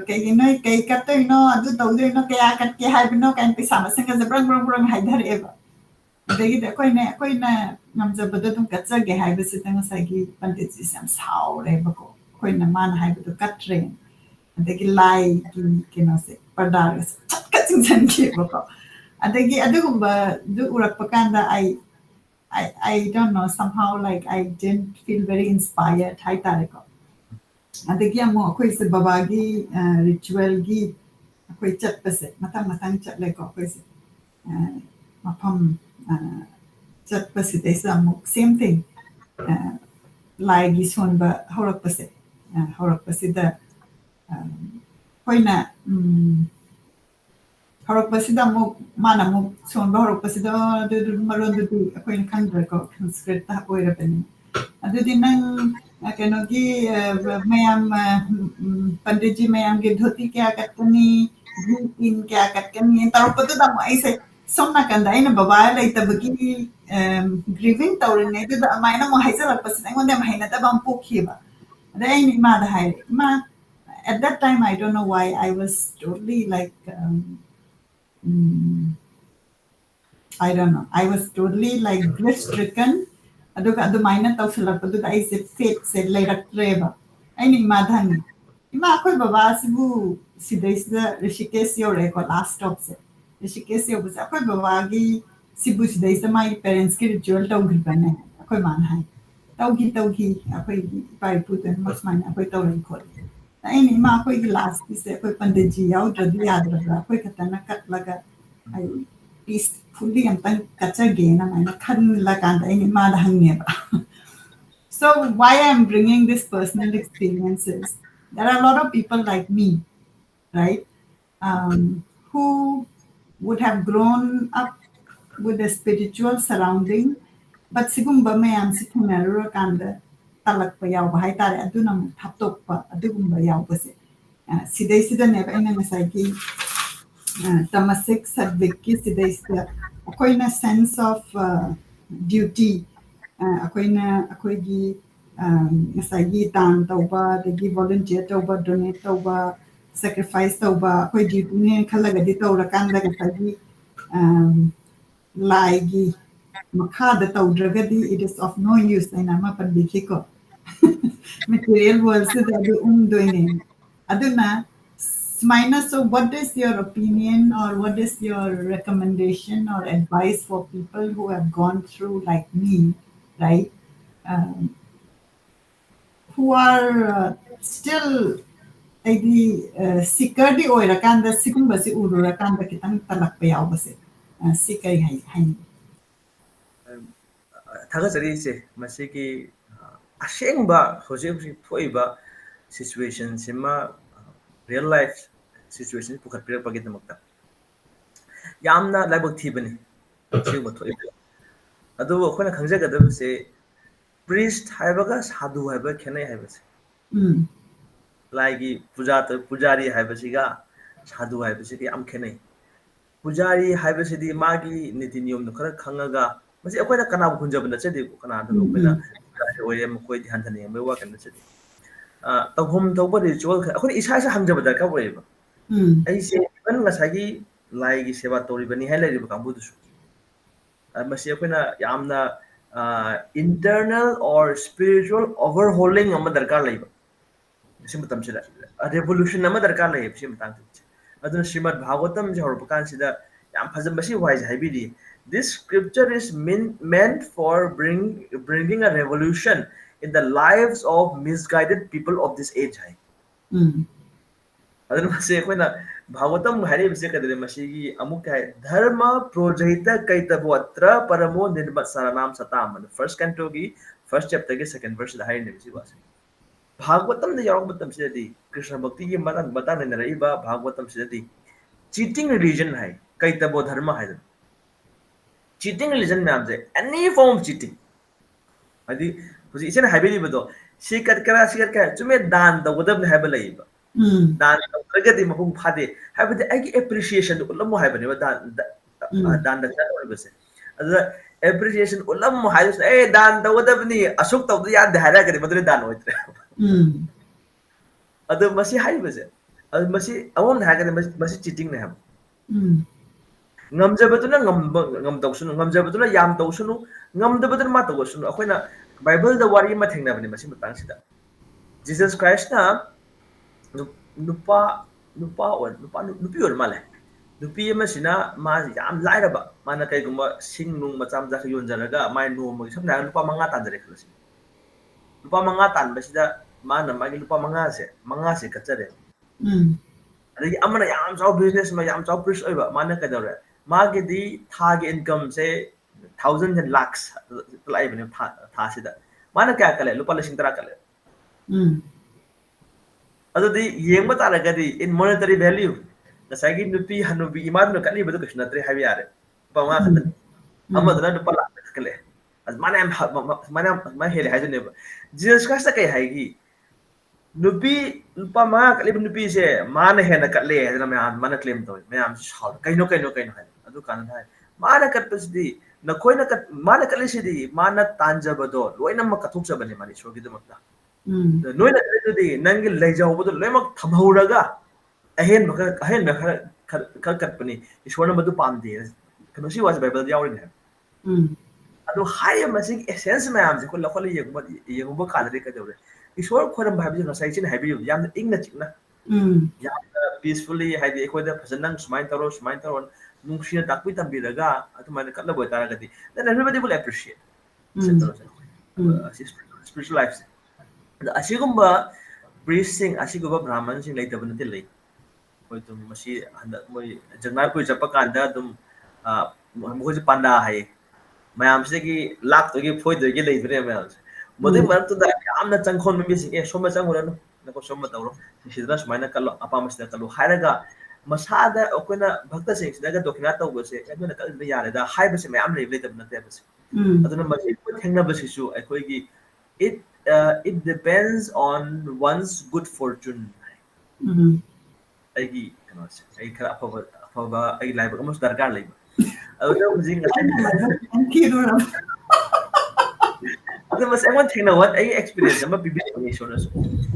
Kay inoy kay katoy no adu tawde no kaya kat ke hai no kan pisama sanga zabrang brang hai dhar eva. Dagi da akoy na namza bada dum katsa ge hai basi tang sagi pandit ji sam sao re bako. Akoy na man hai badu katre. Dagi lai ki no se padar chat katsing san ke bako. Adagi adugumba du urak pakanda I don't know, somehow like I didn't feel very inspired hai tare ko. Adagi amo akoy se babagi ritual gi akoy chat pase matang chat le ko akoy se mapam chat pase desa amo same thing lai gi son ba horak pase da koy na horak pase da mo mana mo son ba horak pase da maron du akoy na kandra ko Sanskrit ta oira pen adu din nang kenogi mayam pandit ji mayam ge dhoti kya katni in kya katni taro patu da mo aise somna kanda ina baba lai tabagi grieving taurin ne da mai na mo haisa la pas ngon dem haina da bam pokhi ba da ai ma da hai ma at that time I don't know why I was totally like I don't know. I was totally like grief stricken. Ado maina tau sila padu da I said fate said like rakreba. Ay ni madhani. Ima ako'y baba sibu sidai sida Rishikesh yore ko last stop se. Rishikesh yo basa ako'y babagi sibu sidai sa my parents ki ritual tau gripa na. Ako'y manhay. Taugi ako'y paiputan mas man ako'y tau rin ko. Ay ni ima ako'y last se ako'y pandiji yaw dradi yadra ako'y katana katlaga ay peacefully ang katsage na may nakanlakanda ay madahang niya ba. So why I'm bringing this personal experiences, there are a lot of people like me, right, who would have grown up with a spiritual surrounding, but sigumba mayam si kunaro kanda talak pa yaw ba hay tare adu nang taptok pa adu gumba yaw ba si sida neba ina masaki tamasik sadviki sida ako'y na sense of duty ako'y gi masagi tan tauba dagi volunteer tauba donate tauba sacrifice tauba ako'y duty ni kalaga di taura kanda masagi laigi makada taudragadi it is of no use na nama pandiki ko material world se adu doine aduna Smaina, so what is your opinion or what is your recommendation or advice for people who have gone through like me, right? Who are still sikar di oira kanda sikum basi urura kanda kitang talak payaw basi sikay hay. Thagazari se masiki asengba hoje thoiba situation sima real life situation pukhat pirak pagi damakta yamna laibak thibani sigma thoi adu akhona khangjagadab se priest haibaga sadhu haiba khenai haiba se laigi pujari haiba siga sadhu haiba se yam khenai ꯄꯨꯖꯥꯔꯤ ꯍꯥꯏꯕꯁꯤꯗꯤ ꯃꯥꯒꯤ ꯅꯤꯇꯤ ꯅꯤꯌꯣꯝꯗꯣ ꯈꯔ ꯈꯪꯉꯒ ꯃꯁꯤ ꯑꯩꯈꯣꯏꯅ ꯀꯅꯥꯕꯨ ꯍꯨꯟꯖꯕ ꯅꯠꯆꯗꯦꯀꯣ ꯀꯅꯥꯗꯕꯨ ꯑꯩꯈꯣꯏꯅ ꯄꯨꯖꯥꯔꯤ ꯑꯣꯏꯔꯦ ꯃꯈꯣꯏꯗꯤ ꯍꯟꯊꯅ ꯌꯦꯡꯕꯒꯤ ꯋꯥ ꯀꯩꯝ ꯅꯠꯆꯗꯦ ꯇꯧꯐꯝ ꯊꯣꯛꯄ ꯔꯤꯆꯨꯋꯦꯜ ꯑꯩꯈꯣꯏꯅ ꯏꯁꯥ ꯏꯁꯥ ꯍꯪꯖꯕ ꯗꯔꯀꯥꯔ ꯑꯣꯏꯌꯦꯕ ꯑꯩꯁꯦ ꯏꯚꯟ ꯉꯁꯥꯏꯒꯤ ꯂꯥꯏꯒꯤ ꯁꯦꯕꯥ ꯇꯧꯔꯤꯕꯅꯤ ꯍꯥꯏ ꯂꯩꯔꯤꯕ ꯀꯥꯡꯕꯨꯗꯨꯁꯨ ꯃꯁꯤ ꯑꯩꯈꯣꯏꯅ ꯌꯥꯝꯅ ꯏꯟꯇꯔꯅꯦꯜ ꯑꯣꯔ ꯁ꯭ꯄꯤꯔꯤꯆꯨꯋꯦꯜ ꯑꯣꯚꯔꯍꯣꯜꯂꯤꯡ ꯑꯃ ꯗꯔꯀꯥꯔ ꯂꯩꯕ ꯁꯤ ꯃꯇꯝꯁꯤꯗ ꯔꯦꯚꯣꯂꯨꯁꯟ ꯑꯃ ꯗꯔꯀꯥꯔ ꯂꯩꯌꯦꯕ ꯁꯤ ꯃꯇꯥꯡꯁꯤꯗ ꯑꯗꯨꯅ ꯁ꯭ꯔꯤꯃꯗ ꯚꯥꯒꯋꯇꯝꯁꯦ ꯍꯧꯔꯛꯄ ꯀꯥꯟꯁꯤꯗ ꯌꯥꯝ ꯐꯖꯕ ꯃꯁꯤ ꯋꯥꯍꯩꯁꯦ ꯍꯥꯏꯕꯤꯔꯤ this scripture is meant for bringing a revolution in the lives of misguided people of this age hai aduna masi akoina bhagavatam hairibase kadare masigi amuk hai dharma projahita kaitavatra paramo nirmat saranam satam first canto gi first chapter gi second verse da hairne bisi was bhagavatam da yarok matam sidadi krishna bhakti gi matang na raiba bhagavatam sidadi cheating religion hai kaitavo dharma hai cheating religion ma'am से any form of cheating अदी हुजी इसे ना हाइबे लिबदो सिकत करा चुमे दान तगदब ने हाइबे लइबा दान तगदि मपुंग फादे हाइबे आइकी एप्रिसिएशन उलम हाइबे ने दान द चल ओइबसे अदा एप्रिसिएशन उलम हाइस ए दान तगदब नि असुक तगद या धारा करे मदरे दान ओइत्रे अदा मसी हाइबसे अदा मसी अवम हागने मसी cheating ने हम ngamjabaduna ngamdawsunu ngamjabaduna yam tawsunu ngamdabaduna ma tawsunu akoina bible da wari ma thengnabani masi matang sida jesus christ na nupa nupi or male nupi ma sina ma yam lairaba mana kai gumba singnung macham ja yon jaraga mai no mo samna nupa manga tanjare khulasi nupa manga tan basida mana magi nupa manga se kachare adagi amana yam chaw business ma yam chaw priest oiba mana kadawre मागेदी थागे इनकम से thousands and lakhs लाई बने था सिदा माना क्या कले लुपा लिसिंग तरा कले अदुदी येंग बता लगदी इन monetary value नसागी नुपी हनुबी इमान न कली बदु कृष्ण त्रे हाबी यारे पावा खतन अमदना लुपा लाख कले अज माना हेले हाजने जीसस क्राइस्ट कई हाईगी नुपी लुपा मा कली नुपी से मान हेना कले हेना मान क्लेम तो मैं आम साउ कइनो है अदु कान है माना कटपसदी नखोइना कट माना कलिसिदी माना तांजबदो लोइनम कथुचबने मानि सोगी दमकता नोइना कलिदी नंगी लेजावबदो लोइमक थमहौरगा अहेन खर कटपनी ईश्वरन मदु पामदे कनोसी वाज बाइबल यावरिन है अदु हाय मसिग एसेंस मैम जे को लखोल येगुब कालरे कदवरे ईश्वर खोरम भाबि नसाइ चिन हाबि याम इंगना चिकना याम पीसफुली हाइदि एकोदा फजनन सुमाइन तरो नुंगसिना ताकपि तंबिरगा अतुमाने कल्लबो तारगदि then everybody will appreciate spiritual life asigumba priest sing asigumba brahman sing leitaba nate lei koi tum masi handa moi jangnai koi chapa kanda dum moji panda hai mayam se gi lak to gi foi de gi leibre mayam modi mar to da amna changkhon mi sing e soma changuranu nako soma tawro sidra sumaina kallo apa masida kallo hairaga masada okona bhakta sing sidaga dokina tawbase aduna kal yare da haiba se mayam leib leitab nate base aduna masi ko thengna base su akoi gi it depends on one's good fortune ai gi kana se ai khara afaba ai laiba amos darkar leiba aduna mujing thank you aduna mas ai thengna what ai experience ama bibi ni shona su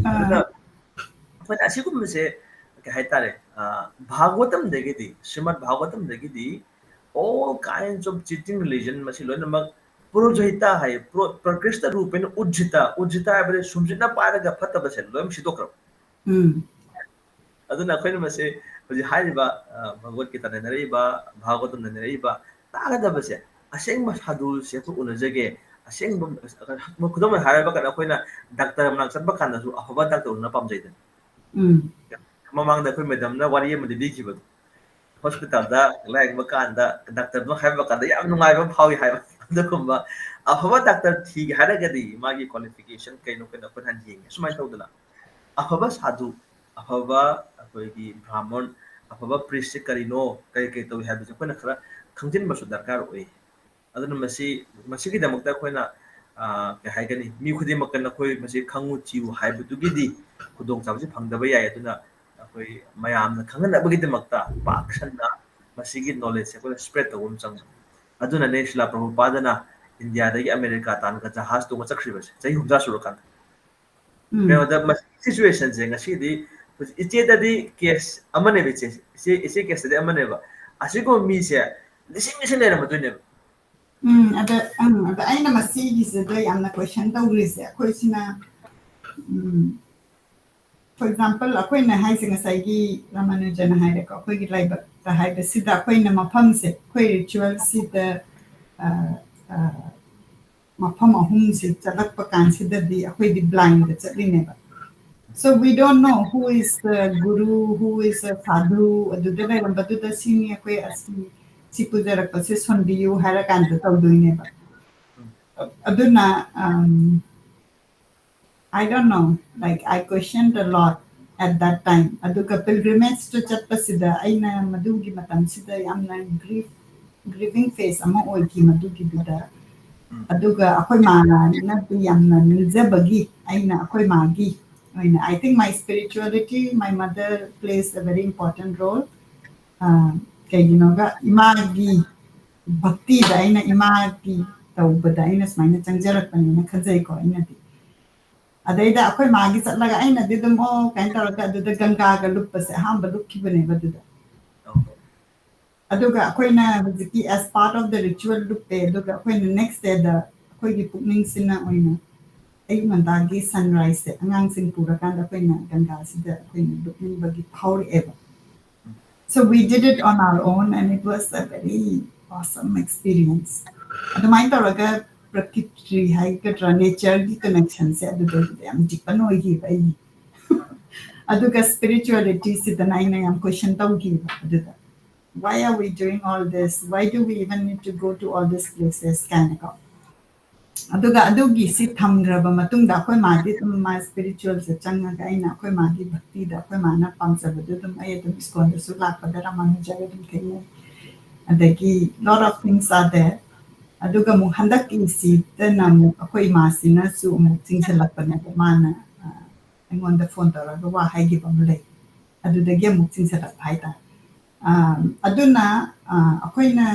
aduna पण असिगुम से क्या है तारे भागवतम देगी श्रीमद् भागवतम देगी all kinds of cheating religion मसी लोन मग पुरोजहिता है प्रकृष्ट रूपेण उज्जिता है बरे सुमजिना पारगा फतब से लोम सिदोक्रम अदुना खोइन मसे हजि हाइबा भगवत गीता ने नरेबा भागवतम ने नरेबा तागदब से असेंग साधु से तो उनजगे असेंग खुदम हाइबा कना खोइना डॉक्टर मना चबा काना सु अफबा डॉक्टर उना पामजैदन mamang da khoi madam na wari ma di ki ba hospital da laik ba kan da doctor no hai ba ka da yam nungai ba phawi hai ba da kum ba afaba doctor thi ha da gadi magi qualification kaino kaino kon han jing sumai tau dala afaba sadhu afaba koi gi brahman afaba priest karino kai tau ha bi ko na khara khangjin ba su darkar oi aduna masi gi damak da khoina ke hai gani mi khudi makan na khoi masi khangu chiu hai bu du gi di khudong chawji phangdaba yai aduna koi mayam na khangan abagi damakta pakshan na ꯃꯁꯤꯒꯤ ꯅꯣꯂꯦꯖꯁꯦ ꯑꯩꯈꯣꯏꯅ ꯁ꯭ꯄ꯭ꯔꯦꯗ ꯇꯧꯕ ꯑꯃ ꯆꯪꯕ ꯑꯗꯨꯅꯅꯦ ꯁ꯭ꯔꯤꯂꯥ ꯄ꯭ꯔꯚꯨꯄꯥꯗꯅ ꯏꯟꯗꯤꯌꯥꯗꯒꯤ ꯑꯃꯦꯔꯤꯀꯥ ꯇꯥꯟꯅꯒ ꯖꯍꯥꯖ ꯇꯣꯡꯉ ꯆꯠꯈ꯭ꯔꯤꯕꯁꯦ ꯆꯍꯤ 60 ꯁꯨꯔꯀꯥꯟꯗ ꯀꯩꯅꯣꯗ ꯁꯤꯆꯨꯋꯦꯁꯟꯁꯦ ꯉꯁꯤꯗꯤ ꯏꯆꯦꯗꯗꯤ ꯀꯦꯁ ꯑꯃꯅꯦꯕ ꯏꯆꯦ ꯀꯦꯁꯇꯗꯤ ꯑꯃꯅꯦꯕ ꯑꯁꯤꯒꯨꯝꯕ ꯃꯤꯁꯦ ꯂꯤꯁꯤꯡ ꯂꯩꯔꯝꯃꯗꯣꯏꯅꯦꯕ ꯑꯗ ꯑꯩꯅ ꯃꯁꯤꯒꯤꯁꯤꯗ ꯌꯥꯝꯅ ꯀ꯭ꯋꯦꯁꯟ ꯇꯧꯔꯤꯁꯦ ꯑꯩꯈꯣꯏꯁꯤꯅ for example ꯑꯩꯈꯣꯏꯅ ꯍꯥꯏꯁꯦ ꯉꯁꯥꯏꯒꯤ ꯔꯥꯃꯥꯅꯨꯖꯟ ꯍꯥꯏꯔꯦꯀꯣ ꯑꯩꯈꯣꯏꯒꯤ ꯂꯥꯏꯕꯛꯇ ꯍꯥꯏꯕꯁꯤꯗ ꯑꯩꯈꯣꯏꯅ ꯃꯐꯝꯁꯦ ꯑꯩꯈꯣꯏ ꯔꯤꯆꯨꯋꯦꯜꯁꯤꯗ ꯃꯐꯝ ꯑꯍꯨꯝꯁꯤ ꯆꯠꯂꯛꯄ ꯀꯥꯟꯁꯤꯗꯗꯤ ꯑꯩꯈꯣꯏꯗꯤ blind ꯆꯠꯂꯤꯅꯦꯕ so we don't know who is the guru who is a sadhu aduda lerambadudha sini akoi asi si pujarakpase sonbiyu haira kanda tawdoineba aduna I don't know like I questioned a lot at that time aduga pilgrimage to chatpasida aina madugi matamsida yamna grieving face ama oiki madugi duda aduga akoi mana na yamna nizabagi aina akoi magi I think my spirituality, my mother plays a very important role. Kayginoga imagi bhakti da aina imagi tawbada aina smaina changjarakpanina khajai ko aina di. Adaida akoi magi chatlaga aina di dum o kain tawraga aduda ganga ga luppase hamba lukkibane baduda. Aduga akoina hujiki as part of the ritual luppe aduga akoina next day da akoigi pukning sina oina Mandagi sunrise angang sing pura kanda koina ganga sida koina looking bagi power ever. So we did it on our own and it was a very awesome experience. Adu mai taraga prakriti hai ka nature ki connection se adu de am dipano hi bai. Adu ka spirituality sida nai am question tau gi adu da. Why are we doing all this? Why do we even need to go to all these places kind of aduga adugi si thamgraba matungda khoi madi tum ma spiritual se changa ga ina khoi madi bhakti da khoi mana pamsabadu tum ai tum iskon da su lak padara manu jaga tum kene adagi lot of things are there aduga mu handak ki si tana mu khoi ma sina su mu chingchalak pana mana engon da phone tara ga wa hai gi bam le adudagi mu chingchalak hai ta aduna akoina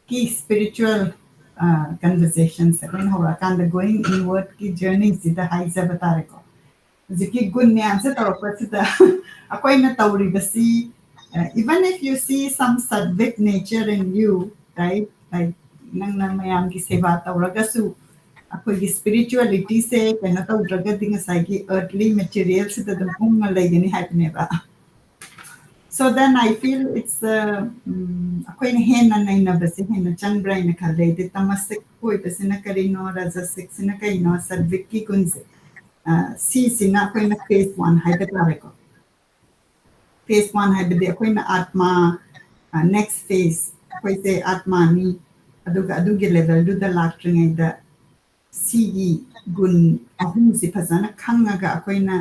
ki spiritual conversations when horakanda going inward ki journey sida haisa batare ko ziki gunnya se tarokpa sida akoina tawri basi even if you see some sattvic nature in you right like nang mayam ki seva tawraga su akoigi spirituality se kana tawraga dinga sagi earthly material sida dum unga legani hapneba so then I feel it's akoina hena naina basi hena changbra ina khale de tamasik koi basi na karino rajasik sina kaino sattvic ki gunse si sina akoina phase 1 hypertareko phase 1 hybide akoina atma next phase koite atma ni aduga adugi level du da lactring da si gun ahum si phasana khangaga akoina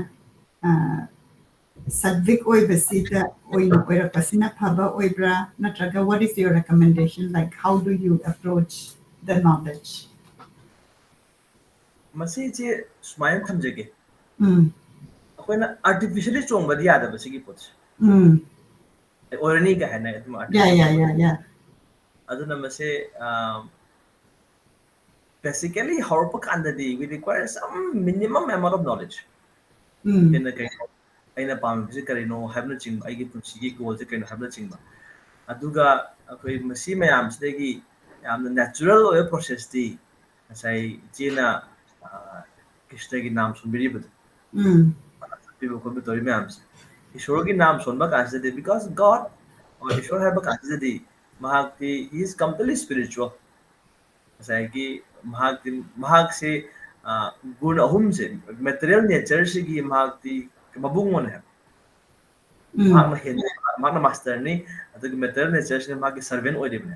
sattvic oibasida oina oirapasina phaba oibra natraga what is your recommendation like how do you approach the knowledge masi je smayan thamjege akoina artificially chongbadi yada basigi pot orani ga hana aduma yeah aduna mase basically horpa kandadi we require some minimum amount of knowledge in the case aina pamse karino habna ching aigi punsigi goal je kaino habna ching ba aduga akoi masi mayam sidagi yamna natural oil process ti sai jina krishna gi naam sunbiri bud people ko bitori mayam se ishwar gi naam sunba kaside because god or ishwar haba kaside mahakti he is completely spiritual sai gi mahak se gun ahum se material nature se gi mahakti mabung mon hai magna master ni adu material nature se magi servant oi dibne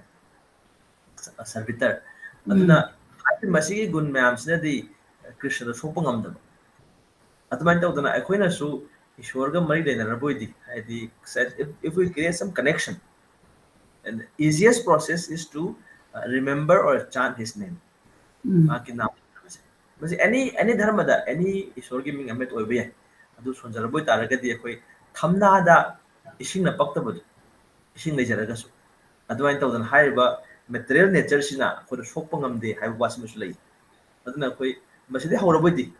servitor aduna ai masi gun mayam se di krishna da sopang am da aduma tawdana akoina su ishwar ga mari de na boidi adi if we create some connection and the easiest process is to remember or chant his name maki naam masi any dharma da any ishwar gi ming amet oi be adu sonjara boy taragadi akoi thamna da isingna paktabadu ising leijaragasу adwain tawdan haiba material nature sina khod sokpa ngamde haiba wasmus lei aduna koi masidi hawrabodi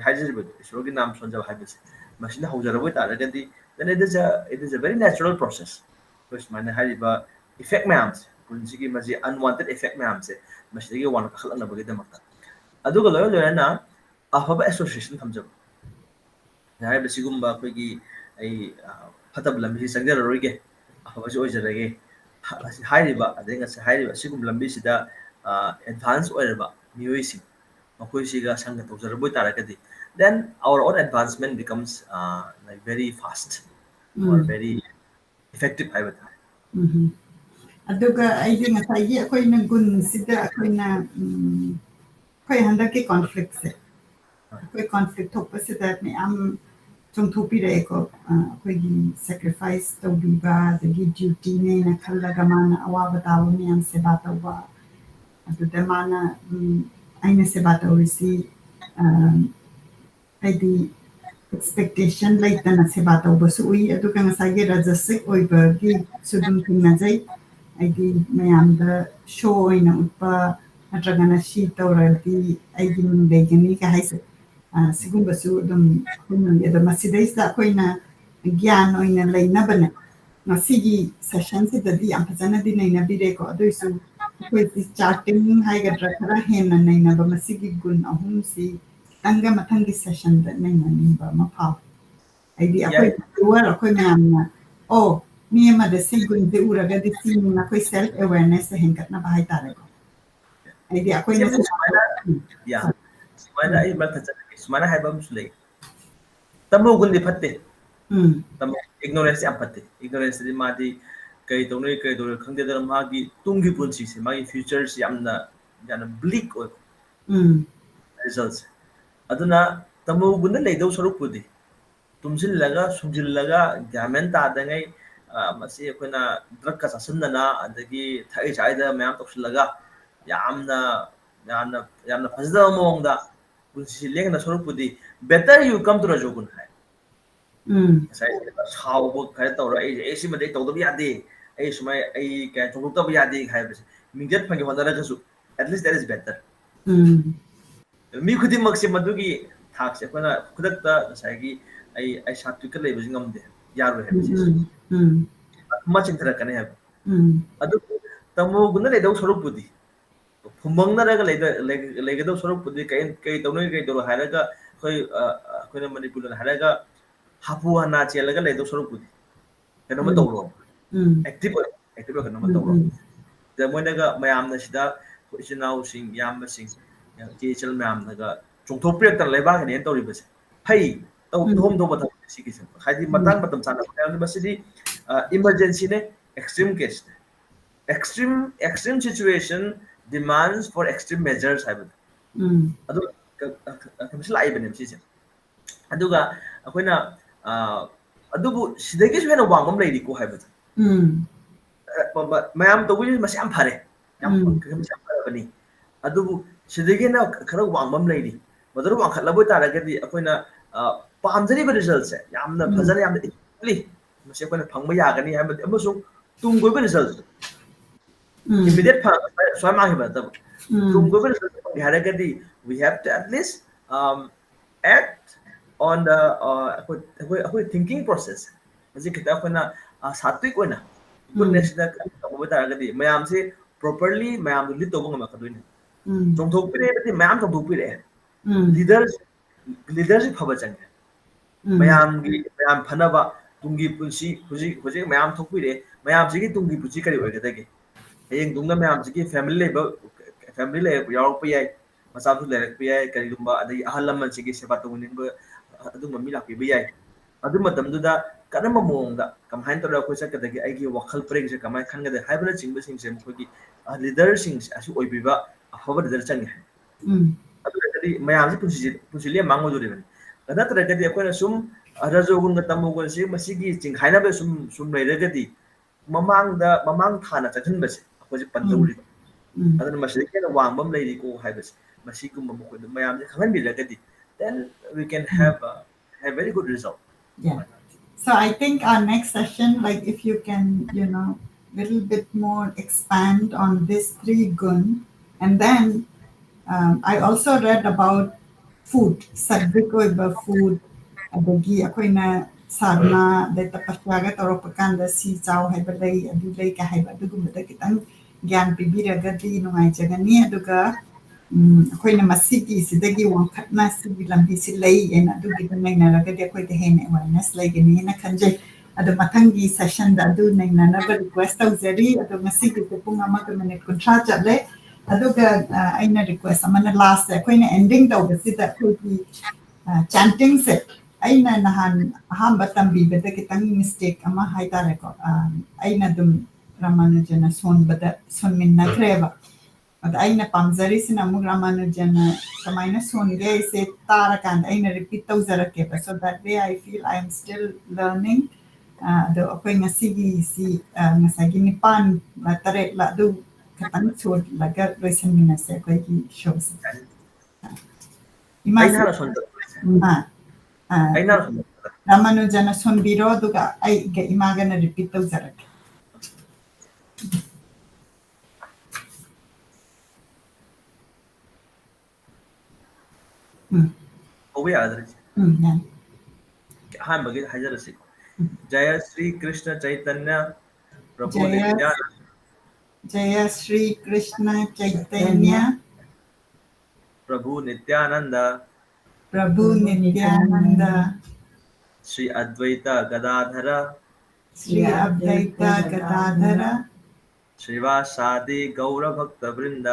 haijiribadu isrogi nam sonjaba haibase masidi hawjaraboi taragadi then it is a very natural process because mana haiba effect mayams punsigi maji unwanted effect mayams masidi wan khalna bagi damakta aduga loyo loyana afaba association thamjaba haiba sigumba koigi ai fatab lambi sangjararoige afabasi oijarage haiba adenga se haiba sigum lambi sida advance oiraba miyoisi makoi siga sanga tawjaraboi taragadi then our own advancement becomes like very fast or very effective haiba ta aduga aidi ngasai akoina gun sida akoina koi handaki conflict se koi conflict thokpa sida me am chongthopi re ko koi gi sacrifice to biba the duty ne na khallaga mana awaba tawo me am seba tawa adu de mana aina seba tawisi aidi expectation like the seba tawba su ui adu ka ngasai ge rajasic oiba gi sudum thingna jai aidi mayam da show ina utpa natragana shi tawralti aidi mun begani ka haise sigumba su dum kunun ya da masidais da koina gyan oina leina bana ngasigi session se dadi am phajana di naina bire ko adu su koi starting hai ga dra hena naina ba masigi gun ahum si tanga mathangi session da naina ni ba ma pha aidi akoi duar akoi namna oh mi ma da sigun de uraga de sin na koi self awareness hen katna bahai tare ko aidi akoi na ya sumana ai mal thacha sumana haiba muslei tamu gun di phatte tamu ignorance am phatte ignorance di madi kai tonoi kai dor khangde da magi tungi punchi se magi future si amna jana bleak o results aduna tamu gun lei do soruk pudi tumjil laga sumjil laga gamen ta da ngai masi koina drug ka sasunna na adagi thai chai da mayam toksil laga yamna fazda mongda punsi lengna soruk pudi better you come to rajogun hai sai how bo khai tawra ai si madai tawda yade ai sumai ai ka tawda ba yade khai bas mingjet phangi honara kasu at least that is better mi khudi maksi madugi thak se kona khudak ta sai gi ai satwi ka lebi ngamde yaru hai bas ma chintara kana hai adu tamu gunna le daw soruk pudi phumangna raga lega daw soruk pudi kai tawnoi kai dor haraga khoi khoi manipur na haraga hapu hana chelaga le daw soruk pudi kana ma tawro active kana ma tawro da moinaga mayam na sida isinau sing yam sing ke chel mayam naga chongthop prek tar leba ne tawri bas hai taw thom do batha sigi se khadi matang batam chana ne basidi emergency ne extreme case extreme situation demands for extreme measures hai adu kamsla ai benem si se aduga akoina adubu sidagi sena wangam leiri ko hai mayam to wi masam phare yam kamsam bani adubu sidagi na khara wangam leiri madaru wang khatlabu taragadi akoina pamjari ba result se yamna phajana yamna li mase akoina phangba yagani hai amasung tum goi ba result immediate swama hi ba tab tum goi ba result haragadi we have to at least act on the akoi thinking process maji kita akoina satwik oina goodness da ko taragadi mayam se properly mayam lead to ngam ka doine chongthok pire bati mayam chongthok pire leadership phaba chang mayam phanaba tungi punsi huji mayam thokpire mayam sigi tungi punsi kari oiga dage hayeng dungna mayam sigi family le yaw pa yai masa thu le pa yai kari lumba adai ahalam sigi seba tungunin ba adu mami la pi ba yai adu matam du da kanama mongda kam hain tora ko sa kadagi aigi wakhal preng se kamai khanga da haibra chingba sing se mkhoi leader sing asu oibiba afaba leader chang adu kadi mayam si punsi le mango do re kada tara kadi akoina sum rajogun ga tamugun si masigi ching haina ba sum leiragadi mamang thana chakhin base akoji panduri adana masigi kena wangbam leiri ko haibas masigum mamko mayam se khangan bi lagadi then we can have a very good result yeah So I think our next session, like if you can, little bit more expand on these 3 gun, and then I also read about food, satvik oiba food, adagi akoina sadhana de tapasya ga toropakanda si chaw haiba lei adu lei ka haiba adugumada kitang gyan pibiraga di nungai jagani aduga ꯑꯩꯈꯣꯏꯅ ꯃꯁꯤꯒꯤ ꯁꯤꯗꯒꯤ ꯋꯥꯡꯈꯠꯅ ꯁꯤꯒꯤ ꯂꯝꯕꯤꯁꯤ ꯂꯩ ꯍꯥꯏꯅ ꯑꯗꯨꯒꯤꯗ ꯅꯩꯅꯔꯒꯗꯤ ꯑꯩꯈꯣꯏꯗ ꯍꯦꯟꯅ ꯑꯦꯋꯥꯔꯅꯦꯁ ꯂꯩꯒꯅꯤꯅ ꯈꯟꯖꯩ ꯑꯗꯣ ꯃꯊꯪꯒꯤ ꯁꯦꯁꯟꯗ ꯑꯗꯨ ꯅꯩꯅꯅꯕ ꯔꯤꯀ꯭ꯋꯦꯁ ꯇꯧꯖꯔꯤ ꯑꯗꯣ ꯉꯁꯤꯒꯤꯁꯦ ꯄꯨꯡ 1:30 ꯆꯠꯂꯦ ꯑꯗꯨꯒ ꯑꯩꯅ ꯔꯤꯀ꯭ꯋꯦꯁ ꯑꯃꯅ ꯂꯥꯁꯇ ꯑꯩꯈꯣꯏꯅ ꯑꯦꯟꯗꯤꯡ ꯇꯧꯕꯁꯤꯗ ꯑꯩꯈꯣꯏꯒꯤ ꯆꯥꯟꯇꯤꯡꯁꯦ ꯑꯩꯅ ꯅꯍꯥꯟ ꯑꯍꯥꯟꯕ ꯇꯝꯕꯤꯕꯗ ꯈꯤꯇꯪ ꯃꯤꯁꯇꯦꯛ ꯑꯃ ꯍꯥꯏꯇꯥꯔꯦꯀꯣ ꯑꯩꯅ ꯑꯗꯨꯝ ꯔꯥꯃꯥꯅꯨꯖꯅ ꯁꯣꯟꯕꯗ ꯁꯣꯟꯃꯤꯟꯅꯈ꯭ꯔꯦꯕ ꯑꯗ ꯑꯩꯅ ꯄꯥꯝꯖꯔꯤꯁꯤꯅ ꯑꯃꯨꯛ ꯔꯥꯃꯥꯅꯨꯖꯟꯅ ꯀꯃꯥꯏꯅ ꯁꯣꯟꯒꯦ ꯑꯩꯁꯦ ꯇꯥꯔꯀꯥꯟꯗ ꯑꯩꯅ ꯔꯤꯄꯤꯠ ꯇꯧꯖꯔꯛꯀꯦꯕ ꯁꯣ ꯗꯦꯠ ꯋꯦ ꯑꯥꯏ ꯐꯤꯜ ꯑꯥꯏ ꯑꯦꯝ ꯁ꯭ꯇꯤꯜ ꯂꯔꯅꯤꯡ ꯑꯗꯣ ꯑꯩꯈꯣꯏ ꯉꯁꯤꯒꯤꯁꯤ ꯉꯁꯥꯏꯒꯤ 9ꯂ 8ꯂ ꯑꯗꯨ ꯈꯤꯇꯪ ꯁꯣꯜꯂꯒ ꯂꯣꯏꯁꯟꯃꯤꯟꯅꯁꯦ ꯑꯩꯈꯣꯏꯒꯤ ꯁꯣꯁꯦ ꯑꯩꯅ ꯍꯥꯟꯅ ꯁꯣꯟꯗꯣꯛꯑꯒꯦ ꯑꯩꯅ ꯍꯥꯟꯅ ꯁꯣꯟꯗꯣꯛꯑꯒꯦ ꯔꯥꯃꯥꯅꯨꯖꯟꯅ ꯁꯣꯟꯕꯤꯔꯣ ꯑꯗꯨꯒ ꯑꯩꯒ ꯏꯃꯥꯒꯅ ꯔꯤꯄꯤꯠ ꯇꯧꯖꯔꯛꯀꯦ ꯍꯧꯕ ꯌꯥꯒꯗ꯭ꯔꯥ ꯌꯥꯅꯤ ꯑꯍꯥꯟꯕꯒꯤ ꯍꯥꯏꯖꯔꯁꯤ जय श्री कृष्ण चैतन्य प्रभु जय नित्यानंद जय श्री कृष्ण चैतन्य प्रभु नित्यानंद प्रभु नित्यानंद श्री अद्वैत गदाधर श्री अद्वैत गदाधर श्रीवासादि गौर भक्त वृंद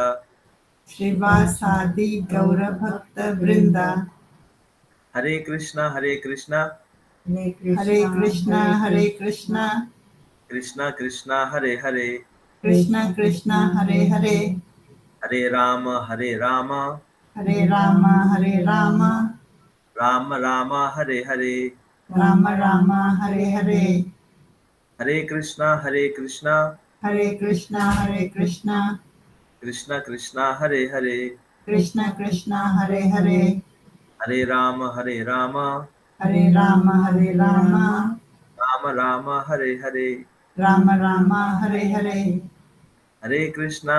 श्रीवासादि गौर भक्त वृंद हरे कृष्णा हरे कृष्णा हरे कृष्णा कृष्णा कृष्णा हरे हरे कृष्णा कृष्णा हरे हरे हरे राम हरे राम हरे राम हरे राम राम राम हरे हरे राम राम हरे हरे हरे कृष्णा हरे कृष्णा हरे कृष्णा हरे कृष्णा कृष्णा कृष्णा हरे हरे कृष्णा कृष्णा हरे हरे हरे राम हरे राम हरे राम हरे राम राम राम हरे हरे राम राम हरे हरे हरे कृष्णा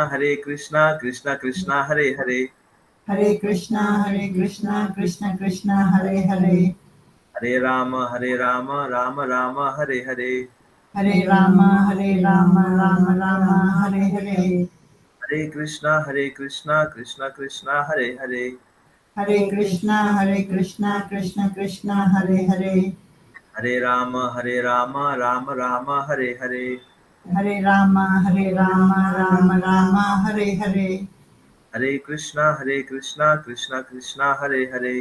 कृष्णा कृष्णा हरे हरे हरे कृष्णा कृष्णा कृष्णा हरे हरे हरे राम राम राम हरे हरे हरे राम राम राम हरे हरे हरे कृष्णा कृष्णा कृष्णा हरे हरे हरे कृष्णा कृष्णा कृष्णा हरे हरे हरे राम राम राम हरे हरे हरे राम राम राम हरे हरे हरे कृष्णा कृष्णा कृष्णा हरे हरे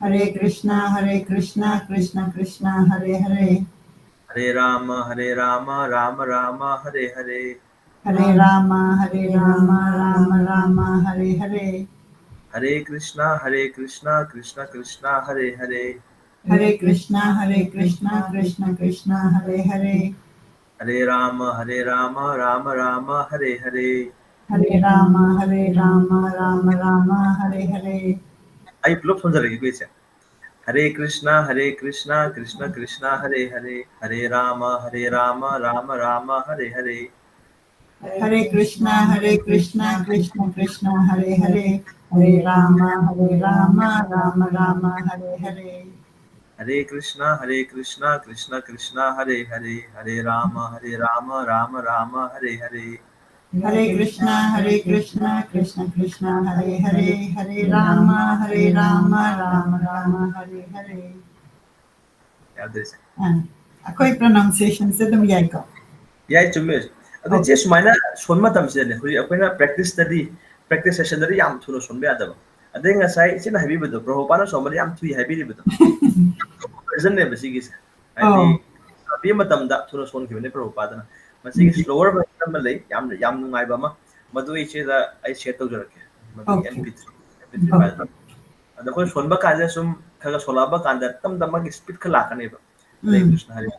हरे कृष्णा कृष्णा कृष्णा हरे हरे हरे राम राम राम हरे हरे हरे राम राम राम हरे हरे हरे कृष्णा कृष्णा कृष्णा हरे हरे हरे कृष्णा कृष्णा कृष्णा हरे हरे हरे राम राम राम हरे हरे हरे राम राम राम हरे हरे आई पुलप समझ कोई से हरे कृष्णा कृष्णा कृष्णा हरे हरे हरे राम राम राम हरे हरे हरे कृष्णा कृष्णा कृष्णा हरे हरे हरे राम राम राम हरे हरे हरे कृष्णा कृष्णा हरे हरे हरे राम राम राम हरे हरे हरे कृष्णा कृष्णा कृष्णा हरे हरे हरे राम राम राम हरे हरे याद से अकोई प्रोनाउंसिएशन से तुम याई को याई चुम्मे अदु जे सुमाइना सोनमा तमसे ने हुई अकोइना प्रैक्टिस सेशन दरी याम थुनो सोनबे आदब अदे ngasai sina habi bedo prohopana somari yam thui habi bedo version ne basigi habi abi matam da thuno son khibne prohopada na masigi slower version ma lei yam nungai ba ma madu iche da ai share tau jarake madu mp3 file ada ko sonba kaja sum khaga solaba kanda tam tam ma speed khala kane ba hare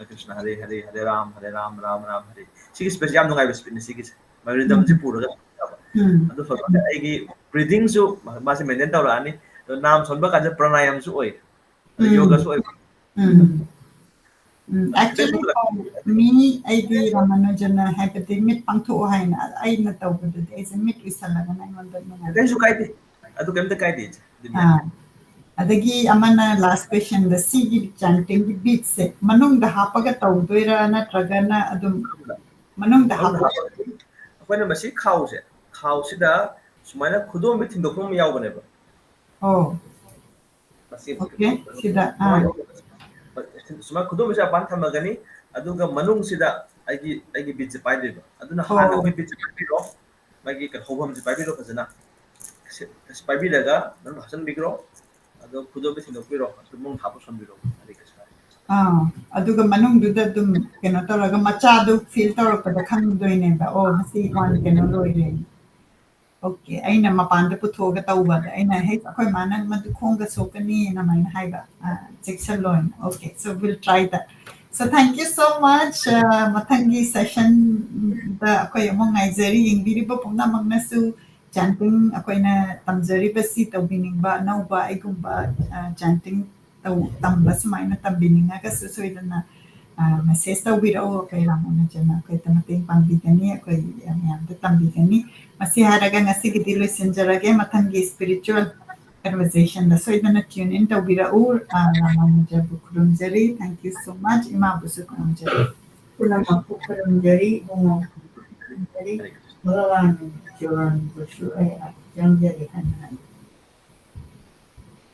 krishna hare hare hare ram ram ram hare sigi space yam nungai ba speed ne sigi ma rhythm ji pura adu fa ai gi breathing su ma se maintain tau ani nam sonba kaja pranayam su oi yoga su oi Actually, me, I did Ramanujana happy meet Pangto Haina. I not over the days and meet with Salagan. I want that. Kaisu kaide. Adu kemta kaide. Adagi amana last question the sea chanting the beats manung the hapaga taudoira na tragana adum manung the Manung hapa. Akwai masi khause. Khause da sumaina khudom bi thindokam yaw Oh, masi. okay. Sida. Suma khudom bisa ban thamagani aduga manung sida aigi bit pai deba. Aduna hana akwai bit pai ro. Magi ka hobam pai ro kazana. Kasi pai daga nan hasan bigro. Ado khudom bi thindokiro. Tumung hapo sambiro. Adi kasi. Aduga manung duda dum kena toraga machado feel tora pada khang doine ba. Oh, masi one kena loire. Okay, aina mapanda puthoga tauba. Aina hey akoy manan madukhonga sokani na main haiba. Section loin. Okay, so we'll try that. So thank you so much. Mathangi session da akoy among Nigeria yung biriba puna magnasu chanting akoy na tamjari ba si tawbining ba nau ba igumba chanting taw tamba samay na tambining nga kasi so ito na message taw biro akoy lang na dyan akoy tamating pambigani akoy yan tambigani masiharaga nga sige dilo sinjarage mathangi spiritual conversation da so ito na tune in taw biro naman dyan bukurum jari. Thank you so much. Imabuso kurum jari. Kuna makukurum jari, bungo jari, magawa ng Joran Bushu ay at yung jari hanan.